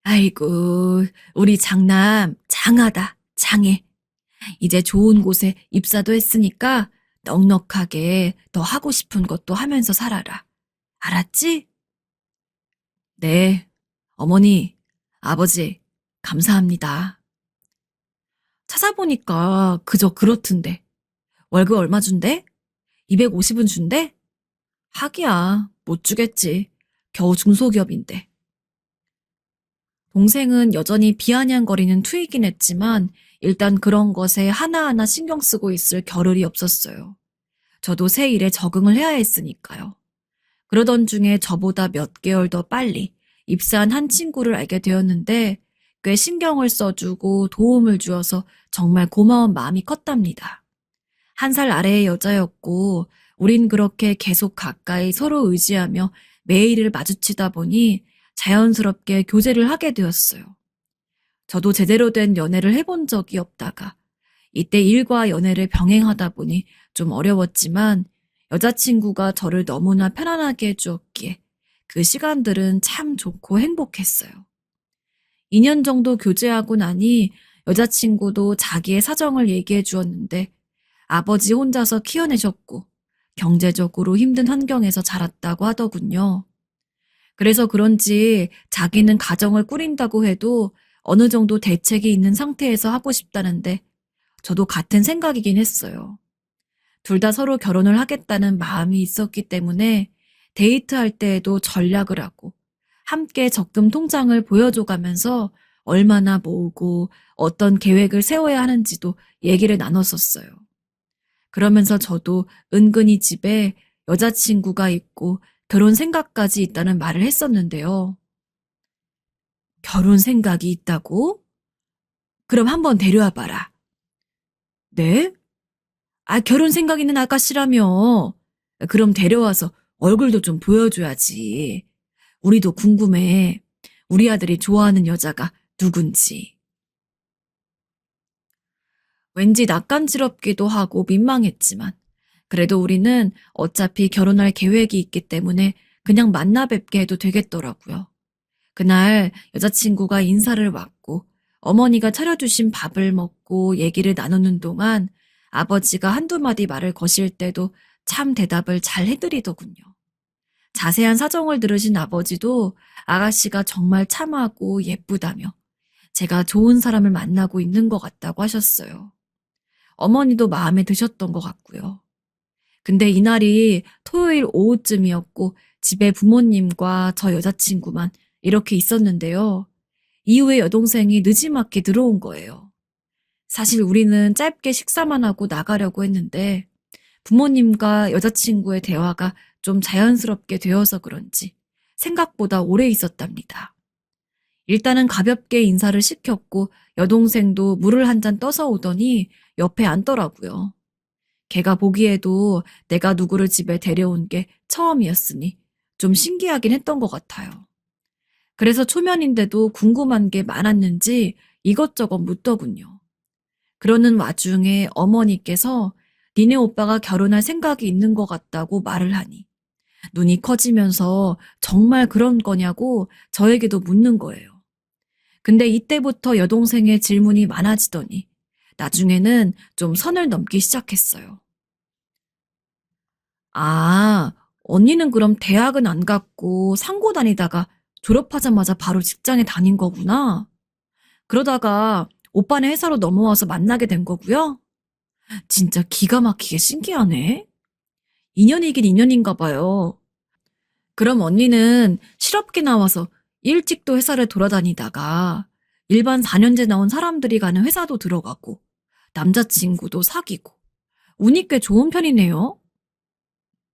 아이고, 우리 장남 장하다, 장해. 이제 좋은 곳에 입사도 했으니까 넉넉하게 더 하고 싶은 것도 하면서 살아라. 알았지? 네, 어머니, 아버지, 감사합니다. 찾아보니까 그저 그렇던데. 월급 얼마 준대? 250은 준대? 하기야, 못 주겠지. 겨우 중소기업인데. 동생은 여전히 비아냥거리는 투이긴 했지만 일단 그런 것에 하나하나 신경 쓰고 있을 겨를이 없었어요. 저도 새 일에 적응을 해야 했으니까요. 그러던 중에 저보다 몇 개월 더 빨리 입사한 한 친구를 알게 되었는데 꽤 신경을 써주고 도움을 주어서 정말 고마운 마음이 컸답니다. 1살 아래의 여자였고 우린 그렇게 계속 가까이 서로 의지하며 매일을 마주치다 보니 자연스럽게 교제를 하게 되었어요. 저도 제대로 된 연애를 해본 적이 없다가 이때 일과 연애를 병행하다 보니 좀 어려웠지만 여자친구가 저를 너무나 편안하게 해주었기에 그 시간들은 참 좋고 행복했어요. 2년 정도 교제하고 나니 여자친구도 자기의 사정을 얘기해 주었는데 아버지 혼자서 키워내셨고 경제적으로 힘든 환경에서 자랐다고 하더군요. 그래서 그런지 자기는 가정을 꾸린다고 해도 어느 정도 대책이 있는 상태에서 하고 싶다는데 저도 같은 생각이긴 했어요. 둘 다 서로 결혼을 하겠다는 마음이 있었기 때문에 데이트할 때에도 전략을 하고 함께 적금 통장을 보여줘가면서 얼마나 모으고 어떤 계획을 세워야 하는지도 얘기를 나눴었어요. 그러면서 저도 은근히 집에 여자친구가 있고 결혼 생각까지 있다는 말을 했었는데요. 결혼 생각이 있다고? 그럼 한번 데려와 봐라. 네? 결혼 생각 있는 아가씨라며. 그럼 데려와서 얼굴도 좀 보여줘야지. 우리도 궁금해. 우리 아들이 좋아하는 여자가 누군지. 왠지 낯간지럽기도 하고 민망했지만, 그래도 우리는 어차피 결혼할 계획이 있기 때문에 그냥 만나 뵙게 해도 되겠더라고요. 그날 여자친구가 인사를 왔고 어머니가 차려주신 밥을 먹고 얘기를 나누는 동안 아버지가 한두 마디 말을 거실 때도 참 대답을 잘 해드리더군요. 자세한 사정을 들으신 아버지도 아가씨가 정말 참하고 예쁘다며 제가 좋은 사람을 만나고 있는 것 같다고 하셨어요. 어머니도 마음에 드셨던 것 같고요. 근데 이날이 토요일 오후쯤이었고 집에 부모님과 저 여자친구만 이렇게 있었는데요. 이후에 여동생이 느지막이 들어온 거예요. 사실 우리는 짧게 식사만 하고 나가려고 했는데 부모님과 여자친구의 대화가 좀 자연스럽게 되어서 그런지 생각보다 오래 있었답니다. 일단은 가볍게 인사를 시켰고 여동생도 물을 한 잔 떠서 오더니 옆에 앉더라고요. 걔가 보기에도 내가 누구를 집에 데려온 게 처음이었으니 좀 신기하긴 했던 것 같아요. 그래서 초면인데도 궁금한 게 많았는지 이것저것 묻더군요. 그러는 와중에 어머니께서 니네 오빠가 결혼할 생각이 있는 것 같다고 말을 하니 눈이 커지면서 정말 그런 거냐고 저에게도 묻는 거예요. 근데 이때부터 여동생의 질문이 많아지더니 나중에는 좀 선을 넘기 시작했어요. 아, 언니는 그럼 대학은 안 갔고 상고 다니다가 졸업하자마자 바로 직장에 다닌 거구나. 그러다가 오빠네 회사로 넘어와서 만나게 된 거고요. 진짜 기가 막히게 신기하네. 인연이긴 인연인가 봐요. 그럼 언니는 실업기 나와서 일찍도 회사를 돌아다니다가 일반 4년제 나온 사람들이 가는 회사도 들어가고 남자친구도 사귀고 운이 꽤 좋은 편이네요.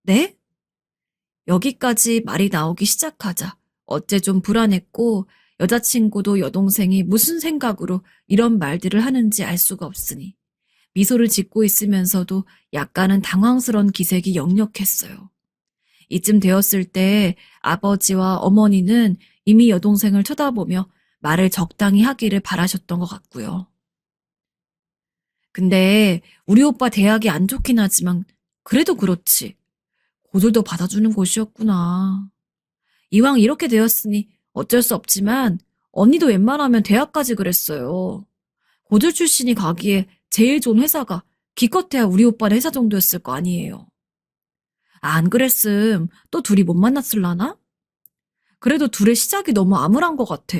네? 여기까지 말이 나오기 시작하자 어째 좀 불안했고 여자친구도 여동생이 무슨 생각으로 이런 말들을 하는지 알 수가 없으니 미소를 짓고 있으면서도 약간은 당황스러운 기색이 역력했어요. 이쯤 되었을 때 아버지와 어머니는 이미 여동생을 쳐다보며 말을 적당히 하기를 바라셨던 것 같고요. 근데 우리 오빠 대학이 안 좋긴 하지만 그래도 그렇지. 고졸도 받아주는 곳이었구나. 이왕 이렇게 되었으니 어쩔 수 없지만 언니도 웬만하면 대학까지 그랬어요. 고졸 출신이 가기에 제일 좋은 회사가 기껏해야 우리 오빠네 회사 정도였을 거 아니에요. 안 그랬음 또 둘이 못 만났을라나? 그래도 둘의 시작이 너무 암울한 것 같아.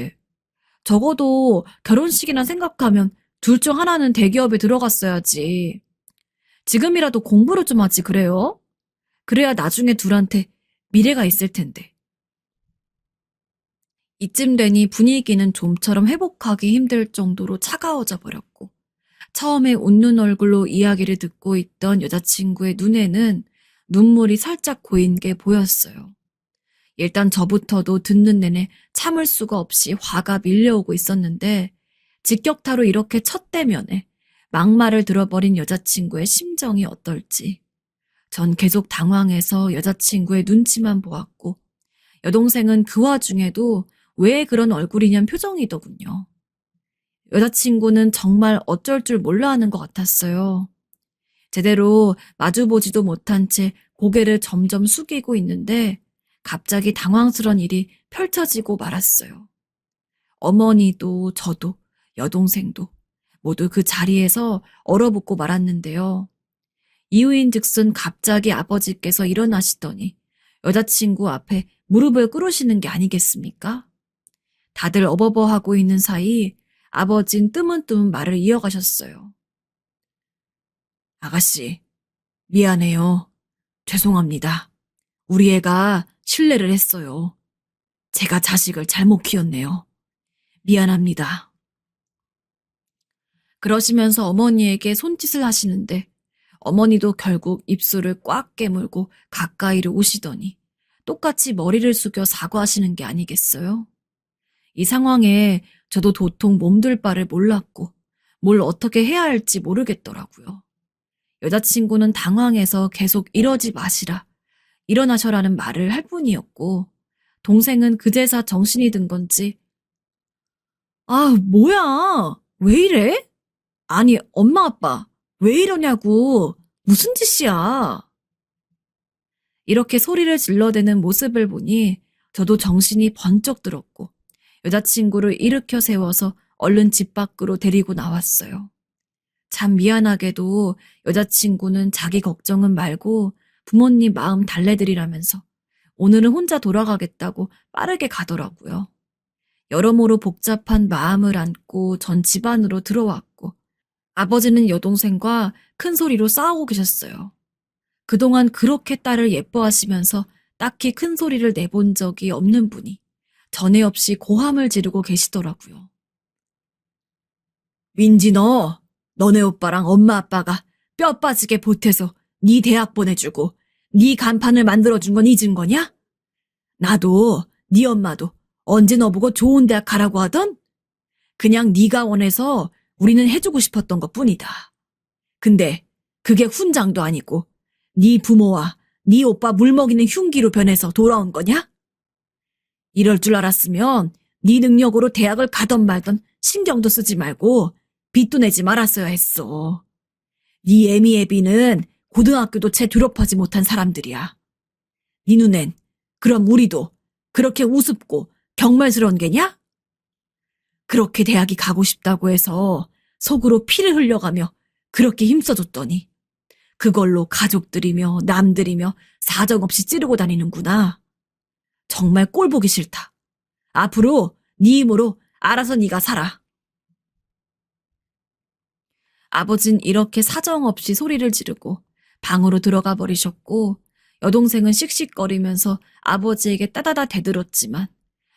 적어도 결혼식이나 생각하면 둘 중 하나는 대기업에 들어갔어야지. 지금이라도 공부를 좀 하지 그래요? 그래야 나중에 둘한테 미래가 있을 텐데. 이쯤 되니 분위기는 좀처럼 회복하기 힘들 정도로 차가워져 버렸고 처음에 웃는 얼굴로 이야기를 듣고 있던 여자친구의 눈에는 눈물이 살짝 고인 게 보였어요. 일단 저부터도 듣는 내내 참을 수가 없이 화가 밀려오고 있었는데 직격타로 이렇게 첫 대면에 막말을 들어버린 여자친구의 심정이 어떨지. 전 계속 당황해서 여자친구의 눈치만 보았고 여동생은 그 와중에도 왜 그런 얼굴이냔 표정이더군요. 여자친구는 정말 어쩔 줄 몰라 하는 것 같았어요. 제대로 마주보지도 못한 채 고개를 점점 숙이고 있는데 갑자기 당황스런 일이 펼쳐지고 말았어요. 어머니도 저도 여동생도 모두 그 자리에서 얼어붙고 말았는데요. 이유인즉슨 갑자기 아버지께서 일어나시더니 여자친구 앞에 무릎을 꿇으시는 게 아니겠습니까? 다들 어버버하고 있는 사이 아버진 뜨문뜨문 말을 이어가셨어요. 아가씨, 미안해요. 죄송합니다. 우리 애가 실례를 했어요. 제가 자식을 잘못 키웠네요. 미안합니다. 그러시면서 어머니에게 손짓을 하시는데 어머니도 결국 입술을 꽉 깨물고 가까이로 오시더니 똑같이 머리를 숙여 사과하시는 게 아니겠어요? 이 상황에 저도 도통 몸둘 바를 몰랐고 뭘 어떻게 해야 할지 모르겠더라고요. 여자친구는 당황해서 계속 이러지 마시라, 일어나셔라는 말을 할 뿐이었고 동생은 그제서 정신이 든 건지 아, 뭐야? 왜 이래? 아니, 엄마 아빠 왜 이러냐고. 무슨 짓이야? 이렇게 소리를 질러대는 모습을 보니 저도 정신이 번쩍 들었고 여자친구를 일으켜 세워서 얼른 집 밖으로 데리고 나왔어요. 참 미안하게도 여자친구는 자기 걱정은 말고 부모님 마음 달래드리라면서 오늘은 혼자 돌아가겠다고 빠르게 가더라고요. 여러모로 복잡한 마음을 안고 전 집안으로 들어왔고 아버지는 여동생과 큰 소리로 싸우고 계셨어요. 그동안 그렇게 딸을 예뻐하시면서 딱히 큰 소리를 내본 적이 없는 분이 전에 없이 고함을 지르고 계시더라고요. 민지 너네 오빠랑 엄마 아빠가 뼈 빠지게 보태서 네 대학 보내주고 네 간판을 만들어준 건 잊은 거냐? 나도 네 엄마도 언제 너보고 좋은 대학 가라고 하던? 그냥 네가 원해서 우리는 해주고 싶었던 것뿐이다. 근데 그게 훈장도 아니고 네 부모와 네 오빠 물먹이는 흉기로 변해서 돌아온 거냐? 이럴 줄 알았으면 네 능력으로 대학을 가던 말던 신경도 쓰지 말고 빚도 내지 말았어야 했어. 네 애미 애비는 고등학교도 채 졸업하지 못한 사람들이야. 네 눈엔 그럼 우리도 그렇게 우습고 경멸스러운 게냐? 그렇게 대학이 가고 싶다고 해서 속으로 피를 흘려가며 그렇게 힘써줬더니 그걸로 가족들이며 남들이며 사정없이 찌르고 다니는구나. 정말 꼴 보기 싫다. 앞으로 네 힘으로 알아서 네가 살아. 아버진 이렇게 사정없이 소리를 지르고 방으로 들어가 버리셨고 여동생은 씩씩거리면서 아버지에게 따다다 대들었지만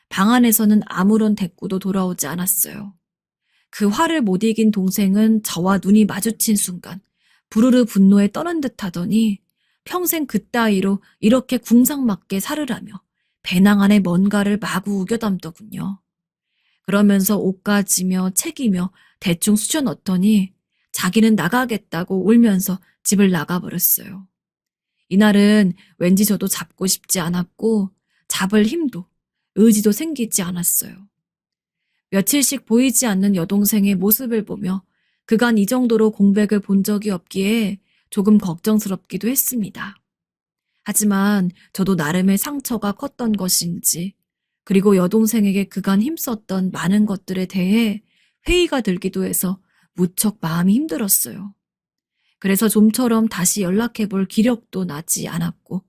방 안에서는 아무런 대꾸도 돌아오지 않았어요. 그 화를 못 이긴 동생은 저와 눈이 마주친 순간 부르르 분노에 떠는 듯 하더니 평생 그따위로 이렇게 궁상맞게 살으라며 배낭 안에 뭔가를 마구 우겨 담더군요. 그러면서 옷가지며 책이며 대충 수저 넣더니 자기는 나가겠다고 울면서 집을 나가버렸어요. 이날은 왠지 저도 잡고 싶지 않았고 잡을 힘도 의지도 생기지 않았어요. 며칠씩 보이지 않는 여동생의 모습을 보며 그간 이 정도로 공백을 본 적이 없기에 조금 걱정스럽기도 했습니다. 하지만 저도 나름의 상처가 컸던 것인지 그리고 여동생에게 그간 힘썼던 많은 것들에 대해 회의가 들기도 해서 무척 마음이 힘들었어요. 그래서 좀처럼 다시 연락해볼 기력도 나지 않았고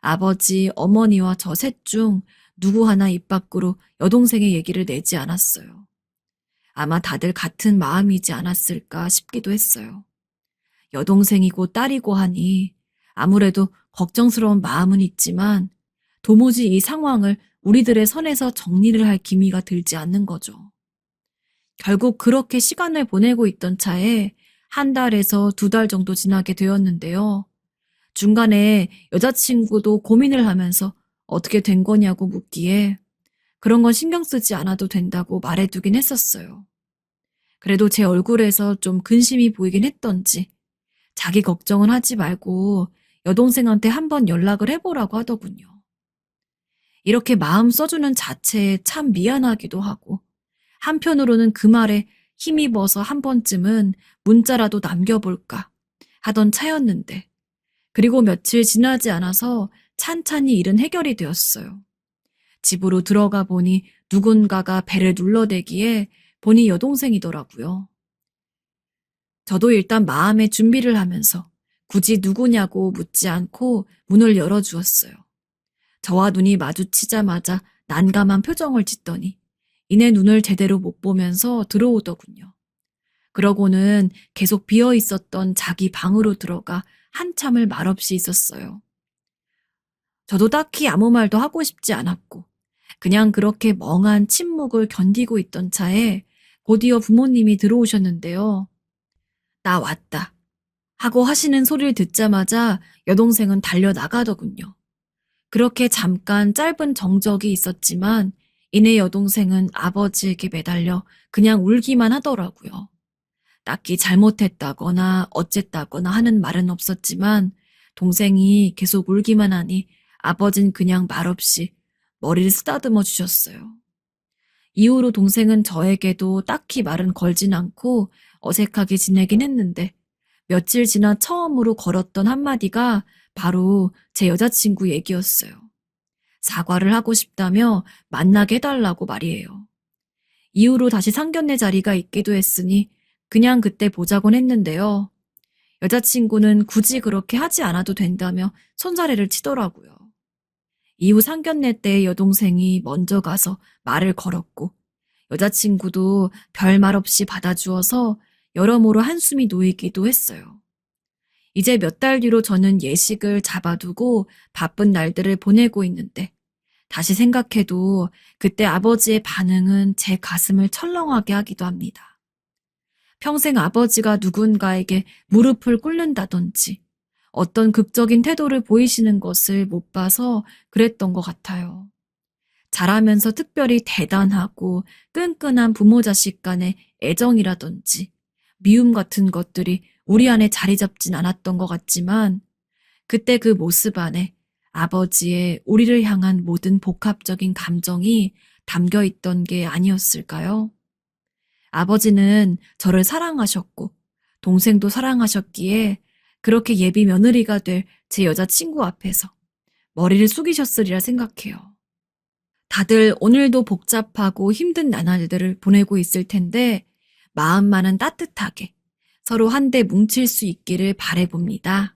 아버지, 어머니와 저 셋 중 누구 하나 입 밖으로 여동생의 얘기를 내지 않았어요. 아마 다들 같은 마음이지 않았을까 싶기도 했어요. 여동생이고 딸이고 하니 아무래도 걱정스러운 마음은 있지만 도무지 이 상황을 우리들의 선에서 정리를 할 기미가 들지 않는 거죠. 결국 그렇게 시간을 보내고 있던 차에 한 달에서 2달 정도 지나게 되었는데요. 중간에 여자친구도 고민을 하면서 어떻게 된 거냐고 묻기에 그런 건 신경 쓰지 않아도 된다고 말해두긴 했었어요. 그래도 제 얼굴에서 좀 근심이 보이긴 했던지 자기 걱정은 하지 말고 여동생한테 한번 연락을 해보라고 하더군요. 이렇게 마음 써주는 자체에 참 미안하기도 하고 한편으로는 그 말에 힘입어서 한 번쯤은 문자라도 남겨볼까 하던 차였는데 그리고 며칠 지나지 않아서 찬찬히 일은 해결이 되었어요. 집으로 들어가 보니 누군가가 배를 눌러대기에 보니 여동생이더라고요. 저도 일단 마음의 준비를 하면서 굳이 누구냐고 묻지 않고 문을 열어주었어요. 저와 눈이 마주치자마자 난감한 표정을 짓더니 이내 눈을 제대로 못 보면서 들어오더군요. 그러고는 계속 비어 있었던 자기 방으로 들어가 한참을 말없이 있었어요. 저도 딱히 아무 말도 하고 싶지 않았고, 그냥 그렇게 멍한 침묵을 견디고 있던 차에 곧이어 부모님이 들어오셨는데요. 나 왔다 하고 하시는 소리를 듣자마자 여동생은 달려나가더군요. 그렇게 잠깐 짧은 정적이 있었지만 이내 여동생은 아버지에게 매달려 그냥 울기만 하더라고요. 딱히 잘못했다거나 어쨌다거나 하는 말은 없었지만 동생이 계속 울기만 하니 아버진 그냥 말없이 머리를 쓰다듬어 주셨어요. 이후로 동생은 저에게도 딱히 말은 걸진 않고 어색하게 지내긴 했는데 며칠 지나 처음으로 걸었던 한마디가 바로 제 여자친구 얘기였어요. 사과를 하고 싶다며 만나게 해달라고 말이에요. 이후로 다시 상견례 자리가 있기도 했으니 그냥 그때 보자곤 했는데요. 여자친구는 굳이 그렇게 하지 않아도 된다며 손사래를 치더라고요. 이후 상견례 때 여동생이 먼저 가서 말을 걸었고 여자친구도 별말 없이 받아주어서 여러모로 한숨이 놓이기도 했어요. 이제 몇 달 뒤로 저는 예식을 잡아두고 바쁜 날들을 보내고 있는데 다시 생각해도 그때 아버지의 반응은 제 가슴을 철렁하게 하기도 합니다. 평생 아버지가 누군가에게 무릎을 꿇는다든지 어떤 극적인 태도를 보이시는 것을 못 봐서 그랬던 것 같아요. 자라면서 특별히 대단하고 끈끈한 부모 자식 간의 애정이라든지 미움 같은 것들이 우리 안에 자리 잡진 않았던 것 같지만 그때 그 모습 안에 아버지의 우리를 향한 모든 복합적인 감정이 담겨 있던 게 아니었을까요? 아버지는 저를 사랑하셨고 동생도 사랑하셨기에 그렇게 예비 며느리가 될 제 여자친구 앞에서 머리를 숙이셨으리라 생각해요. 다들 오늘도 복잡하고 힘든 나날들을 보내고 있을 텐데 마음만은 따뜻하게 서로 한데 뭉칠 수 있기를 바라봅니다.